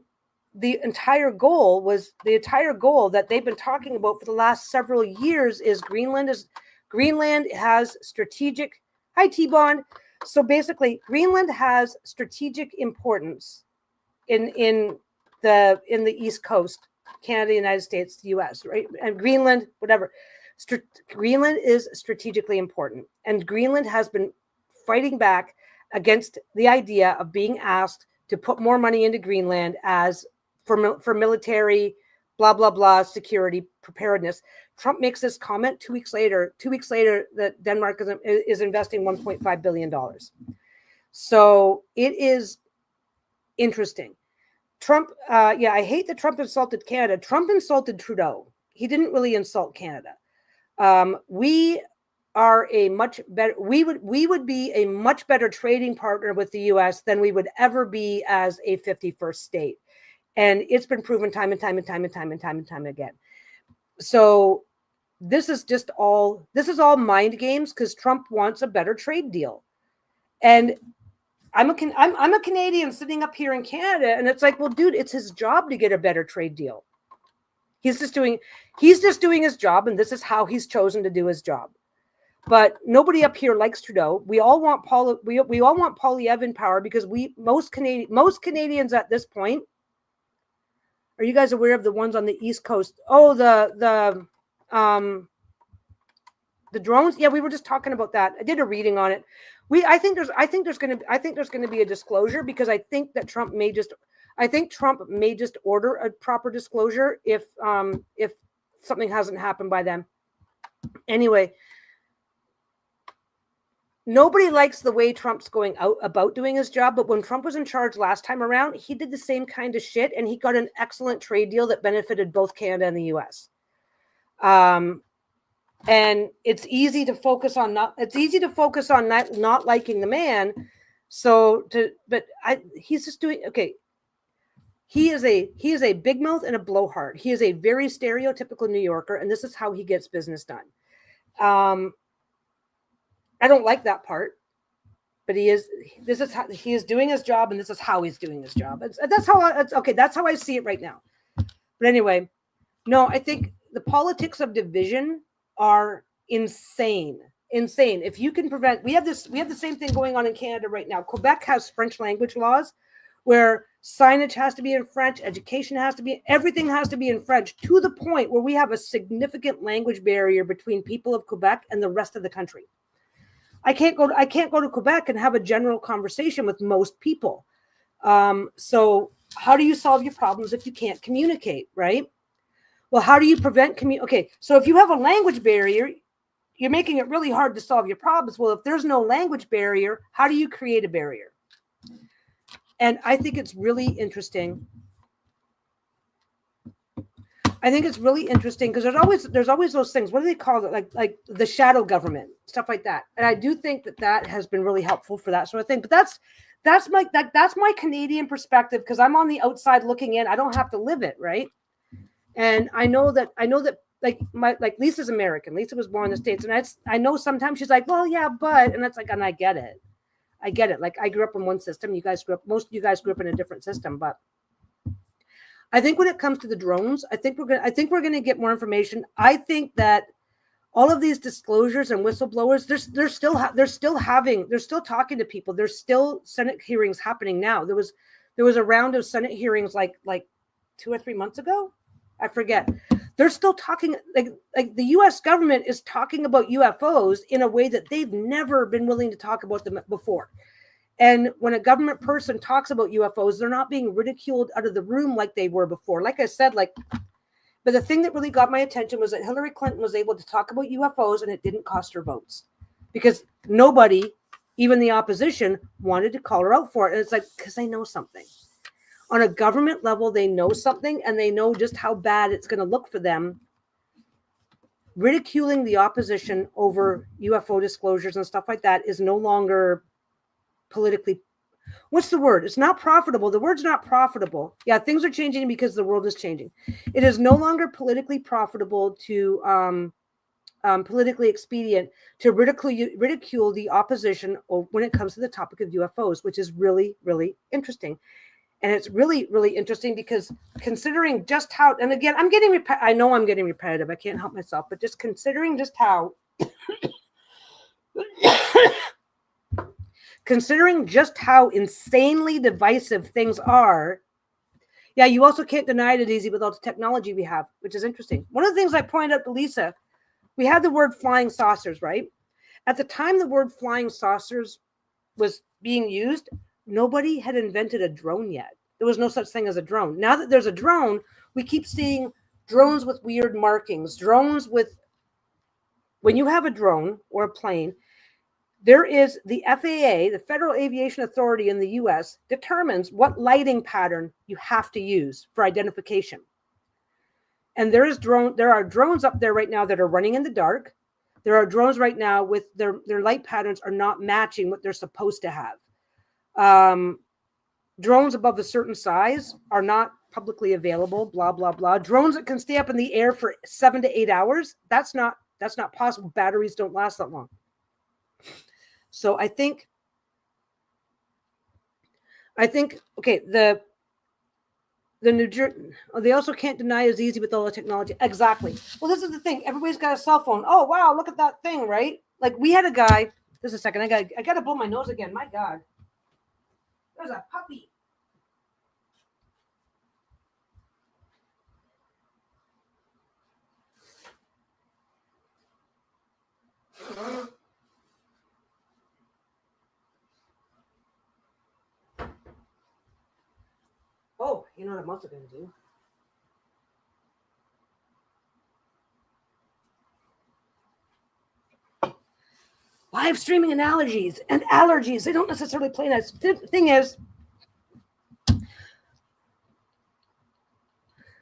the entire goal that they've been talking about for the last several years is Greenland has strategic. Hi, T-Bond. So basically, Greenland has strategic importance in the East Coast, Canada, United States, the U.S., right? And Greenland, whatever. Greenland is strategically important, and Greenland has been fighting back against the idea of being asked to put more money into Greenland as for military, blah, blah, blah, security preparedness. Trump makes this comment 2 weeks later that Denmark is investing $1.5 billion. So it is interesting. Trump, I hate that Trump insulted Canada. Trump insulted Trudeau. He didn't really insult Canada. We are a much better, we would be a much better trading partner with the US than we would ever be as a 51st state. And it's been proven time and time again. So this is all mind games, because Trump wants a better trade deal. And I'm a Canadian sitting up here in Canada, and it's like, well, dude, it's his job to get a better trade deal. He's just doing his job, and this is how he's chosen to do his job. But nobody up here likes Trudeau. We all want Poilievre in power, because most Canadians at this point. Are you guys aware of the ones on the East Coast? Oh, the drones. Yeah, we were just talking about that. I did a reading on it. I think there's going to be a disclosure, because I think Trump may just order a proper disclosure if something hasn't happened by then. Anyway, nobody likes the way Trump's going out about doing his job, but when Trump was in charge last time around, he did the same kind of shit, and he got an excellent trade deal that benefited both Canada and the US. And it's easy to focus on not liking the man. He's just doing okay. He is a big mouth and a blowhard. He is a very stereotypical New Yorker, and this is how he gets business done. I don't like that part, but he is doing his job, and this is how he's doing his job. That's how I see it right now. But anyway, no, I think the politics of division are insane. If you can prevent, we have the same thing going on in Canada right now. Quebec has French language laws where signage has to be in French, education has to be, everything has to be in French, to the point where we have a significant language barrier between people of Quebec and the rest of the country. I can't go to Quebec and have a general conversation with most people. So how do you solve your problems if you can't communicate, right? Well, how do you prevent Okay, so if you have a language barrier, you're making it really hard to solve your problems. Well, if there's no language barrier, how do you create a barrier? And I think it's really interesting. Because there's always those things. What do they call it? Like the shadow government, stuff like that. And I do think that has been really helpful for that sort of thing. But that's my Canadian perspective, because I'm on the outside looking in. I don't have to live it, right? And I know that like Lisa's American. Lisa was born in the States, and I know sometimes she's like, well, yeah, but, and that's like, and I get it. Like, I grew up in one system. Most of you guys grew up in a different system, but I think when it comes to the drones, I think we're gonna get more information. I think that all of these disclosures and whistleblowers, they're still talking to people. There's still Senate hearings happening now. There was a round of Senate hearings like 2 or 3 months ago. I forget. They're still talking, like the U.S. government is talking about UFOs in a way that they've never been willing to talk about them before. And when a government person talks about UFOs, they're not being ridiculed out of the room like they were before. Like I said, but the thing that really got my attention was that Hillary Clinton was able to talk about UFOs, and it didn't cost her votes, because nobody, even the opposition, wanted to call her out for it. And it's like, because they know something. On a government level, they know something, and they know just how bad it's going to look for them. Ridiculing the opposition over UFO disclosures and stuff like that is no longer politically, what's the word? It's not profitable. The word's not profitable. Yeah, things are changing because the world is changing. It is no longer politically profitable to, politically expedient to ridicule the opposition when it comes to the topic of UFOs, which is really, really interesting. And it's really, really interesting because considering just how, and again, I know I'm getting repetitive. I can't help myself, but just considering just how, insanely divisive things are. Yeah, you also can't deny it easy with all the technology we have, which is interesting. One of the things I pointed out to Lisa, we had the word flying saucers, right? At the time the word flying saucers was being used, nobody had invented a drone yet. There was no such thing as a drone. Now that there's a drone, we keep seeing drones with weird markings, when you have a drone or a plane, there is the FAA, the Federal Aviation Authority in the US, determines what lighting pattern you have to use for identification. And there are drones up there right now that are running in the dark. There are drones right now with their light patterns are not matching what they're supposed to have. Drones above a certain size are not publicly available, blah, blah, blah. Drones that can stay up in the air for 7 to 8 hours, that's not possible. Batteries don't last that long. So I think, okay, the New Jersey, they also can't deny it's easy with all the technology. Exactly. Well, this is the thing. Everybody's got a cell phone. Oh, wow, look at that thing, right? Like we had a guy, just a second, I got to blow my nose again. My God. There's a puppy. Oh, you know what I'm also going to do? Live streaming and allergies. They don't necessarily play nice. The thing is,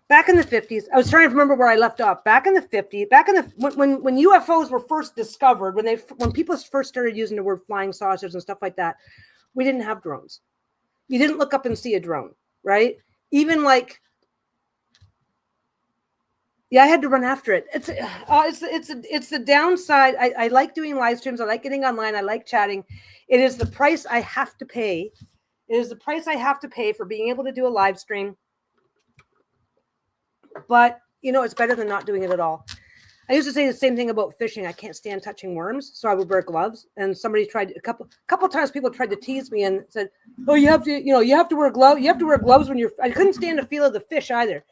back in the 50s, I was trying to remember where I left off. Back in the 50s, when UFOs were first discovered, when people first started using the word flying saucers and stuff like that, we didn't have drones. You didn't look up and see a drone, right? Even like Yeah, I had to run after it. It's the downside. I like doing live streams. I like getting online. I like chatting. It is the price I have to pay. It is the price I have to pay for being able to do a live stream. But it's better than not doing it at all. I used to say the same thing about fishing. I can't stand touching worms, so I would wear gloves. And somebody tried a couple times. People tried to tease me and said, "Oh, you have to wear gloves. You have to wear gloves when you're." I couldn't stand the feel of the fish either,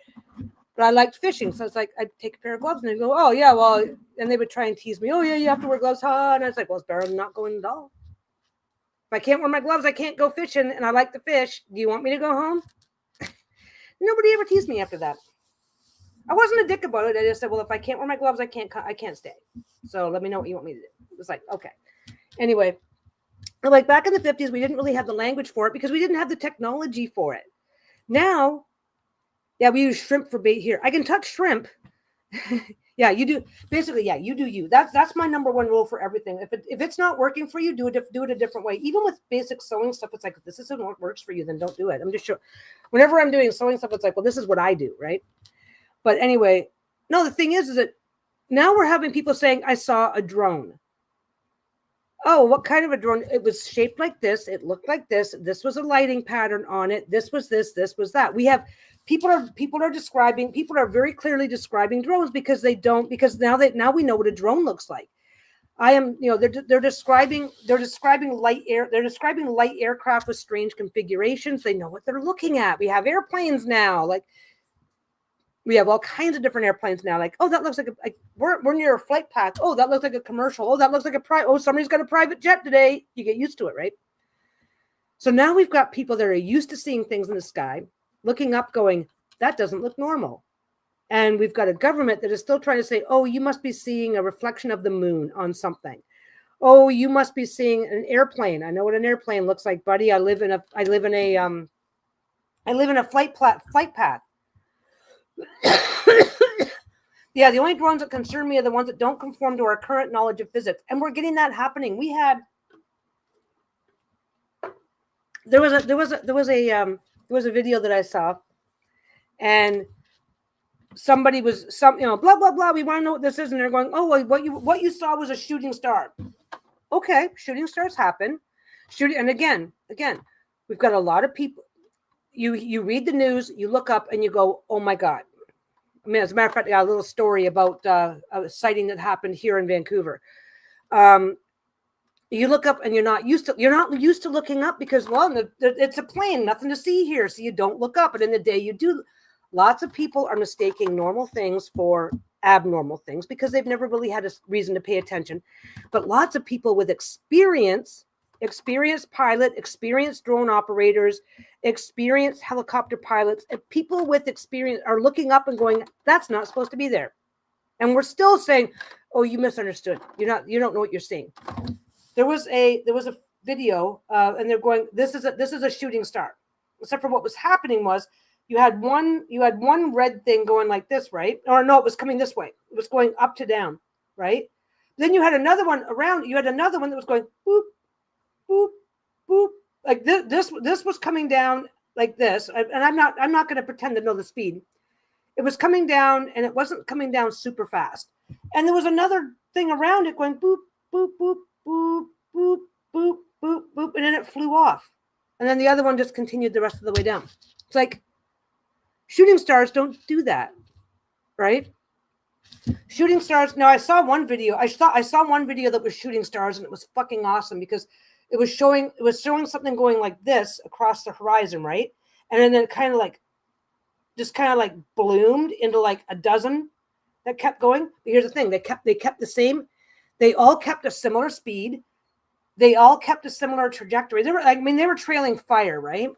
but I liked fishing, so it's like I'd take a pair of gloves and they'd go, "Oh yeah, well," and they would try and tease me. "Oh yeah, you have to wear gloves, huh?" And I was like, "Well, it's better than not going at all. If I can't wear my gloves, I can't go fishing, and I like to fish. Do you want me to go home?" Nobody ever teased me after that. I wasn't a dick about it. I just said, well, if I can't wear my gloves, I can't stay. So let me know what you want me to do. It was like, okay. Anyway, like back in the 50s, we didn't really have the language for it because we didn't have the technology for it. Now, yeah, we use shrimp for bait here. I can touch shrimp. Yeah, you do. Basically, yeah, you do you. That's my number one rule for everything. If it's not working for you, do it a different way. Even with basic sewing stuff, it's like, if this isn't what works for you, then don't do it. I'm just sure. Whenever I'm doing sewing stuff, it's like, well, this is what I do, right? But anyway, no, the thing is that now we're having people saying, I saw a drone. Oh, what kind of a drone? It was shaped like this. It looked like this. This was a lighting pattern on it. This was this. This was that. We have people are very clearly describing drones because now we know what a drone looks like. They're describing light aircraft with strange configurations. They know what they're looking at. We have airplanes now, like. We have all kinds of different airplanes now. Like, oh, that looks like we're near a flight path. Oh, that looks like a commercial. Oh, that looks like somebody's got a private jet today. You get used to it, right? So now we've got people that are used to seeing things in the sky, looking up, going, that doesn't look normal. And we've got a government that is still trying to say, oh, you must be seeing a reflection of the moon on something. Oh, you must be seeing an airplane. I know what an airplane looks like, buddy. I live in a flight path. Yeah, the only drones that concern me are the ones that don't conform to our current knowledge of physics, and we're getting that happening. There was a video that I saw, and somebody was blah blah blah. We want to know what this is, and they're going, oh, well, what you saw was a shooting star. Okay, shooting stars happen. And again, we've got a lot of people. You read the news, you look up, and you go, oh my God. I mean, as a matter of fact, I got a little story about a sighting that happened here in Vancouver. You look up and you're not used to looking up because, well, it's a plane, nothing to see here. So you don't look up. And in the day you do. Lots of people are mistaking normal things for abnormal things because they've never really had a reason to pay attention. But lots of people with experienced pilot, experienced drone operators, experienced helicopter pilots, and people with experience are looking up and going, that's not supposed to be there. And we're still saying, oh, you misunderstood. You don't know what you're seeing. There was a video and they're going, this is a shooting star. Except for what was happening was you had one red thing going like this, right? Or no, it was coming this way. It was going up to down, right? Then you had another one around. You had another one that was going boop, boop, boop, like this was coming down like this, and I'm not going to pretend to know the speed. It was coming down, and it wasn't coming down super fast. And there was another thing around it going boop, boop, boop, boop, boop, boop, boop, boop, and then it flew off. And then the other one just continued the rest of the way down. It's like shooting stars don't do that, right? Shooting stars. Now I saw one video. I saw one video that was shooting stars, and it was fucking awesome because it was showing something going like this across the horizon, right? And then it kind of like bloomed into like a dozen that kept going. But here's the thing: they kept the same. They all kept a similar speed. They all kept a similar trajectory. They were trailing fire, right?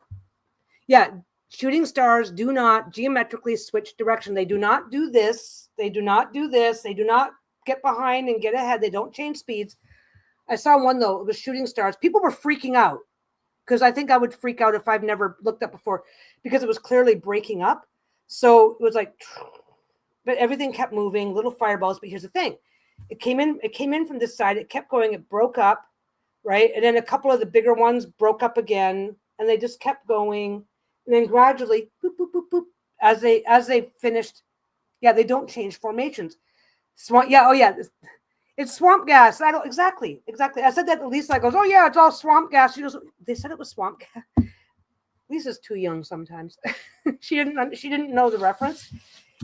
Yeah. Shooting stars do not geometrically switch direction. They do not do this. They do not do this. They do not get behind and get ahead. They don't change speeds. I saw one, though. It was shooting stars. People were freaking out because I think I would freak out if I've never looked up before because it was clearly breaking up. So it was like, but everything kept moving, little fireballs. But here's the thing. It came in from this side. It kept going. It broke up, right? And then a couple of the bigger ones broke up again, and they just kept going. And then gradually, boop, boop, boop, boop, as they finished Yeah, they don't change formations. Swamp. Yeah. Oh yeah. It's swamp gas. I don't exactly. I said that to Lisa. Goes, oh yeah, it's all swamp gas. She goes, they said it was swamp gas. Lisa's too young sometimes. She didn't know the reference.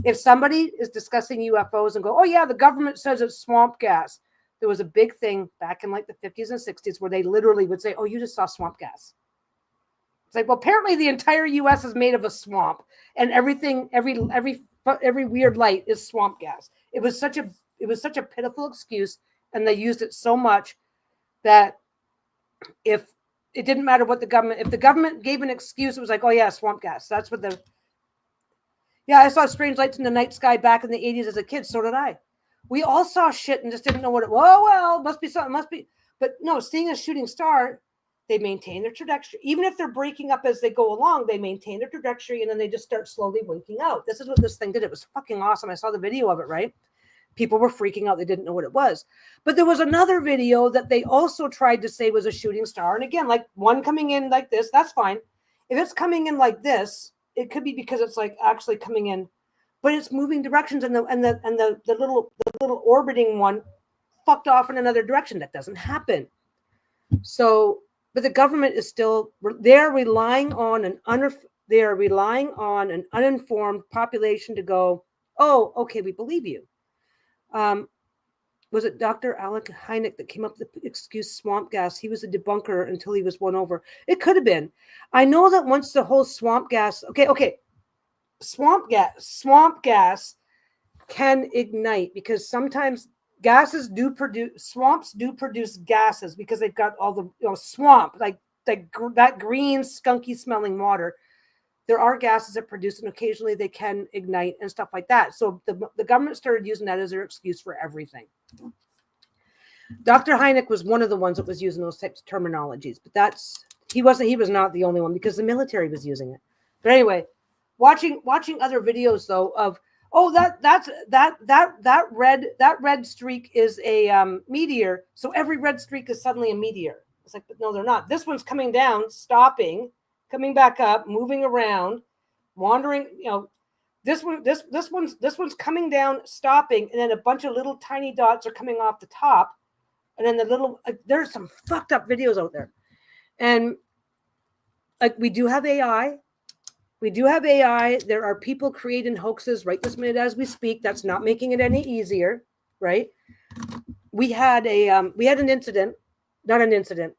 If somebody is discussing UFOs and go, oh yeah, the government says it's swamp gas. There was a big thing back in like the 50s and 60s where they literally would say, oh, you just saw swamp gas. It's like, well, apparently the entire US is made of a swamp, and everything, every weird light is swamp gas. It was such a pitiful excuse, and they used it so much that if it didn't matter what if the government gave an excuse, it was like, oh yeah, swamp gas. That's what I saw strange lights in the night sky back in the 80s as a kid. So did I. We all saw shit and just didn't know what it was. Oh, well, must be something, must be. But no, seeing a shooting star, they maintain their trajectory. Even if they're breaking up as they go along, they maintain their trajectory, and then they just start slowly winking out. This is what this thing did. It was fucking awesome. I saw the video of it, right? People were freaking out. They didn't know what it was. But there was another video that they also tried to say was a shooting star. And again, like one coming in like this, that's fine. If it's coming in like this, it could be because it's like actually coming in, but it's moving directions, and the little orbiting one fucked off in another direction. That doesn't happen. So, but the government is still, they're relying on an uninformed population to go, oh, okay, we believe you. Was it Dr. Alec Hynek that came up with the excuse swamp gas? He was a debunker until he was won over. It could have been. I know that once the whole swamp gas, swamp gas can ignite, because sometimes swamps do produce gases because they've got all the swamp, like that green skunky smelling water. There are gases that produce, and occasionally they can ignite and stuff like that. So the government started using that as their excuse for everything. Dr. Hynek was one of the ones that was using those types of terminologies, but he was not the only one, because the military was using it. But anyway, watching other videos though of, oh, that red streak is a meteor, so every red streak is suddenly a meteor. It's like, but no, they're not. This one's coming down, stopping, coming back up, moving around, wandering. This one's coming down, stopping, and then a bunch of little tiny dots are coming off the top, and then there's some fucked up videos out there, and like we do have AI. There are people creating hoaxes right this minute as we speak. That's not making it any easier, right? We had an incident, not an incident.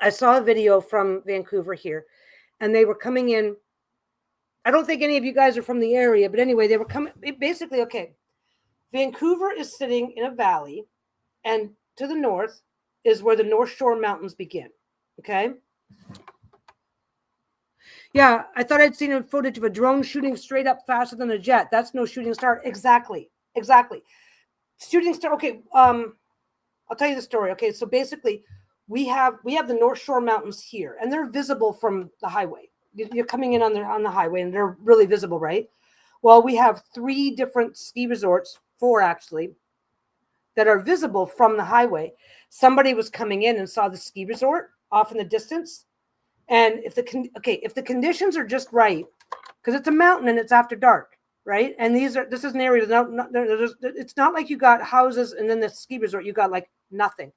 I saw a video from Vancouver here, and they were coming in. I don't think any of you guys are from the area, but anyway, they were coming. Basically, okay, Vancouver is sitting in a valley, and to the north is where the North Shore Mountains begin. Okay. Yeah, I thought I'd seen a footage of a drone shooting straight up faster than a jet. That's no shooting star. Exactly. Shooting star. Okay. I'll tell you the story. Okay, so basically, we have the North Shore Mountains here, and they're visible from the highway. You're coming in on the highway, and they're really visible, right? Well, we have 3 different ski resorts, 4 actually, that are visible from the highway. Somebody was coming in and saw the ski resort off in the distance, and if the conditions are just right, because it's a mountain and it's after dark, right? And this is an area it's not like you got houses and then the ski resort you got like nothing.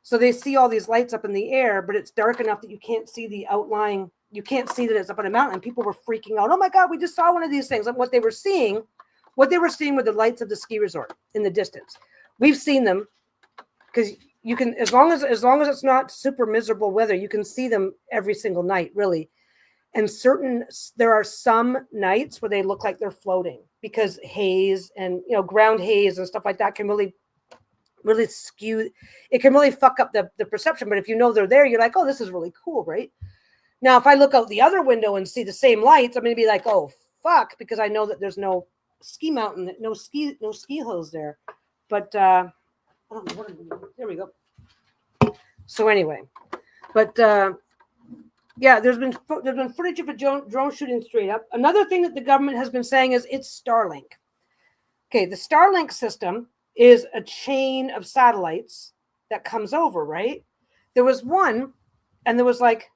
So they see all these lights up in the air, but it's dark enough that you can't see the outlying. You can't see that it's up on a mountain. And people were freaking out. Oh my God, we just saw one of these things. And what they were seeing were the lights of the ski resort in the distance. We've seen them because you can, as long as it's not super miserable weather, you can see them every single night, really. And there are some nights where they look like they're floating because haze and ground haze and stuff like that can really skew. It can really fuck up the perception. But if you know they're there, you're like, oh, this is really cool, right? Now, if I look out the other window and see the same lights, I'm going to be like, oh, fuck, because I know that there's no ski mountain, no ski hills there. But I don't know what I'm doing. There we go. So anyway, but yeah, there's been footage of a drone shooting straight up. Another thing that the government has been saying is it's Starlink. Okay, the Starlink system is a chain of satellites that comes over, right? There was one, and there was like,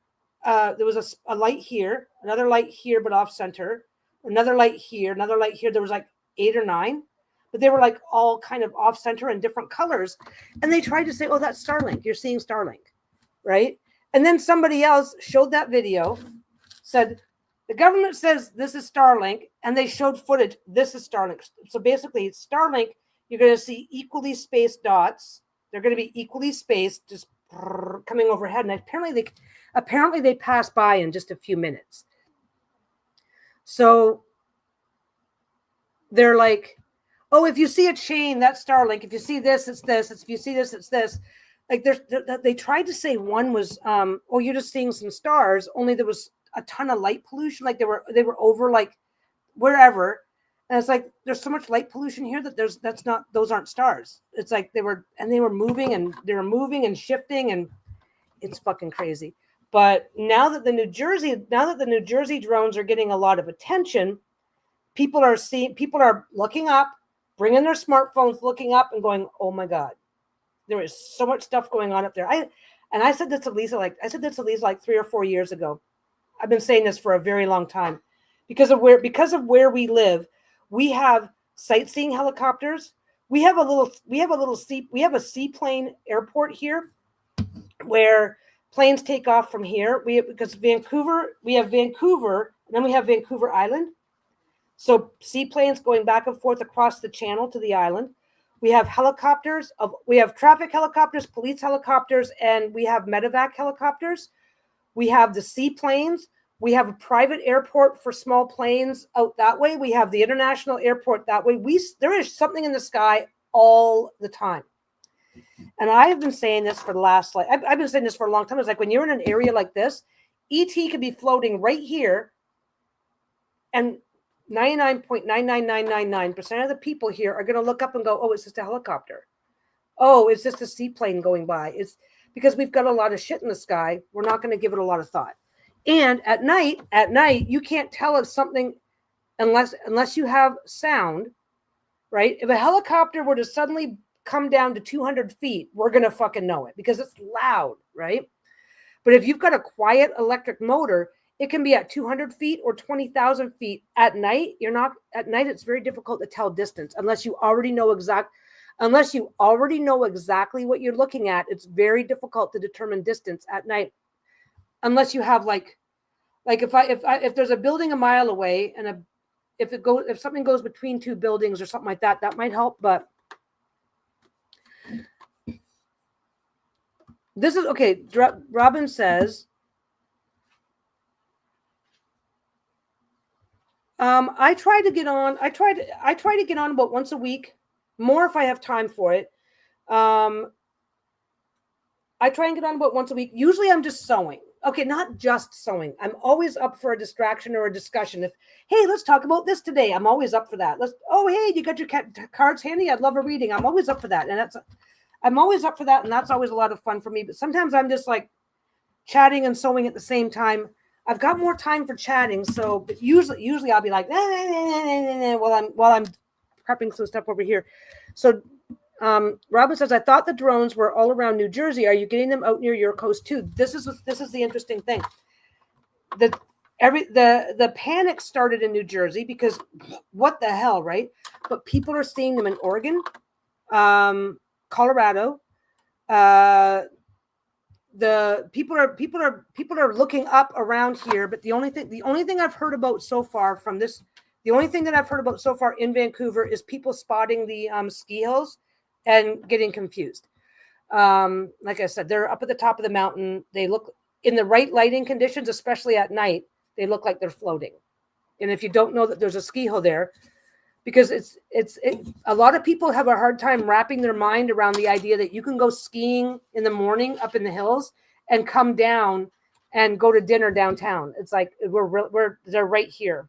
there was a light here, another light here, but off center, another light here, another light here. There was like 8 or 9, but they were like all kind of off center and different colors. And they tried to say, oh, that's Starlink. You're seeing Starlink, right? And then somebody else showed that video, said, the government says this is Starlink, and they showed footage. This is Starlink. So basically, Starlink, you're going to see equally spaced dots. They're going to be equally spaced, just coming overhead. And apparently they pass by in just a few minutes. So they're like, oh, if you see a chain, that's Starlink. If you see this, it's this. If you see this, it's this. Like they tried to say one was, oh, you're just seeing some stars. Only there was a ton of light pollution. Like they were over like wherever. And it's like, there's so much light pollution here that those aren't stars. It's like they were moving and shifting, and it's fucking crazy. But now that the New Jersey drones are getting a lot of attention, people are looking up, bringing their smartphones, looking up and going, oh my God, there is so much stuff going on up there. I said this to Lisa like 3 or 4 years ago. I've been saying this for a very long time. Because of where we live, we have sightseeing helicopters. We have a seaplane airport here where planes take off from here. Because Vancouver, we have Vancouver, and then we have Vancouver Island. So seaplanes going back and forth across the channel to the island. We have helicopters. We have traffic helicopters, police helicopters, and we have medevac helicopters. We have the seaplanes. We have a private airport for small planes out that way. We have the international airport that way. There is something in the sky all the time. And I have been saying this for I've been saying this for a long time. It's like when you're in an area like this, ET could be floating right here, and 99.99999% of the people here are going to look up and go, oh, it's just a helicopter. Oh, it's just a seaplane going by. It's because we've got a lot of shit in the sky. We're not going to give it a lot of thought. And at night, you can't tell if something, unless you have sound, right? If a helicopter were to suddenly come down to 200 feet, we're going to fucking know it because it's loud, right? But if you've got a quiet electric motor, it can be at 200 feet or 20,000 feet at night. At night, it's very difficult to tell distance unless you already know exactly what you're looking at. It's very difficult to determine distance at night unless you have like if there's a building a mile away and if something goes between two buildings or something like that, that might help. But this is okay. Robin says, I try to get on about once a week, more if I have time for it. I try and get on about once a week. Usually I'm just sewing. Okay, not just sewing. I'm always up for a distraction or a discussion. Hey, let's talk about this today. I'm always up for that. Hey, you got your cards handy? I'd love a reading. I'm always up for that. I'm always up for that. And that's always a lot of fun for me. But sometimes I'm just like chatting and sewing at the same time. I've got more time for chatting. So but usually I'll be like, while I'm prepping some stuff over here. So Robin says, I thought the drones were all around New Jersey. Are you getting them out near your coast too? This is the interesting thing. The panic started in New Jersey because what the hell, right? But people are seeing them in Oregon, Colorado. The people are looking up around here. But the only thing I've heard about so far from this, the only thing that I've heard about so far in Vancouver is people spotting the ski hills and getting confused. Like I said, they're up at the top of the mountain. They look in the right lighting conditions, especially at night, they look like they're floating. And if you don't know that there's a ski hill there, because a lot of people have a hard time wrapping their mind around the idea that you can go skiing in the morning up in the hills and come down and go to dinner downtown. It's like they're right here.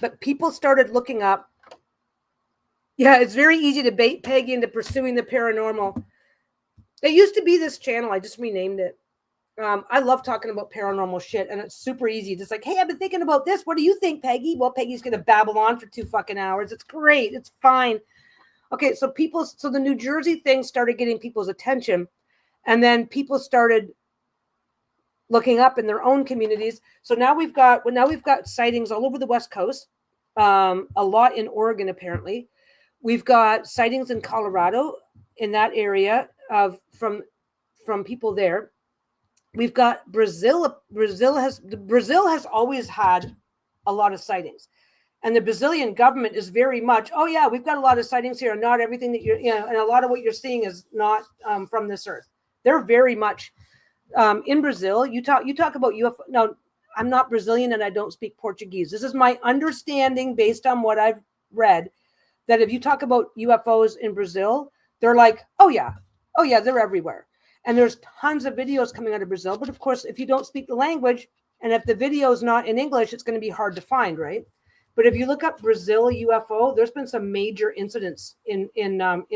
But people started looking up. Yeah, it's very easy to bait Peggy into pursuing the paranormal. It used to be this channel. I just renamed it. I love talking about paranormal shit, and it's super easy. Just like, hey, I've been thinking about this. What do you think, Peggy? Well, Peggy's going to babble on for 2 fucking hours. It's great. It's fine. Okay, so the New Jersey thing started getting people's attention, and then people started looking up in their own communities. So now we've got sightings all over the West Coast, a lot in Oregon apparently. We've got sightings in Colorado in that area from people there. We've got Brazil. Brazil has always had a lot of sightings, and the Brazilian government is very much, oh yeah, we've got a lot of sightings here, and not everything that and a lot of what you're seeing is not from this earth. They're very much in Brazil. You talk about UFO. No, I'm not Brazilian and I don't speak Portuguese. This is my understanding based on what I've read, that if you talk about UFOs in Brazil, they're like, oh yeah, they're everywhere. And there's tons of videos coming out of Brazil. But of course, if you don't speak the language, and if the video is not in English, it's going to be hard to find, right? But if you look up Brazil UFO, there's been some major incidents in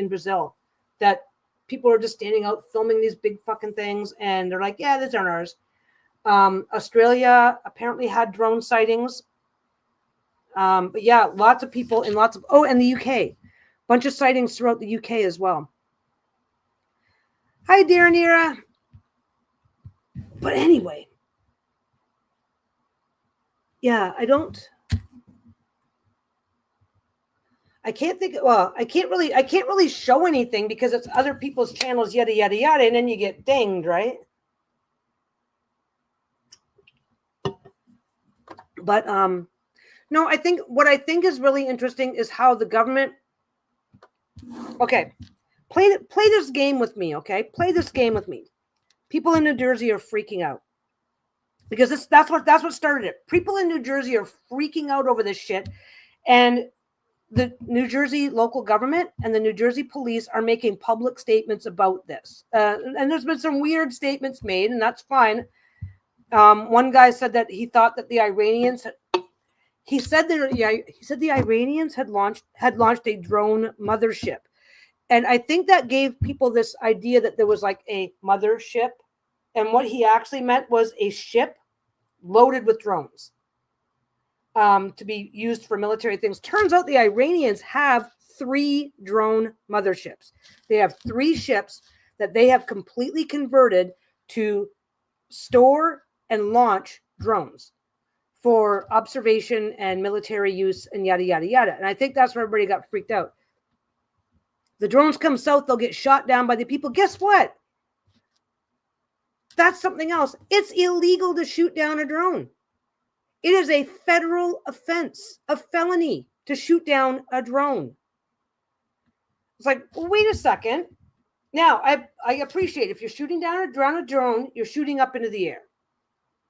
Brazil that people are just standing out filming these big fucking things, and they're like, yeah, these aren't ours. Australia apparently had drone sightings. But yeah, lots of people in and the UK, bunch of sightings throughout the UK as well. Hi, Darrenira. But anyway, yeah, I can't really show anything because it's other people's channels, yada, yada, yada. And then you get dinged, right? But, no, what I think is really interesting is how the government, okay, play this game with me, okay? Play this game with me. People in New Jersey are freaking out because that's what started it. People in New Jersey are freaking out over this shit, and the New Jersey local government and the New Jersey police are making public statements about this. And there's been some weird statements made, and that's fine. One guy said that he thought that the Iranians he said the Iranians had launched a drone mothership. And I think that gave people this idea that there was like a mothership. And what he actually meant was a ship loaded with drones to be used for military things. Turns out the Iranians have 3 drone motherships. They have 3 ships that they have completely converted to store and launch drones for observation and military use and yada, yada, yada. And I think that's where everybody got freaked out. The drones come south, they'll get shot down by the people. Guess what? That's something else. It's illegal to shoot down a drone. It is a federal offense, a felony to shoot down a drone. It's like, well, wait a second. Now, I appreciate if you're shooting down a drone, you're shooting up into the air.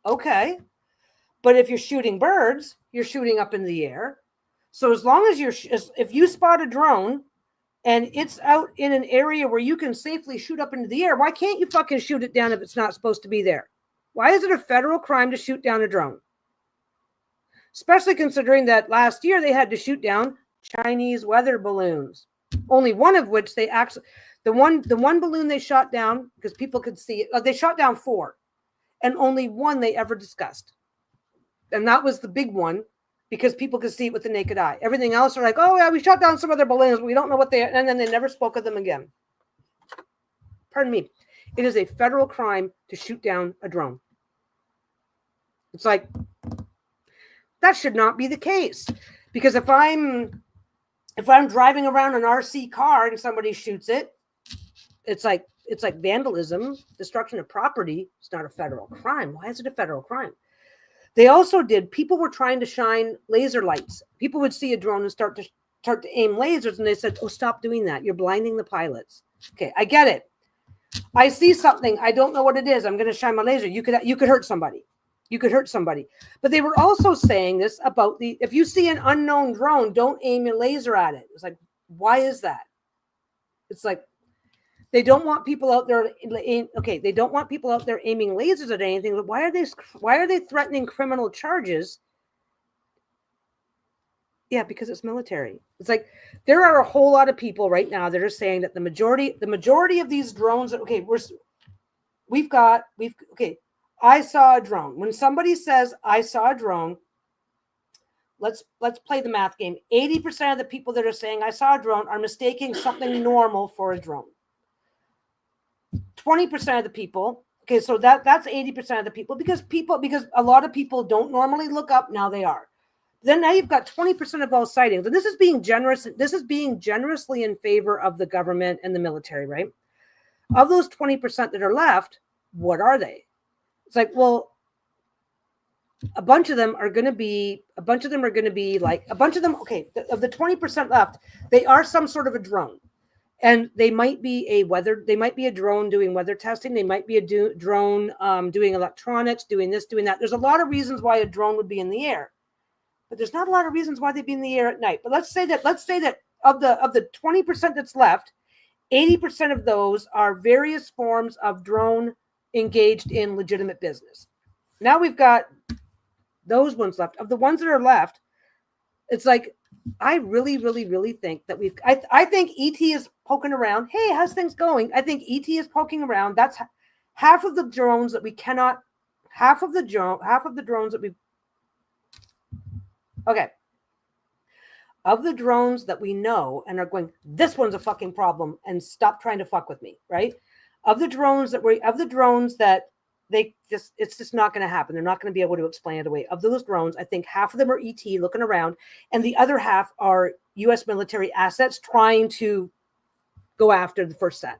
Okay. But if you're shooting birds, you're shooting up in the air. So as long as if you spot a drone and it's out in an area where you can safely shoot up into the air, why can't you fucking shoot it down if it's not supposed to be there? Why is it a federal crime to shoot down a drone? Especially considering that last year they had to shoot down Chinese weather balloons. Only one of which they actually, the one balloon they shot down, because people could see it, they shot down 4. And only one they ever discussed. And that was the big one because people could see it with the naked eye. Everything else are like, oh, yeah, we shot down some other balloons. But we don't know what they are. And then they never spoke of them again. Pardon me. It is a federal crime to shoot down a drone. It's like, that should not be the case. Because if I'm driving around an RC car and somebody shoots it, it's like vandalism, destruction of property. It's not a federal crime. Why is it a federal crime? People were trying to shine laser lights. People would see a drone and start to aim lasers, and they said, oh, stop doing that. You're blinding the pilots. Okay, I get it. I see something. I don't know what it is. I'm going to shine my laser. You could hurt somebody. You could hurt somebody. But they were also saying this about if you see an unknown drone, don't aim your laser at it. It's like, why is that? It's like, they don't want people out there. Okay, they don't want people out there aiming lasers at anything. But why are they threatening criminal charges? Yeah, because it's military. It's like there are a whole lot of people right now that are saying that the majority of these drones. Okay, I saw a drone. When somebody says I saw a drone, let's play the math game. 80% of the people that are saying I saw a drone are mistaking something normal for a drone. 20% of the people, Okay, so that's 80% of the people because a lot of people don't normally look up. Now they are. Then now you've got 20% of all sightings, and this is being generous. This is being generously in favor of the government and the military, right? Of those 20% that are left, what are they? It's like, well, a bunch of them are going to be like a bunch of them. Okay, of the 20% left, they are some sort of a drone. And they might be a drone doing weather testing. They might be a drone doing electronics, doing this, doing that. There's a lot of reasons why a drone would be in the air, but there's not a lot of reasons why they'd be in the air at night. But let's say that of the 20% that's left, 80% of those are various forms of drone engaged in legitimate business. Now we've got those ones left. Of the ones that are left, it's like, I really, really, really think that I think ET is poking around. Hey, how's things going? I think ET is poking around. That's half of the drones that we cannot, half of the drones that we, okay. Of the drones that we know and are going, this one's a fucking problem and stop trying to fuck with me, right? Of the drones that it's just not going to happen. They're not going to be able to explain it away. Of those drones, I think half of them are ET looking around, and the other half are U.S. military assets trying to go after the first set.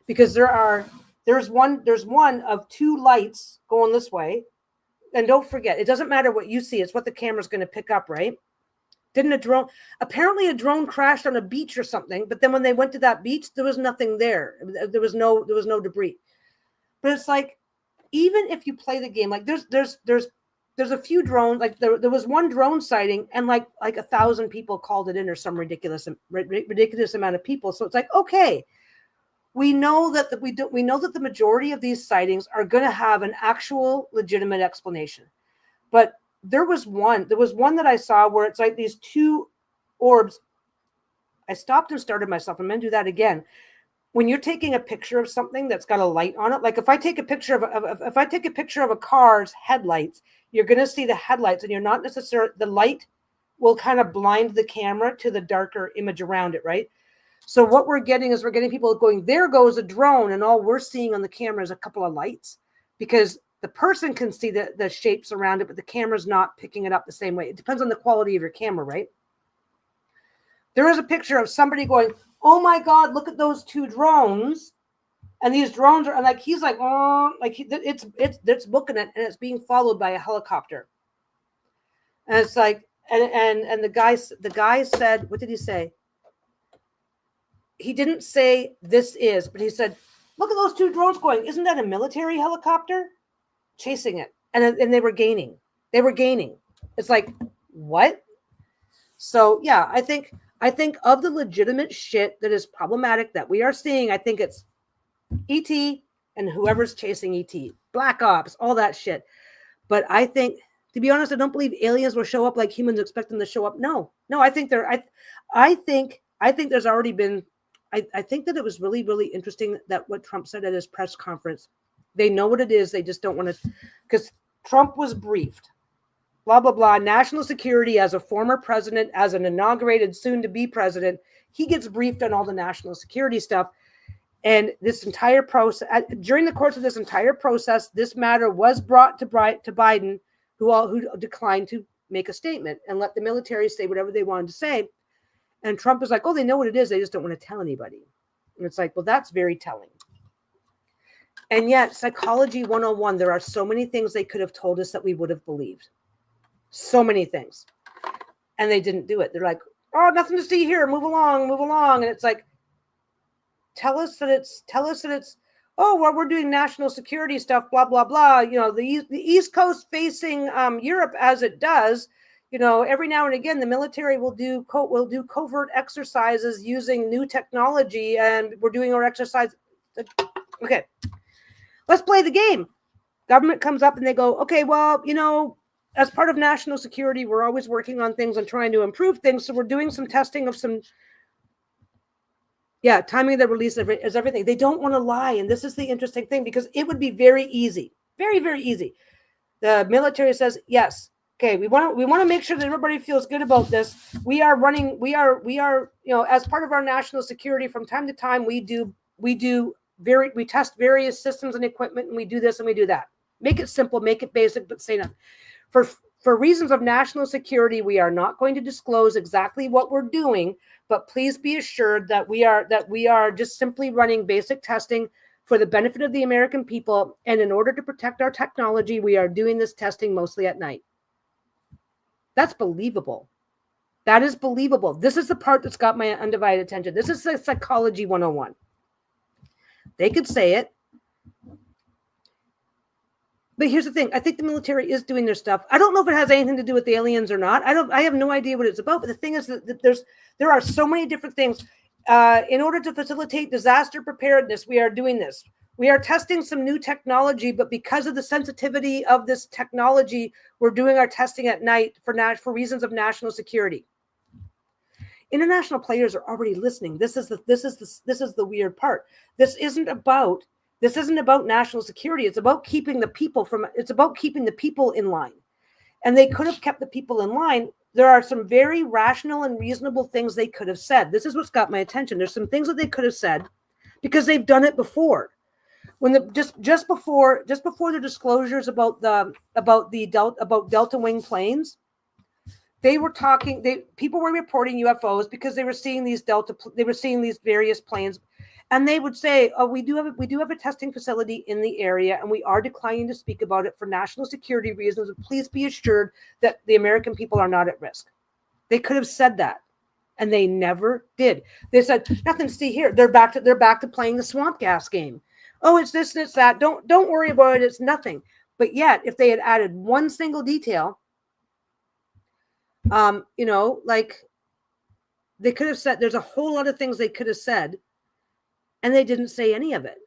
Because there's one of two lights going this way, and don't forget, it doesn't matter what you see; it's what the camera's going to pick up, right? Apparently a drone crashed on a beach or something, but then when they went to that beach, there was nothing there. There was no debris. But it's like, even if you play the game, like there's a few drones, like there was one drone sighting and like 1,000 people called it in, or some ridiculous amount of people. So it's like, okay, we know that the majority of these sightings are going to have an actual legitimate explanation. But there was one that I saw where it's like these two orbs. I stopped and started myself. I'm going to do that again. When you're taking a picture of something that's got a light on it, like if I take a picture of a car's headlights, you're going to see the headlights, and you're not necessarily, the light will kind of blind the camera to the darker image around it, right? So what we're getting people going, there goes a drone, and all we're seeing on the camera is a couple of lights, because the person can see the shapes around it, but the camera's not picking it up the same way. It depends on the quality of your camera, right? There is a picture of somebody going, oh my God, look at those two drones. And these drones are like, he's like, oh, like it's booking it, and it's being followed by a helicopter. And it's like, and the guy said, what did he say? He didn't say this is, but he said, look at those two drones going. Isn't that a military helicopter? Chasing it. And they were gaining. It's like, what? So yeah, I think of the legitimate shit that is problematic that we are seeing, I think it's ET and whoever's chasing ET, Black Ops, all that shit. But I think, to be honest, I don't believe aliens will show up like humans expect them to show up. No, I think I think there's already been, I think that it was really, really interesting that what Trump said at his press conference. They know what it is. They just don't want to, because Trump was briefed. Blah, blah, blah. National security, as a former president, as an inaugurated soon-to-be president, he gets briefed on all the national security stuff. And this entire process, during the course of this entire process, this matter was brought to Biden, who declined to make a statement and let the military say whatever they wanted to say. And Trump is like, oh, they know what it is. They just don't want to tell anybody. And it's like, well, that's very telling. And yet, psychology 101, there are so many things they could have told us that we would have believed. So many things. And they didn't do it. They're like, oh, nothing to see here. Move along. And it's like, tell us that it's, oh, well, we're doing national security stuff, blah, blah, blah. You know, the East Coast facing Europe as it does. You know, every now and again, the military will do covert exercises using new technology, and we're doing our exercise. Okay, let's play the game. Government comes up and they go, okay, well, you know, as part of national security, we're always working on things and trying to improve things. So we're doing some testing of some, timing of the release is everything. They don't want to lie. And this is the interesting thing, because it would be very easy, very, very easy. The military says, yes. Okay, we want to make sure that everybody feels good about this. We are, you know, as part of our national security, from time to time, we do test various systems and equipment, and we do this and we do that. Make it simple, make it basic, but say nothing. For reasons of national security, we are not going to disclose exactly what we're doing, but please be assured that we are just simply running basic testing for the benefit of the American people. And in order to protect our technology, we are doing this testing mostly at night. That's believable. That is believable. This is the part that's got my undivided attention. This is psychology 101. They could say it. But here's the thing. I think the military is doing their stuff. I don't know if it has anything to do with the aliens or not. I have no idea what it's about. But the thing is that there are so many different things. In order to facilitate disaster preparedness, we are doing this. We are testing some new technology, but because of the sensitivity of this technology, we're doing our testing at night for reasons of national security. International players are already listening. This is the weird part. This isn't about national security. It's about keeping the people in line. And they could have kept the people in line. There are some very rational and reasonable things they could have said. This is what's got my attention. There's some things that they could have said because they've done it before. When just before the disclosures about Delta Wing planes, people were reporting UFOs because they were seeing these various planes. And they would say, "Oh, we do have a testing facility in the area, and we are declining to speak about it for national security reasons. Please be assured that the American people are not at risk." They could have said that, and they never did. They said, "Nothing to see here." They're back to playing the swamp gas game. Oh, it's this and it's that. Don't worry about it. It's nothing. But yet, if they had added one single detail, like they could have said, there's a whole lot of things they could have said. And they didn't say any of it.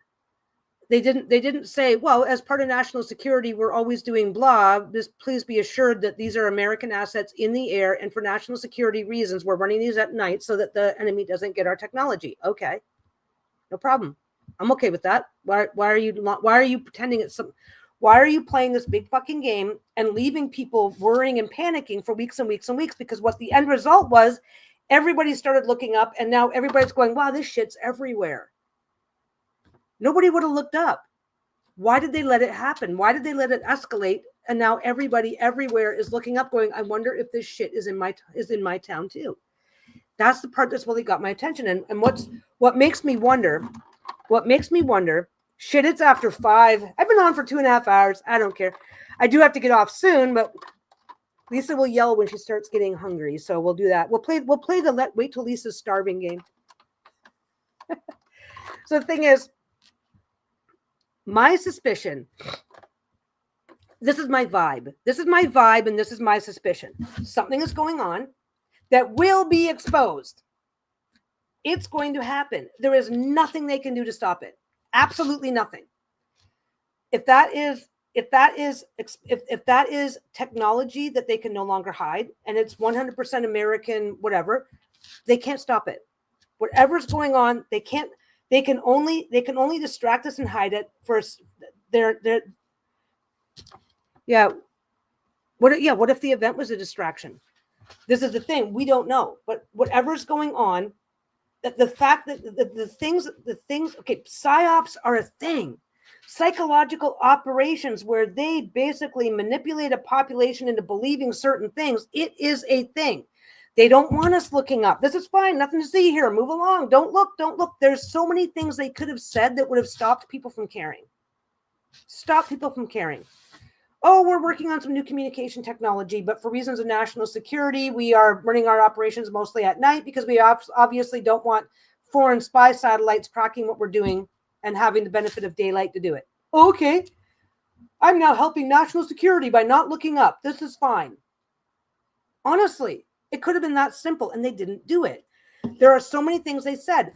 They didn't say, well, as part of national security, we're always doing blah. Please be assured that these are American assets in the air. And for national security reasons, we're running these at night so that the enemy doesn't get our technology. Okay, no problem. I'm okay with that. Why are you pretending it's some? Why are you playing this big fucking game and leaving people worrying and panicking for weeks and weeks and weeks? Because what the end result was, everybody started looking up, and now everybody's going, wow, this shit's everywhere. Nobody would have looked up. Why did they let it happen? Why did they let it escalate? And now everybody everywhere is looking up going, I wonder if this shit is in my town too. That's the part that's really got my attention. And what makes me wonder, shit, it's after 5. I've been on for 2.5 hours. I don't care. I do have to get off soon, but Lisa will yell when she starts getting hungry. So we'll do that. We'll play the wait till Lisa's starving game. So the thing is, my suspicion, this is my vibe, and this is my suspicion. Something is going on that will be exposed. It's going to happen. There is nothing they can do to stop it. Absolutely nothing. If that is technology that they can no longer hide, and it's 100% American, whatever, they can't stop it. Whatever's going on, they can't. They can only distract us and hide it for their. What if the event was a distraction? This is the thing. We don't know. But whatever's going on, the fact that the things, okay, psyops are a thing. Psychological operations where they basically manipulate a population into believing certain things. It is a thing. They don't want us looking up. This is fine. Nothing to see here. Move along. Don't look. There's so many things they could have said that would have stopped people from caring. Oh, we're working on some new communication technology, but for reasons of national security, we are running our operations mostly at night because we obviously don't want foreign spy satellites tracking what we're doing and having the benefit of daylight to do it. Okay. I'm now helping national security by not looking up. This is fine. Honestly. It could have been that simple, and they didn't do it. There are so many things they said.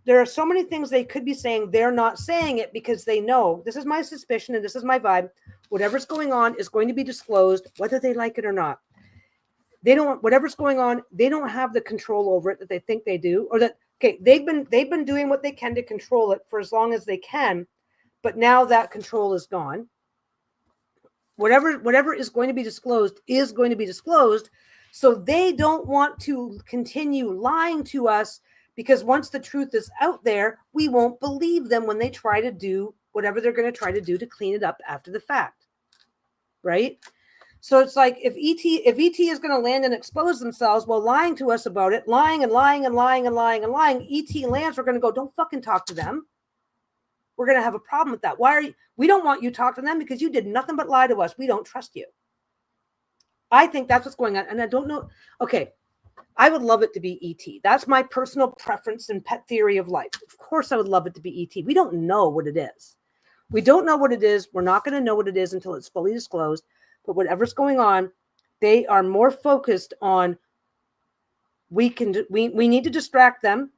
There are so many things they could be saying. They're not saying it because they know, this is my suspicion and this is my vibe. Whatever's going on is going to be disclosed, whether they like it or not. Whatever's going on, they don't have the control over it that they think they do, or that, okay, they've been doing what they can to control it for as long as they can, but now that control is gone. Whatever is going to be disclosed is going to be disclosed. So they don't want to continue lying to us Because once the truth is out there, we won't believe them when they try to do whatever they're going to try to do to clean it up after the fact. Right? So it's like if ET is going to land and expose themselves while lying to us about it, lying, ET lands, we're going to go, don't fucking talk to them. We're going to have a problem with that. We don't want you to talk to them because you did nothing but lie to us. We don't trust you. I think that's what's going on. And I don't know. Okay. I would love it to be ET. That's my personal preference and pet theory of life. Of course, I would love it to be ET. We don't know what it is. We don't know what it is. We're not going to know what it is until it's fully disclosed. But whatever's going on, they are more focused on we need to distract them,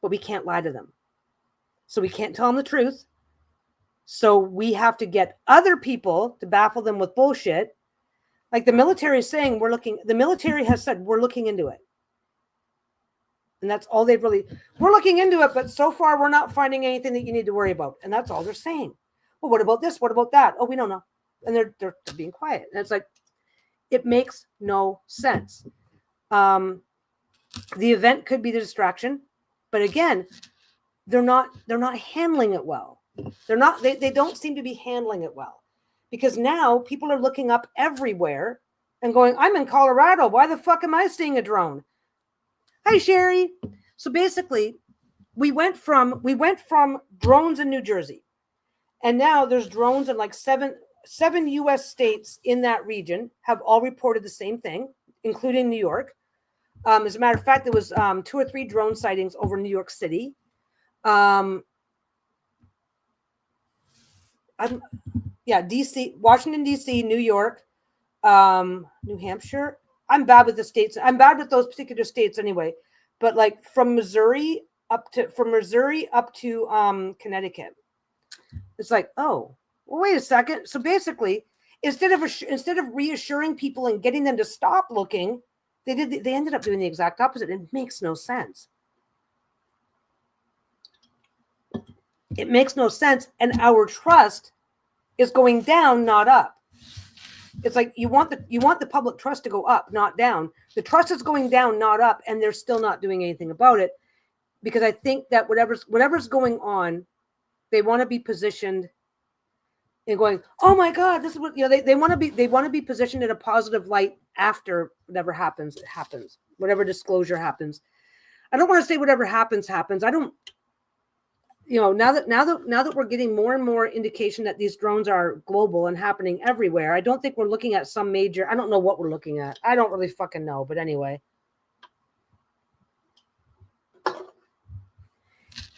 but we can't lie to them. So we can't tell them the truth. So we have to get other people to baffle them with bullshit. Like the military is saying, the military has said, we're looking into it. And that's all we're looking into it, but so far we're not finding anything that you need to worry about. And that's all they're saying. Well, what about this? What about that? Oh, we don't know. And they're being quiet. And it's like, it makes no sense. The event could be the distraction, but again, they're not handling it well. They don't seem to be handling it well, because now people are looking up everywhere and going, I'm in Colorado. Why the fuck am I seeing a drone? Hi, Sherry. So basically, we went from drones in New Jersey, and now there's drones in like seven U.S. states in that region have all reported the same thing, including New York. As a matter of fact, there was 2 or 3 drone sightings over New York City. DC, Washington, D.C., New York, New Hampshire. I'm bad with the states. I'm bad with those particular states anyway. But like from Missouri up to Connecticut, it's like, oh, well, wait a second. So basically, instead of reassuring people and getting them to stop looking, they ended up doing the exact opposite. It makes no sense. It makes no sense, and our trust is going down, not up. It's like you want the public trust to go up, not down. The trust is going down, not up, and they're still not doing anything about it, because I think that whatever's going on, they want to be positioned and going, oh my God, this is what they want to be positioned in a positive light after whatever happens, it happens. Whatever disclosure happens. I don't want to say whatever happens. I don't. Now that we're getting more and more indication that these drones are global and happening everywhere, I don't think we're looking at some major. I don't know what we're looking at. I don't really fucking know. But anyway,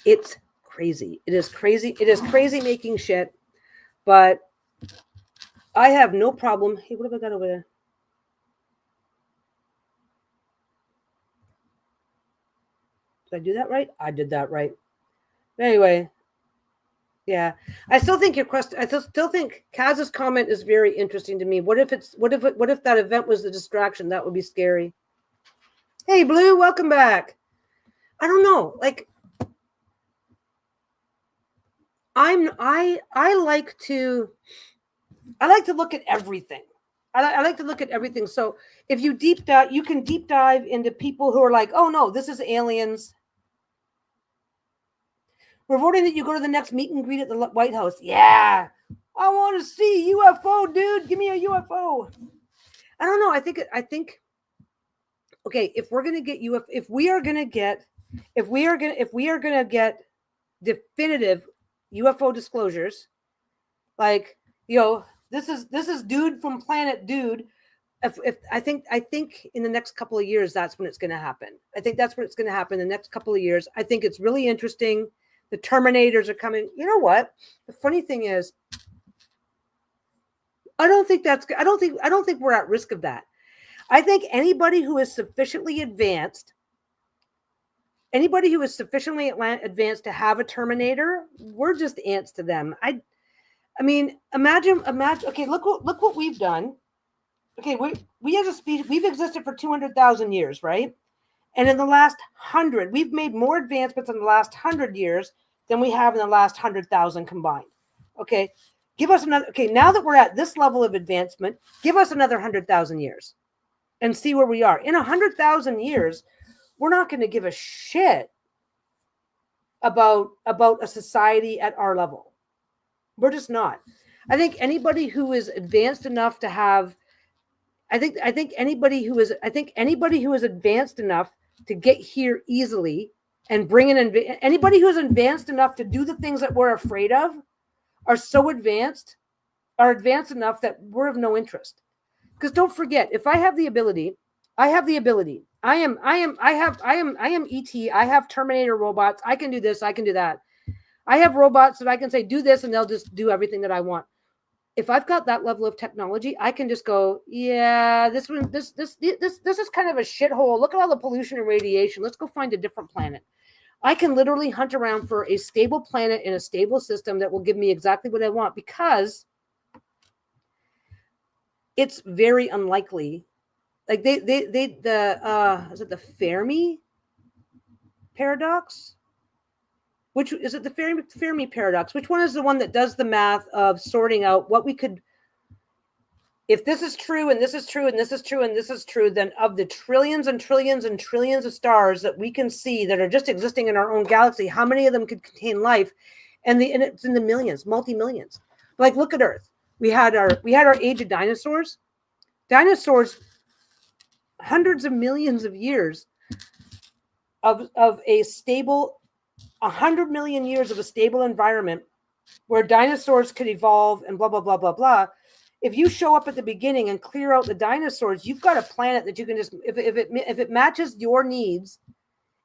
it's crazy. It is crazy. It is crazy making shit. But I have no problem. Hey, what have I got over there? Did I do that right? I did that right. Anyway, yeah, I still think your question. I still think Kaz's comment is very interesting to me. What if that event was the distraction? That would be scary. Hey, Blue, welcome back. I don't know. Like, I like to look at everything. I like to look at everything. So if you you can deep dive into people who are like, oh no, this is aliens. We're voting that you go to the next meet and greet at the White House. Yeah. I want to see UFO, dude. Give me a UFO. I don't know. I think, okay, if we're going to get if we are going to get definitive UFO disclosures, like, this is dude from planet dude. If I think in the next couple of years, that's when it's going to happen. I think that's when it's going to happen in the next couple of years. I think it's really interesting. The Terminators are coming. You know what? The funny thing is, I don't think we're at risk of that. I think anybody who is sufficiently advanced to have a Terminator, we're just ants to them. I mean, imagine. Okay, look what we've done. Okay, we as a species, we've existed for 200,000 years, right? And in the last 100, we've made more advancements in the last 100 years than we have in the last 100,000 combined. Okay, give us another. Okay, now that we're at this level of advancement, give us another 100,000 years, and see where we are. In 100,000 years, we're not going to give a shit about a society at our level. We're just not. I think anybody who is advanced enough to have, I think anybody who is advanced enough to get here easily and bring in anybody who is advanced enough to do the things that we're afraid of are advanced enough that we're of no interest. Because don't forget, if I have the ability, I am ET. I have Terminator robots. I can do this. I can do that. I have robots that I can say, do this, and they'll just do everything that I want. If I've got that level of technology, I can just go, yeah, this is kind of a shithole. Look at all the pollution and radiation. Let's go find a different planet. I can literally hunt around for a stable planet in a stable system that will give me exactly what I want, because it's very unlikely. Like is it the Fermi paradox? Which is it, the Fermi paradox? Which one is the one that does the math of sorting out what we could, if this is true and this is true and this is true and this is true, then of the trillions and trillions and trillions of stars that we can see that are just existing in our own galaxy, how many of them could contain life? And it's in the millions, multi-millions. Like, look at Earth. We had our age of dinosaurs. Dinosaurs, hundreds of millions of years of a stable, 100 million years of a stable environment where dinosaurs could evolve and blah, blah, blah, blah, blah. If you show up at the beginning and clear out the dinosaurs, you've got a planet that you can just, if it matches your needs,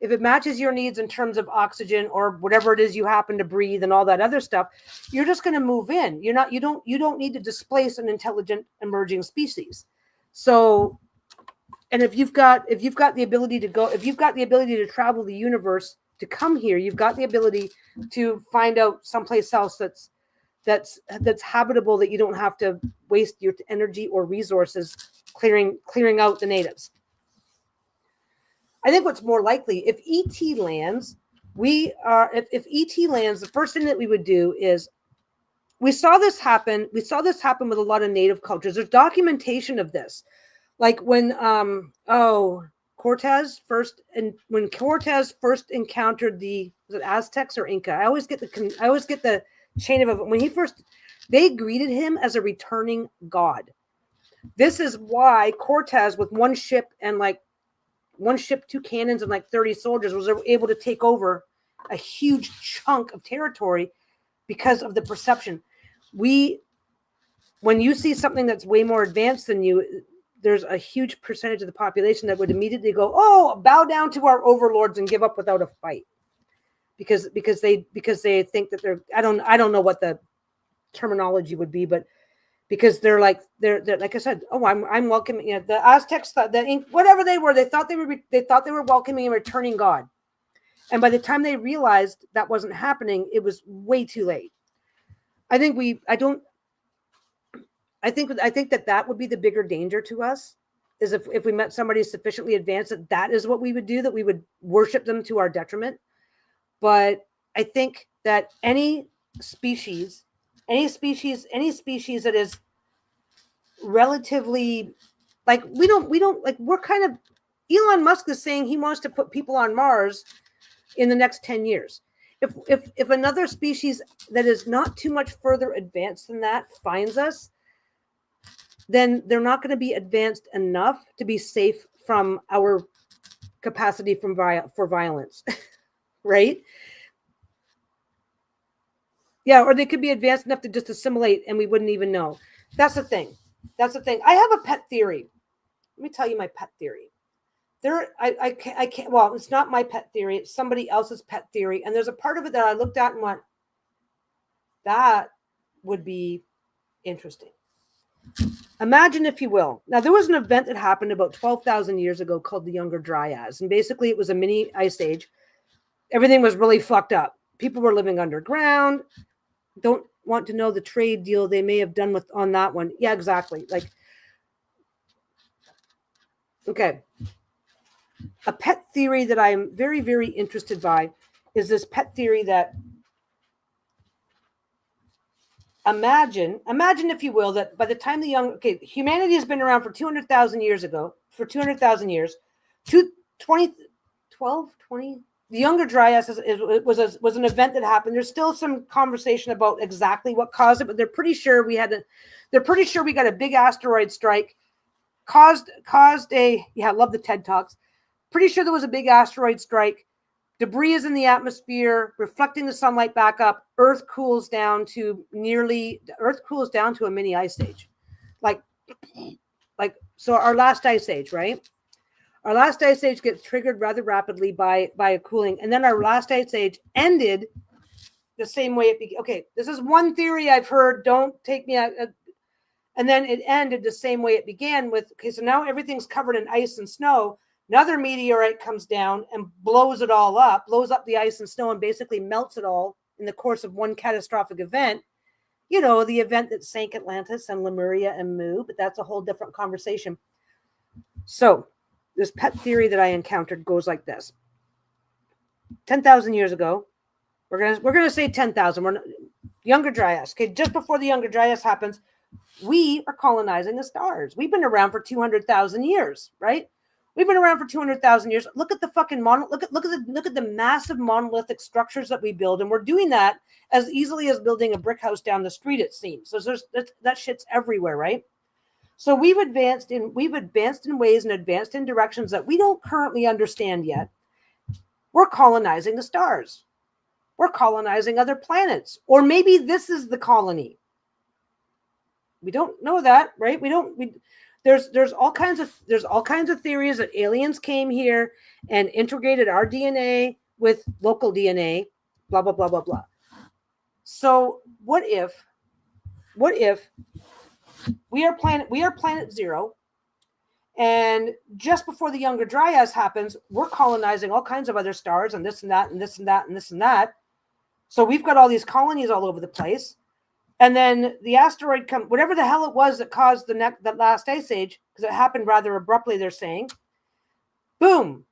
in terms of oxygen or whatever it is you happen to breathe and all that other stuff, you're just going to move in. You don't need to displace an intelligent emerging species. So, and if you've got the ability to travel the universe to come here, you've got the ability to find out someplace else that's habitable, that you don't have to waste your energy or resources clearing out the natives. I think what's more likely, if ET lands, if ET lands, the first thing that we would do is, we saw this happen with a lot of native cultures. There's documentation of this. Like when Cortez first encountered was it Aztecs or Inca? I always get the chain of events. When they greeted him as a returning god. This is why Cortez, with one ship, 2 cannons, and 30 soldiers, was able to take over a huge chunk of territory because of the perception. When you see something that's way more advanced than you, there's a huge percentage of the population that would immediately go, oh, bow down to our overlords and give up without a fight, because they think that they're, I don't know what the terminology would be, but because they're like I said, oh, I'm welcoming, the Aztecs, whatever they were, they thought they were welcoming a returning god, and by the time they realized that wasn't happening, it was way too late. I think that would be the bigger danger to us, is if we met somebody sufficiently advanced that is what we would do, that we would worship them to our detriment. But I think that any species that is relatively, we're kind of, Elon Musk is saying he wants to put people on Mars in the next 10 years. If another species that is not too much further advanced than that finds us, then they're not going to be advanced enough to be safe from our capacity for violence, right? Yeah, or they could be advanced enough to just assimilate and we wouldn't even know. That's the thing. I have a pet theory. Let me tell you my pet theory. I can't, well, it's not my pet theory. It's somebody else's pet theory. And there's a part of it that I looked at and went, that would be interesting. Imagine, if you will. Now, there was an event that happened about 12,000 years ago called the Younger Dryas. And basically, it was a mini ice age. Everything was really fucked up. People were living underground. Don't want to know the trade deal they may have done on that one. Yeah, exactly. Okay. A pet theory that I'm very, very interested by is this pet theory that imagine, if you will, that by the time humanity has been around for 200,000 years, 20, the Younger Dryas was an event that happened. There's still some conversation about exactly what caused it, but they're pretty sure we got a big asteroid strike, caused a, I love the TED Talks. Pretty sure there was a big asteroid strike. Debris is in the atmosphere, reflecting the sunlight back up. Earth cools down to a mini ice age. So our last ice age, right? Our last ice age gets triggered rather rapidly by a cooling. And then our last ice age ended the same way it began. Okay, this is one theory I've heard. Don't take me out. And then it ended the same way it began with, okay, so now everything's covered in ice and snow. Another meteorite comes down and blows it all up, blows up the ice and snow and basically melts it all in the course of one catastrophic event. You know, the event that sank Atlantis and Lemuria and Mu, but that's a whole different conversation. So this pet theory that I encountered goes like this. 10,000 years ago, we're gonna say 10,000. We're Younger Dryas. Okay, just before the Younger Dryas happens, we are colonizing the stars. We've been around for 200,000 years, right? We've been around for 200,000 years. Look at the fucking look at the massive monolithic structures that we build, and we're doing that as easily as building a brick house down the street. It seems so. That shit's everywhere, right? So we've advanced in ways and advanced in directions that we don't currently understand yet. We're colonizing the stars. We're colonizing other planets, or maybe this is the colony. We don't know that, right? There's all kinds of theories that aliens came here and integrated our DNA with local DNA, blah blah blah blah blah. So what if we are planet zero, and just before the Younger Dryas happens, we're colonizing all kinds of other stars and this and that and this and that and this and that. So we've got all these colonies all over the place. And then the asteroid comes, whatever the hell it was that caused that last ice age, because it happened rather abruptly, they're saying, boom.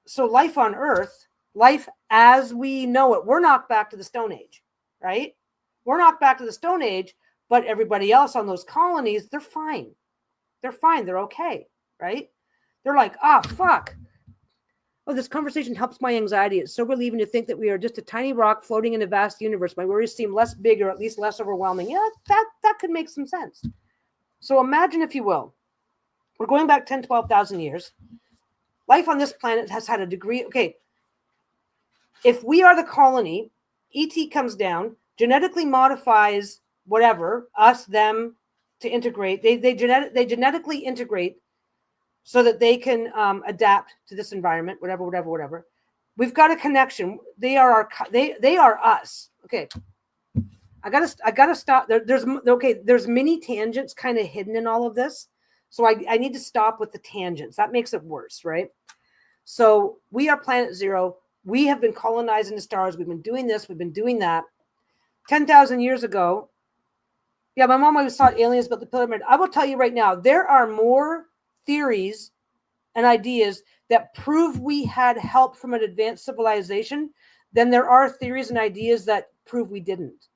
So life on Earth, life as we know it, we're knocked back to the Stone Age, right? We're knocked back to the Stone Age, but everybody else on those colonies, they're fine. They're fine. They're okay, right? They're like, fuck. Oh, this conversation helps my anxiety. It's so relieving to think that we are just a tiny rock floating in a vast universe. My worries seem less big, or at least less overwhelming. Yeah, that could make some sense. So imagine, if you will, we're going back 10, 12,000 years. Life on this planet has had a degree. Okay, if we are the colony, ET comes down, genetically modifies whatever, us, them, to integrate. They genetically integrate so that they can adapt to this environment, whatever. We've got a connection. They are us. Okay. I gotta stop. There's many tangents kind of hidden in all of this. So I need to stop with the tangents. That makes it worse, right? So we are planet zero. We have been colonizing the stars. We've been doing this. We've been doing that. 10,000 years ago. Yeah, my mom always thought aliens built the pyramid. I will tell you right now, there are more theories and ideas that prove we had help from an advanced civilization than there are theories and ideas that prove we didn't.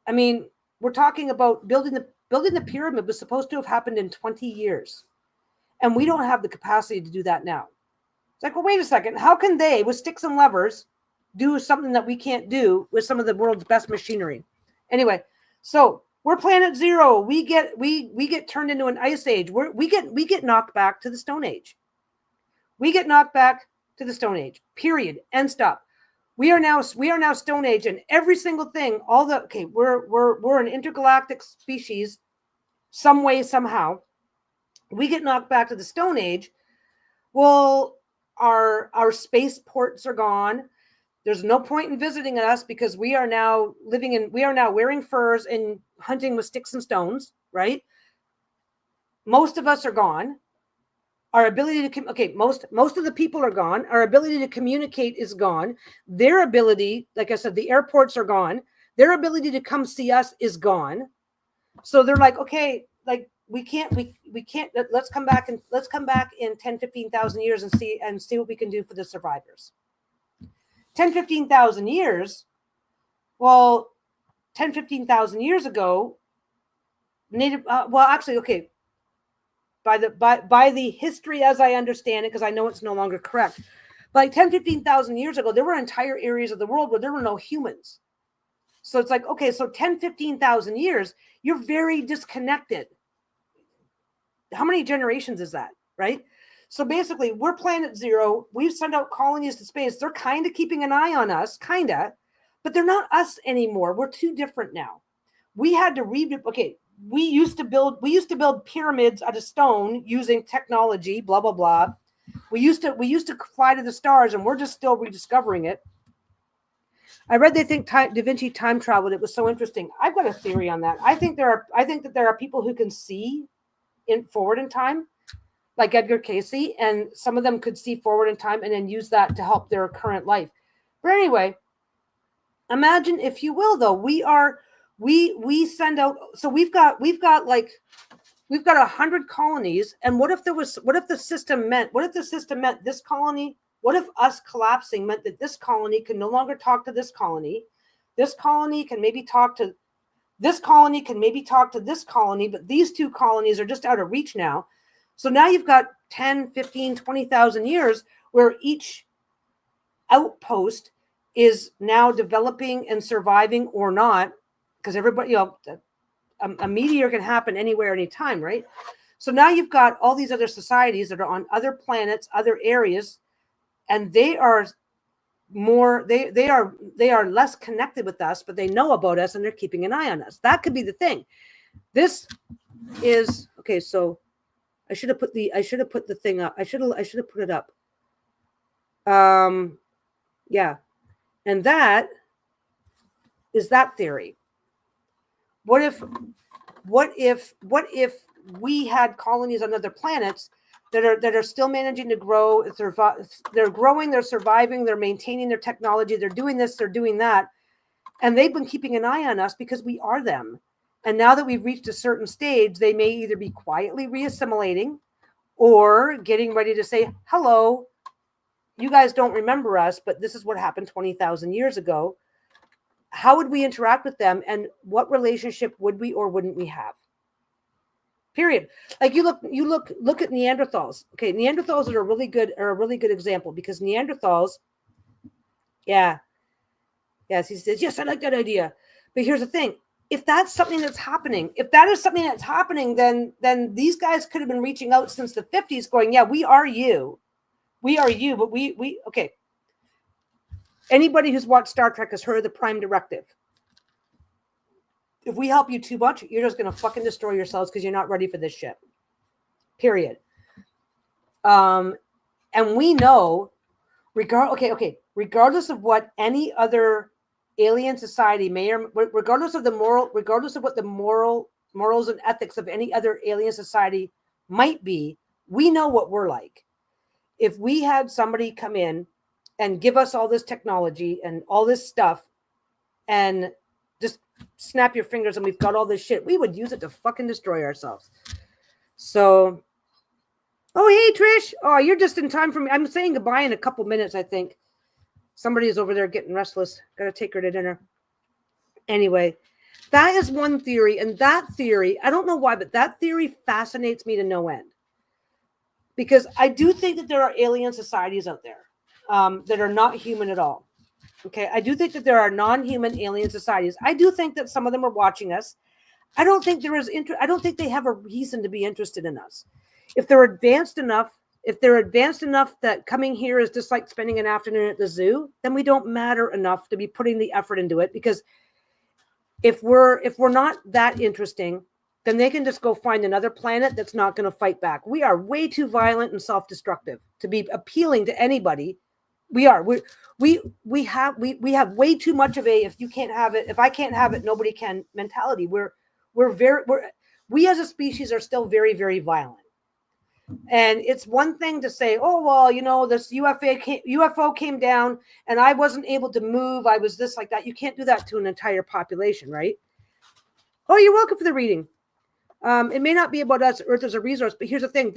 I mean, we're talking about building the pyramid was supposed to have happened in 20 years. And we don't have the capacity to do that now. It's like, well, wait a second. How can they, with sticks and levers, do something that we can't do with some of the world's best machinery? Anyway, so we're planet zero. We get turned into an ice age. We get knocked back to the Stone Age. We get knocked back to the Stone Age. Period. End stop. We are now Stone Age, and every single thing, we're an intergalactic species, some way, somehow. We get knocked back to the Stone Age. Well, our spaceports are gone. There's no point in visiting us because we are now wearing furs and hunting with sticks and stones, right? Most of us are gone. Our ability to most of the people are gone. Our ability to communicate is gone. Their ability, like I said, the airports are gone. Their ability to come see us is gone. So they're like, okay, like we can't, let's come back in 10, 15,000 years and see what we can do for the survivors. 10, 15,000 years. Well, 10, 15,000 years ago, by the history as I understand it, because I know it's no longer correct, But like 10, 15,000 years ago, there were entire areas of the world where there were no humans. So it's like, okay, so 10, 15,000 years, you're very disconnected. How many generations is that, right? So basically, we're planet zero. We've sent out colonies to space. They're kind of keeping an eye on us, kind of, but they're not us anymore. We're too different now. We had to okay, we used to build pyramids out of stone using technology, blah, blah, blah. We used to fly to the stars, and we're just still rediscovering it. I read they think Da Vinci time traveled. It was so interesting. I've got a theory on that. I think that there are people who can see forward in time, like Edgar Cayce, and some of them could see forward in time and then use that to help their current life. But anyway, imagine, if you will, though, we send out, so we've got 100 colonies, and what if the system meant this colony, what if us collapsing meant that this colony can no longer talk to this colony can maybe talk to this colony, but these two colonies are just out of reach now. So now you've got 10, 15, 20,000 years where each outpost is now developing and surviving or not, because everybody, a meteor can happen anywhere, anytime, right? So now you've got all these other societies that are on other planets, other areas, and they are less connected with us, but they know about us and they're keeping an eye on us. That could be the thing. This is okay. So I should have put the thing up. I should have put it up. Yeah. And that is that theory. What if we had colonies on other planets that are still managing to grow? They're growing, they're surviving, they're maintaining their technology, they're doing this, they're doing that, and they've been keeping an eye on us because we are them. And now that we've reached a certain stage, they may either be quietly reassimilating or getting ready to say, hello, you guys don't remember us, but this is what happened 20,000 years ago. How would we interact with them, and what relationship would we or wouldn't we have? Period. Like you look at Neanderthals. Okay, Neanderthals are a really good example, because Neanderthals, yes, he says, yes, I like that idea. But here's the thing. If that's something that's happening, then these guys could have been reaching out since the 50s going, yeah, we are you, but we okay. Anybody who's watched Star Trek has heard of the Prime Directive. If we help you too much, you're just going to fucking destroy yourselves because you're not ready for this shit. Period. And we know, regardless of what any other alien society may, or regardless of what the morals and ethics of any other alien society might be, we know what we're like. If we had somebody come in and give us all this technology and all this stuff and just snap your fingers and we've got all this shit, we would use it to fucking destroy ourselves. So, oh, hey, Trish. Oh, you're just in time for me. I'm saying goodbye in a couple minutes, I think. Somebody is over there getting restless. Got to take her to dinner. Anyway, that is one theory. And that theory, I don't know why, but that theory fascinates me to no end. Because I do think that there are alien societies out there that are not human at all. Okay, I do think that there are non-human alien societies. I do think that some of them are watching us. I don't think I don't think they have a reason to be interested in us. If they're advanced enough that coming here is just like spending an afternoon at the zoo, then we don't matter enough to be putting the effort into it. Because if we're not that interesting, then they can just go find another planet that's not going to fight back. We are way too violent and self-destructive to be appealing to anybody. We have way too much of a, if you can't have it, if I can't have it, nobody can mentality. We as a species are still very, very violent. And it's one thing to say, oh, well, this UFO came down and I wasn't able to move. I was this, like that. You can't do that to an entire population, right? Oh, you're welcome for the reading. It may not be about us, Earth as a resource, but here's the thing.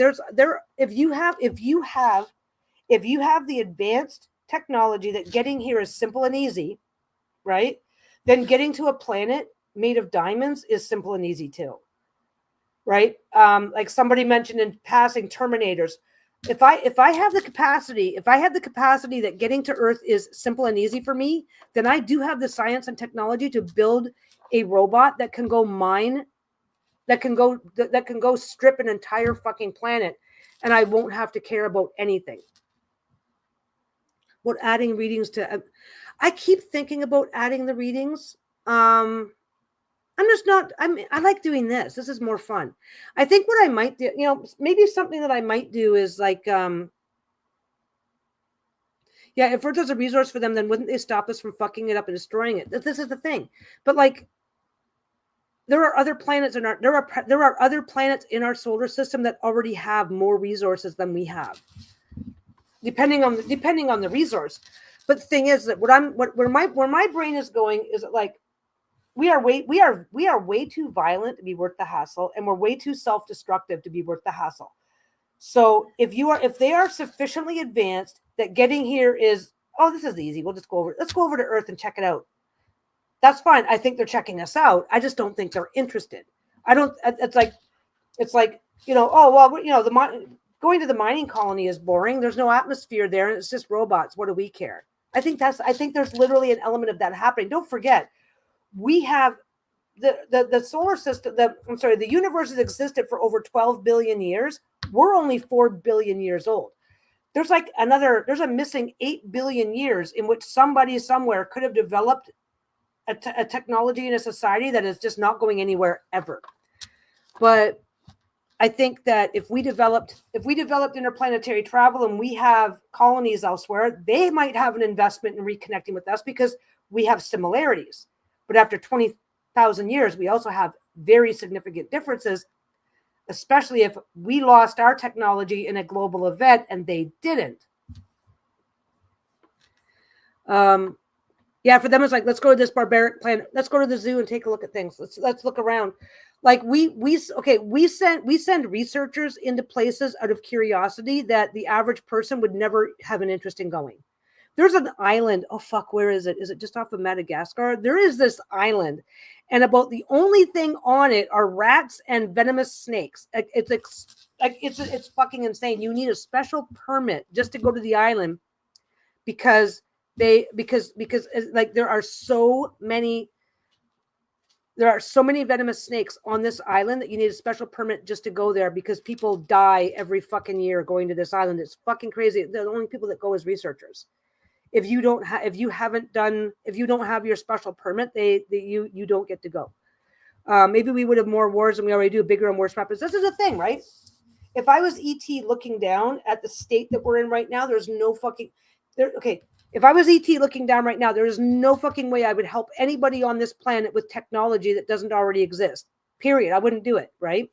If you have the advanced technology that getting here is simple and easy, right? Then getting to a planet made of diamonds is simple and easy too, right? Like somebody mentioned in passing, Terminators. if I have the capacity, if I have the capacity that getting to Earth is simple and easy for me, then I do have the science and technology to build a robot that can go mine, that can go strip an entire fucking planet, and I won't have to care about anything. What adding readings to? I keep thinking about adding the readings. I'm just not, I like doing this. This is more fun. I think what I might do, maybe something that I might do is like, yeah, if Earth is a resource for them, then wouldn't they stop us from fucking it up and destroying it? This is the thing. But like, there are other planets there are other planets in our solar system that already have more resources than we have, depending on the resource. But the thing is that where my brain is going is that like, we are way too violent to be worth the hassle, and we're way too self-destructive to be worth the hassle. So if they are sufficiently advanced that getting here is, oh, this is easy, let's go over to Earth and check it out. That's fine. I think they're checking us out. I just don't think they're interested. It's like oh well, going to the mining colony is boring. There's no atmosphere there, and it's just robots. What do we care? I think there's literally an element of that happening. Don't forget, we have the solar system, the universe has existed for over 12 billion years. We're only 4 billion years old. There's a missing 8 billion years in which somebody somewhere could have developed a technology in a society that is just not going anywhere ever. But I think that if we developed interplanetary travel and we have colonies elsewhere, they might have an investment in reconnecting with us because we have similarities. But after 20,000 years, we also have very significant differences, especially if we lost our technology in a global event and they didn't. Yeah, for them, it's like, let's go to this barbaric planet. Let's go to the zoo and take a look at things. Let's look around. Like we send researchers into places out of curiosity that the average person would never have an interest in going. There's an island. Oh, fuck. Where is it? Is it just off of Madagascar? There is this island, and about the only thing on it are rats and venomous snakes. It's fucking insane. You need a special permit just to go to the island because like there are so many venomous snakes on this island that you need a special permit just to go there because people die every fucking year going to this island. It's fucking crazy. The only people that go as researchers. If you don't have your special permit, you don't get to go. Maybe we would have more wars than we already do, bigger and worse weapons. This is a thing, right? If I was ET looking down at the state that we're in right now, there's no fucking there. Okay, if I was ET looking down right now, there is no fucking way I would help anybody on this planet with technology that doesn't already exist. Period. I wouldn't do it, right?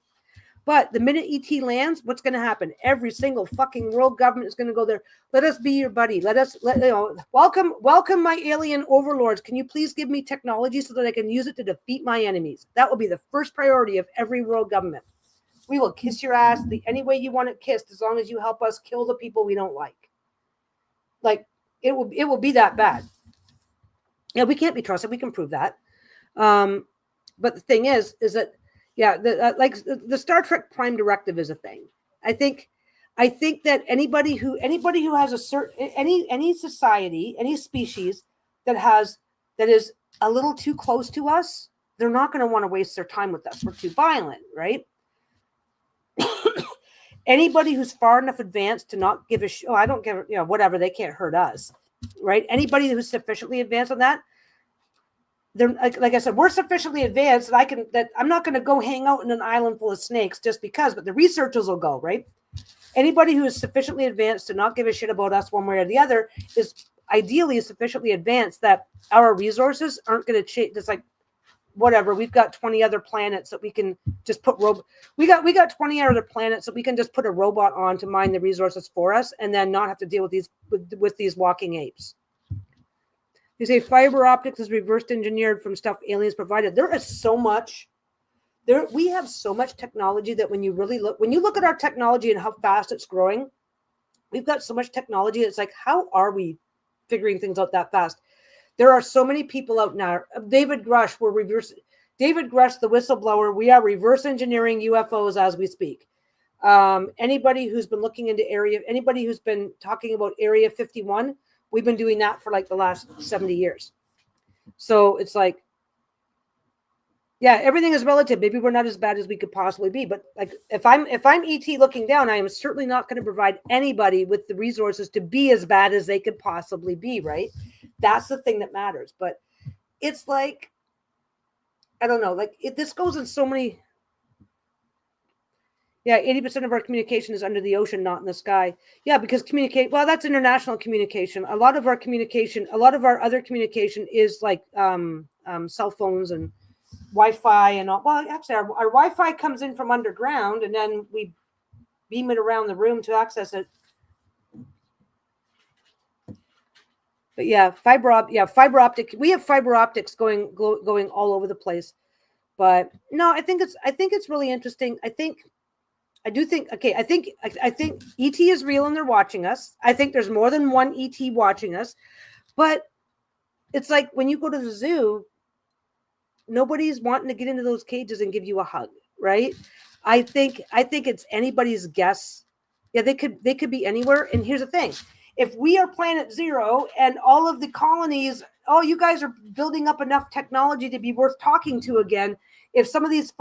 But the minute ET lands, what's going to happen? Every single fucking world government is going to go there. Let us be your buddy. Welcome my alien overlords. Can you please give me technology so that I can use it to defeat my enemies? That will be the first priority of every world government. We will kiss your ass any way you want it kissed, as long as you help us kill the people we don't like. Like it will be that bad. Yeah, we can't be trusted. We can prove that. But the thing is that. Yeah, the Star Trek Prime Directive is a thing. I think that anybody who has a certain any society, any species that is a little too close to us, they're not going to want to waste their time with us. We're too violent, right? Anybody who's far enough advanced to not give a shit, I don't give, whatever, they can't hurt us, right? Anybody who's sufficiently advanced on that, they're like I said, we're sufficiently advanced that I'm not going to go hang out in an island full of snakes just because, but the researchers will go, right? Anybody who is sufficiently advanced to not give a shit about us one way or the other is ideally sufficiently advanced that our resources aren't going to change. It's like, whatever, we've got 20 other planets that we can just put we got 20 other planets that we can just put a robot on to mine the resources for us and then not have to deal with these walking apes. You say fiber optics is reverse engineered from stuff aliens provided. There is so much. We have so much technology that when you look at our technology and how fast it's growing, we've got so much technology. It's like, how are we figuring things out that fast? There are so many people out now. David Grush, the whistleblower. We are reverse engineering UFOs as we speak. Anybody who's been looking into anybody who's been talking about Area 51, we've been doing that for like the last 70 years. So it's like, yeah, everything is relative. Maybe we're not as bad as we could possibly be, but like if I'm ET looking down, I am certainly not going to provide anybody with the resources to be as bad as they could possibly be, right? That's the thing that matters. But it's like, I don't know, like this goes in so many. Yeah, 80% of our communication is under the ocean, not in the sky. Yeah, because well, that's international communication. A lot of our other communication is like cell phones and Wi-Fi and all. Well, actually, our Wi-Fi comes in from underground, and then we beam it around the room to access it. But yeah, fiber optic. We have fiber optics going all over the place. But no, I think it's really interesting. I think ET is real and they're watching us. I think there's more than one ET watching us. But it's like when you go to the zoo, nobody's wanting to get into those cages and give you a hug, right? I think it's anybody's guess. Yeah, they could be anywhere. And here's the thing. If we are planet zero and all of the colonies, oh, you guys are building up enough technology to be worth talking to again. If some of these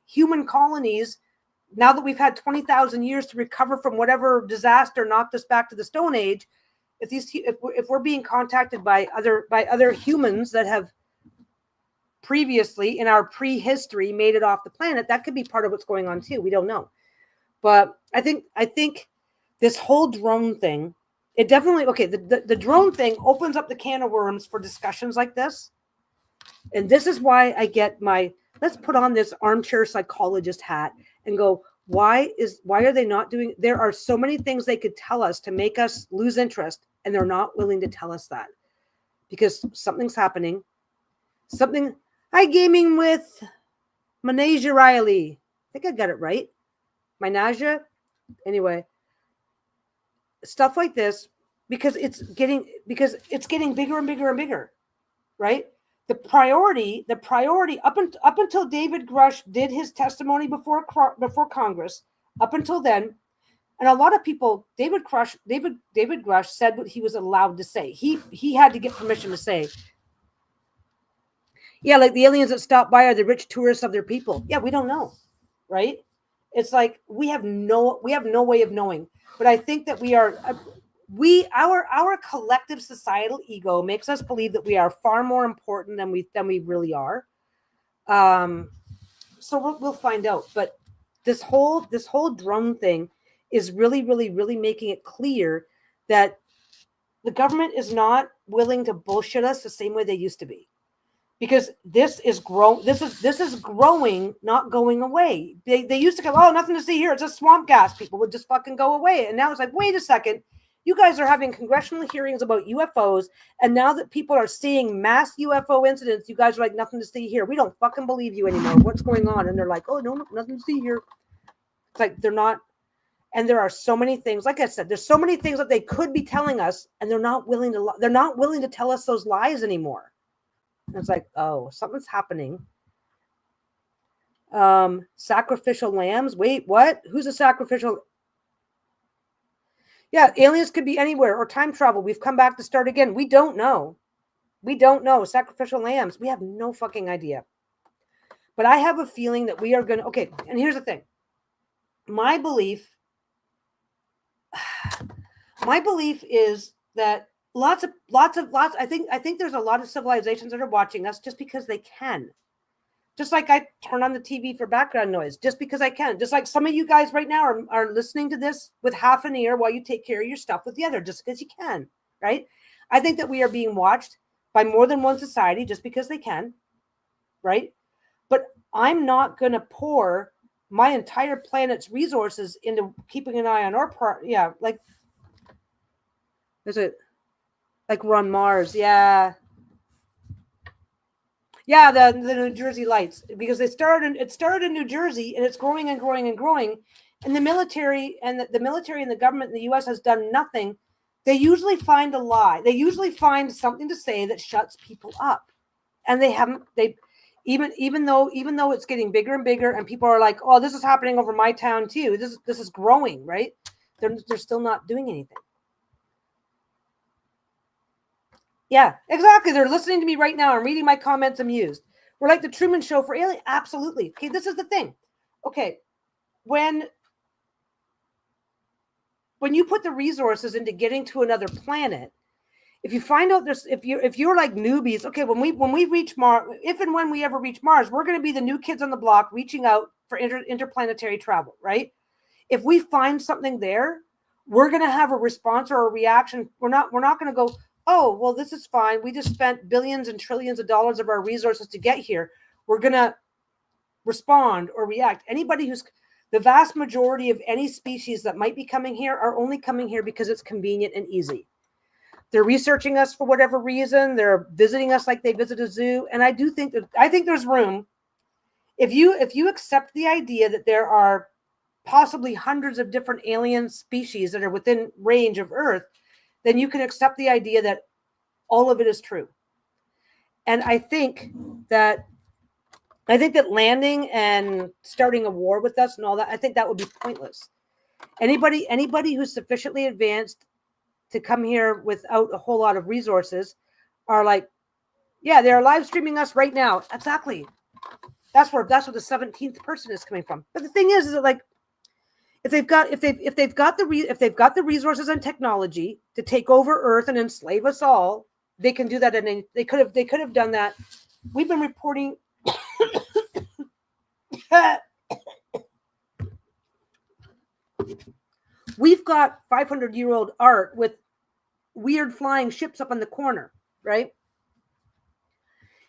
human colonies, now that we've had 20,000 years to recover from whatever disaster knocked us back to the Stone Age, if we're being contacted by other humans that have previously in our prehistory made it off the planet, that could be part of what's going on too. We don't know. But I think this whole drone thing, it definitely, the drone thing opens up the can of worms for discussions like this. And this is why I get let's put on this armchair psychologist hat and go, why are they not doing, there are so many things they could tell us to make us lose interest, and they're not willing to tell us that because something's happening. Hi, Gaming with Manasia Riley. I think I got it right. Manasia. Anyway, stuff like this, because it's getting bigger and bigger and bigger, right? The priority up until David Grush did his testimony before Congress, up until then, and a lot of people, David Grush said what he was allowed to say. He had to get permission to say. Yeah, like the aliens that stop by are the rich tourists of their people. Yeah, we don't know, right? It's like we have no way of knowing. But I think that our collective societal ego makes us believe that we are far more important than we really are. So we'll find out. But this whole drone thing is really, really, really making it clear that the government is not willing to bullshit us the same way they used to be. Because this is growing, not going away. They used to go, oh, nothing to see here. It's a swamp gas. People would just fucking go away. And now it's like, wait a second. You guys are having congressional hearings about UFOs. And now that people are seeing mass UFO incidents, you guys are like, nothing to see here. We don't fucking believe you anymore. What's going on? And they're like, oh, no, nothing to see here. It's like, they're not. And there are so many things, like I said, there's so many things that they could be telling us, and they're not willing to tell us those lies anymore. And it's like, oh, something's happening. Sacrificial lambs. Wait, what? Who's a sacrificial? Yeah, aliens could be anywhere, or time travel. We've come back to start again. We don't know. Sacrificial lambs. We have no fucking idea. But I have a feeling that we are going to, okay, and here's the thing. My belief is that lots. I think there's a lot of civilizations that are watching us just because they can. Just like I turn on the TV for background noise, just because I can. Just like some of you guys right now are listening to this with half an ear while you take care of your stuff with the other, just because you can, right? I think that we are being watched by more than one society just because they can, right? But I'm not going to pour my entire planet's resources into keeping an eye on our part. Yeah, like there's a. Like we're on Mars, yeah. Yeah, the New Jersey lights, because it started in New Jersey, and it's growing and growing and growing. And the military and the government in the U.S. has done nothing. They usually find a lie. They usually find something to say that shuts people up, and they haven't. even though it's getting bigger and bigger, and people are like, oh, this is happening over my town too. This is growing, right? They're still not doing anything. Yeah, exactly. They're listening to me right now and reading my comments amused. We're like the Truman Show for alien. Absolutely. Okay, this is the thing. Okay, when you put the resources into getting to another planet, if you find out there's if you're like newbies, okay, when we reach Mars, if and when we ever reach Mars, we're going to be the new kids on the block reaching out for interplanetary travel, right? If we find something there, we're going to have a response or a reaction. We're not going to go, oh, well, this is fine. We just spent billions and trillions of dollars of our resources to get here. We're going to respond or react. Anybody who's the vast majority of any species that might be coming here are only coming here because it's convenient and easy. They're researching us for whatever reason. They're visiting us like they visit a zoo. And I think there's room. If you accept the idea that there are possibly hundreds of different alien species that are within range of Earth, then you can accept the idea that all of it is true. And I think that landing and starting a war with us and all that, I think that would be pointless. Anybody who's sufficiently advanced to come here without a whole lot of resources are like, yeah, they're live streaming us right now. Exactly. That's where the 17th person is coming from. But the thing is that like, if they've got the resources and technology to take over Earth and enslave us all, they can do that. And they could have done that. We've been reporting. We've got 500-year-old art with weird flying ships up on the corner, right?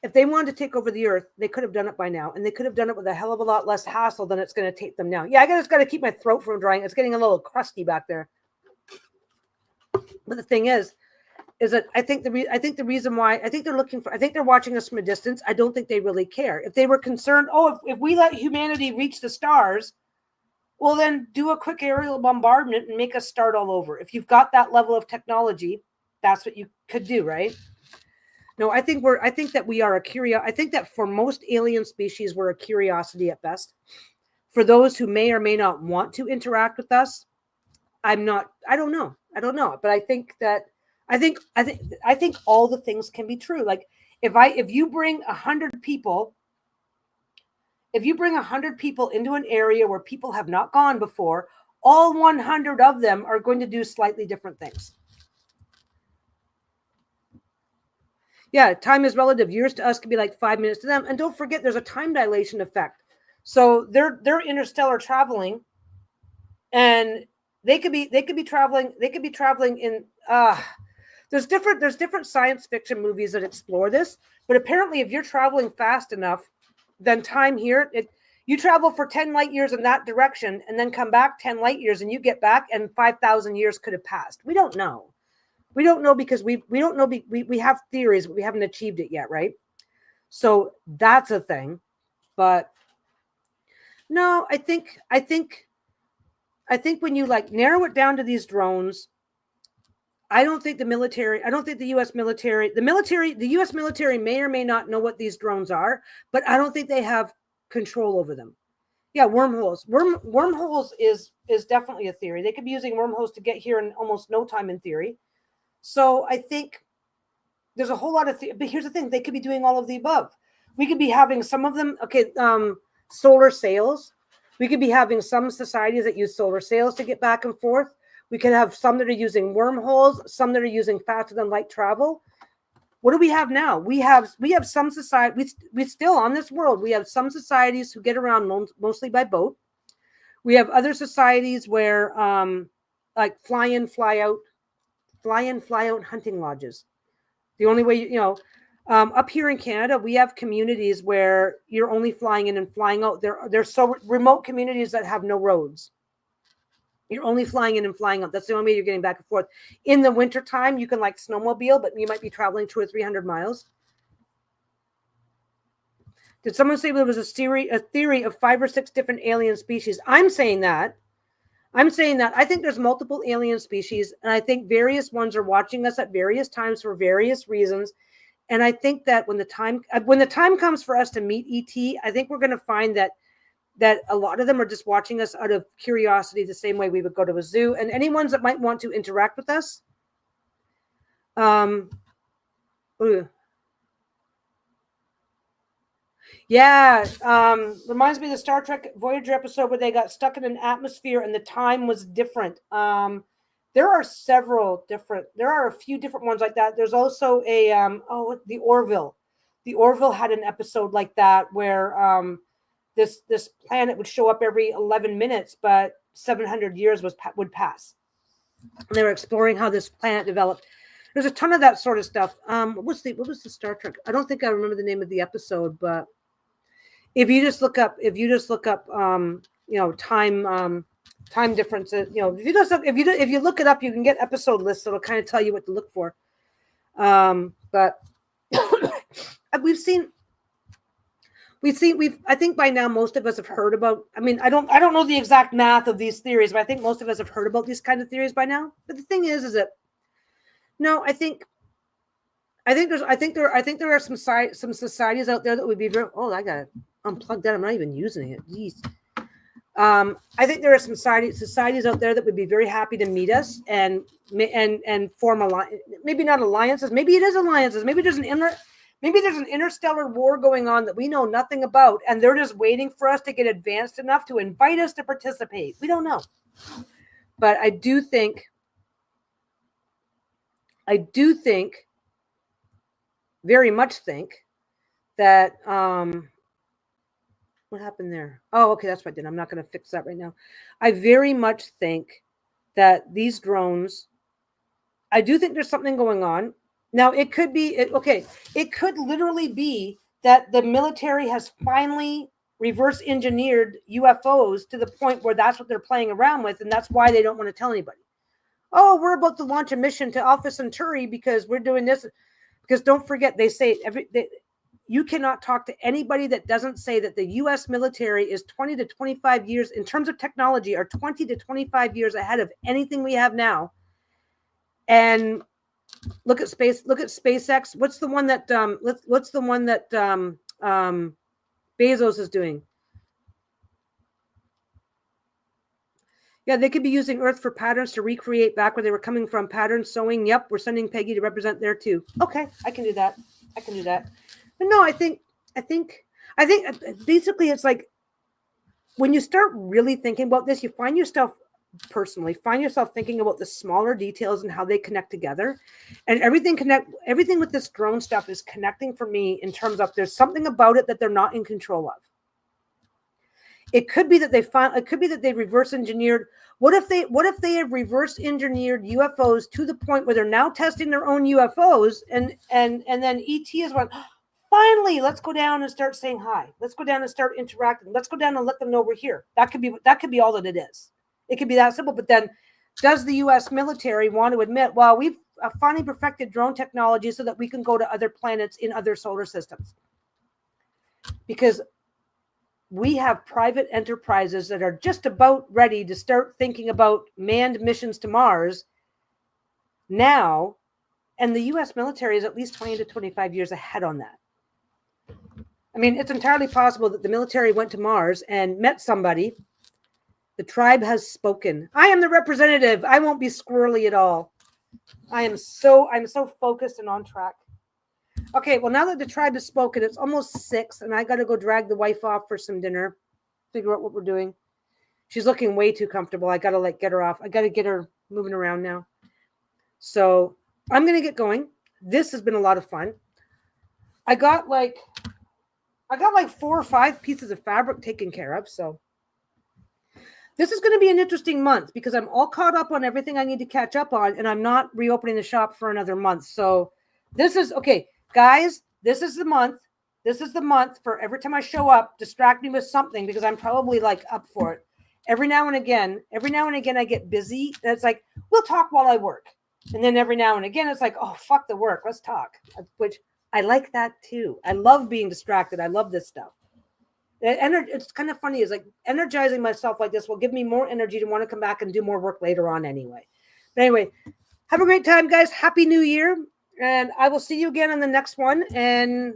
If they wanted to take over the Earth, they could have done it by now, and they could have done it with a hell of a lot less hassle than it's going to take them now. Yeah, I just got to keep my throat from drying. It's getting a little crusty back there. But the thing is that I think the reason why I think they're watching us from a distance. I don't think they really care. If they were concerned, if we let humanity reach the stars, well, then do a quick aerial bombardment and make us start all over. If you've got that level of technology, that's what you could do, right? No, I think that we are a curiosity. I think that for most alien species, we're a curiosity at best. For those who may or may not want to interact with us, I don't know. But I think all the things can be true. Like if you bring 100 people, into an area where people have not gone before, all 100 of them are going to do slightly different things. Yeah, time is relative. Years to us could be like 5 minutes to them. And don't forget, there's a time dilation effect. So they're interstellar traveling, and they could be traveling in. There's different science fiction movies that explore this. But apparently, if you're traveling fast enough, then time here, you travel for 10 light years in that direction, and then come back 10 light years, and you get back, and 5,000 years could have passed. We don't know. We don't know because we don't know. We have theories, but we haven't achieved it yet, right? So that's a thing. But no, I think when you like narrow it down to these drones, I don't think the U.S. military, the U.S. military may or may not know what these drones are, but I don't think they have control over them. Yeah, wormholes. Wormholes is definitely a theory. They could be using wormholes to get here in almost no time in theory. So I think there's a whole lot of but here's the thing, they could be doing all of the above. We could be having some of them, solar sails. We could be having some societies that use solar sails to get back and forth. We could have some that are using wormholes, some that are using faster than light travel. What do we have now? We have some society. We still on this world. We have some societies who get around mostly by boat. We have other societies where like fly in, fly out hunting lodges. The only way, up here in Canada, we have communities where you're only flying in and flying out. They're so remote communities that have no roads. You're only flying in and flying out. That's the only way you're getting back and forth. In the wintertime, you can like snowmobile, but you might be traveling 200 or 300 miles. Did someone say there was a theory of 5 or 6 different alien species? I'm saying that. I think there's multiple alien species, and I think various ones are watching us at various times for various reasons. And I think that when the time comes for us to meet ET, I think we're going to find that a lot of them are just watching us out of curiosity, the same way we would go to a zoo. And any ones that might want to interact with us, yeah, reminds me of the Star Trek Voyager episode where they got stuck in an atmosphere and the time was different. There are a few different ones like that. There's also the Orville. The Orville had an episode like that where this planet would show up every 11 minutes, but 700 years would pass. And they were exploring how this planet developed. There's a ton of that sort of stuff. What was the Star Trek? I don't think I remember the name of the episode, but if you just look up, time differences, if you look it up, you can get episode lists. It'll kind of tell you what to look for. But I think by now most of us have heard about, I mean, I don't know the exact math of these theories, but I think most of us have heard about these kind of theories by now. But the thing is that no, I think there are some societies out there that would be very, I got to unplug that. I'm not even using it. Jeez. I think there are some societies out there that would be very happy to meet us and form maybe not alliances. Maybe it is alliances. Maybe there's an interstellar war going on that we know nothing about, and they're just waiting for us to get advanced enough to invite us to participate. We don't know. But I do think very much think that what happened there? Oh, okay, that's what I did. I'm not going to fix that right now. I very much think that these drones, I do think there's something going on. Now, it could be, it could literally be that the military has finally reverse engineered UFOs to the point where that's what they're playing around with, and that's why they don't want to tell anybody. Oh, we're about to launch a mission to Alpha Centauri because we're doing this. Because don't forget, they say you cannot talk to anybody that doesn't say that the U.S. military is 20 to 25 years in terms of technology, are 20 to 25 years ahead of anything we have now. And look at SpaceX. What's the one that Bezos is doing? Yeah, they could be using Earth for patterns to recreate back where they were coming from. Pattern sewing. Yep, we're sending Peggy to represent there too. Okay, I can do that. But no, I think basically it's like when you start really thinking about this, you find yourself thinking about the smaller details and how they connect together, and everything with this drone stuff is connecting for me in terms of there's something about it that they're not in control of. It could be that they reverse engineered. What if they have reverse engineered UFOs to the point where they're now testing their own UFOs and then ET is one. Finally, let's go down and start saying hi. Let's go down and start interacting. Let's go down and let them know we're here. That could be all that it is. It could be that simple. But then, does the U.S. military want to admit, well, we've finally perfected drone technology so that we can go to other planets in other solar systems? Because we have private enterprises that are just about ready to start thinking about manned missions to Mars now, and the U.S. military is at least 20 to 25 years ahead on that. I mean, it's entirely possible that the military went to Mars and met somebody. The tribe has spoken. I am the representative. I won't be squirrely at all. I'm so focused and on track. Okay, well, now that the tribe has spoken, it's almost 6, and I got to go drag the wife off for some dinner, figure out what we're doing. She's looking way too comfortable. I got to get her off. I got to get her moving around now. So I'm going to get going. This has been a lot of fun. I got like 4 or 5 pieces of fabric taken care of. So this is going to be an interesting month because I'm all caught up on everything I need to catch up on, and I'm not reopening the shop for another month. So this is okay. Guys, this is the month. This is the month for every time I show up, distract me with something because I'm probably like up for it. Every now and again, I get busy. And it's like, we'll talk while I work. And then every now and again, it's like, oh, fuck the work. Let's talk. Which I like that too. I love being distracted. I love this stuff. It's kind of funny. It's like energizing myself like this will give me more energy to want to come back and do more work later on anyway. But anyway, have a great time, guys. Happy New Year. And I will see you again on the next one. And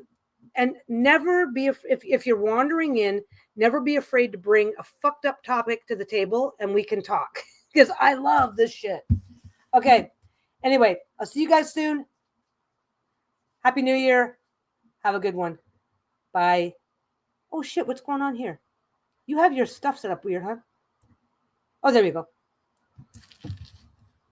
never be if you're wandering in, never be afraid to bring a fucked up topic to the table and we can talk because I love this shit. Okay. Anyway, I'll see you guys soon. Happy New Year. Have a good one. Bye. Oh shit, what's going on here? You have your stuff set up weird, huh? Oh, there we go.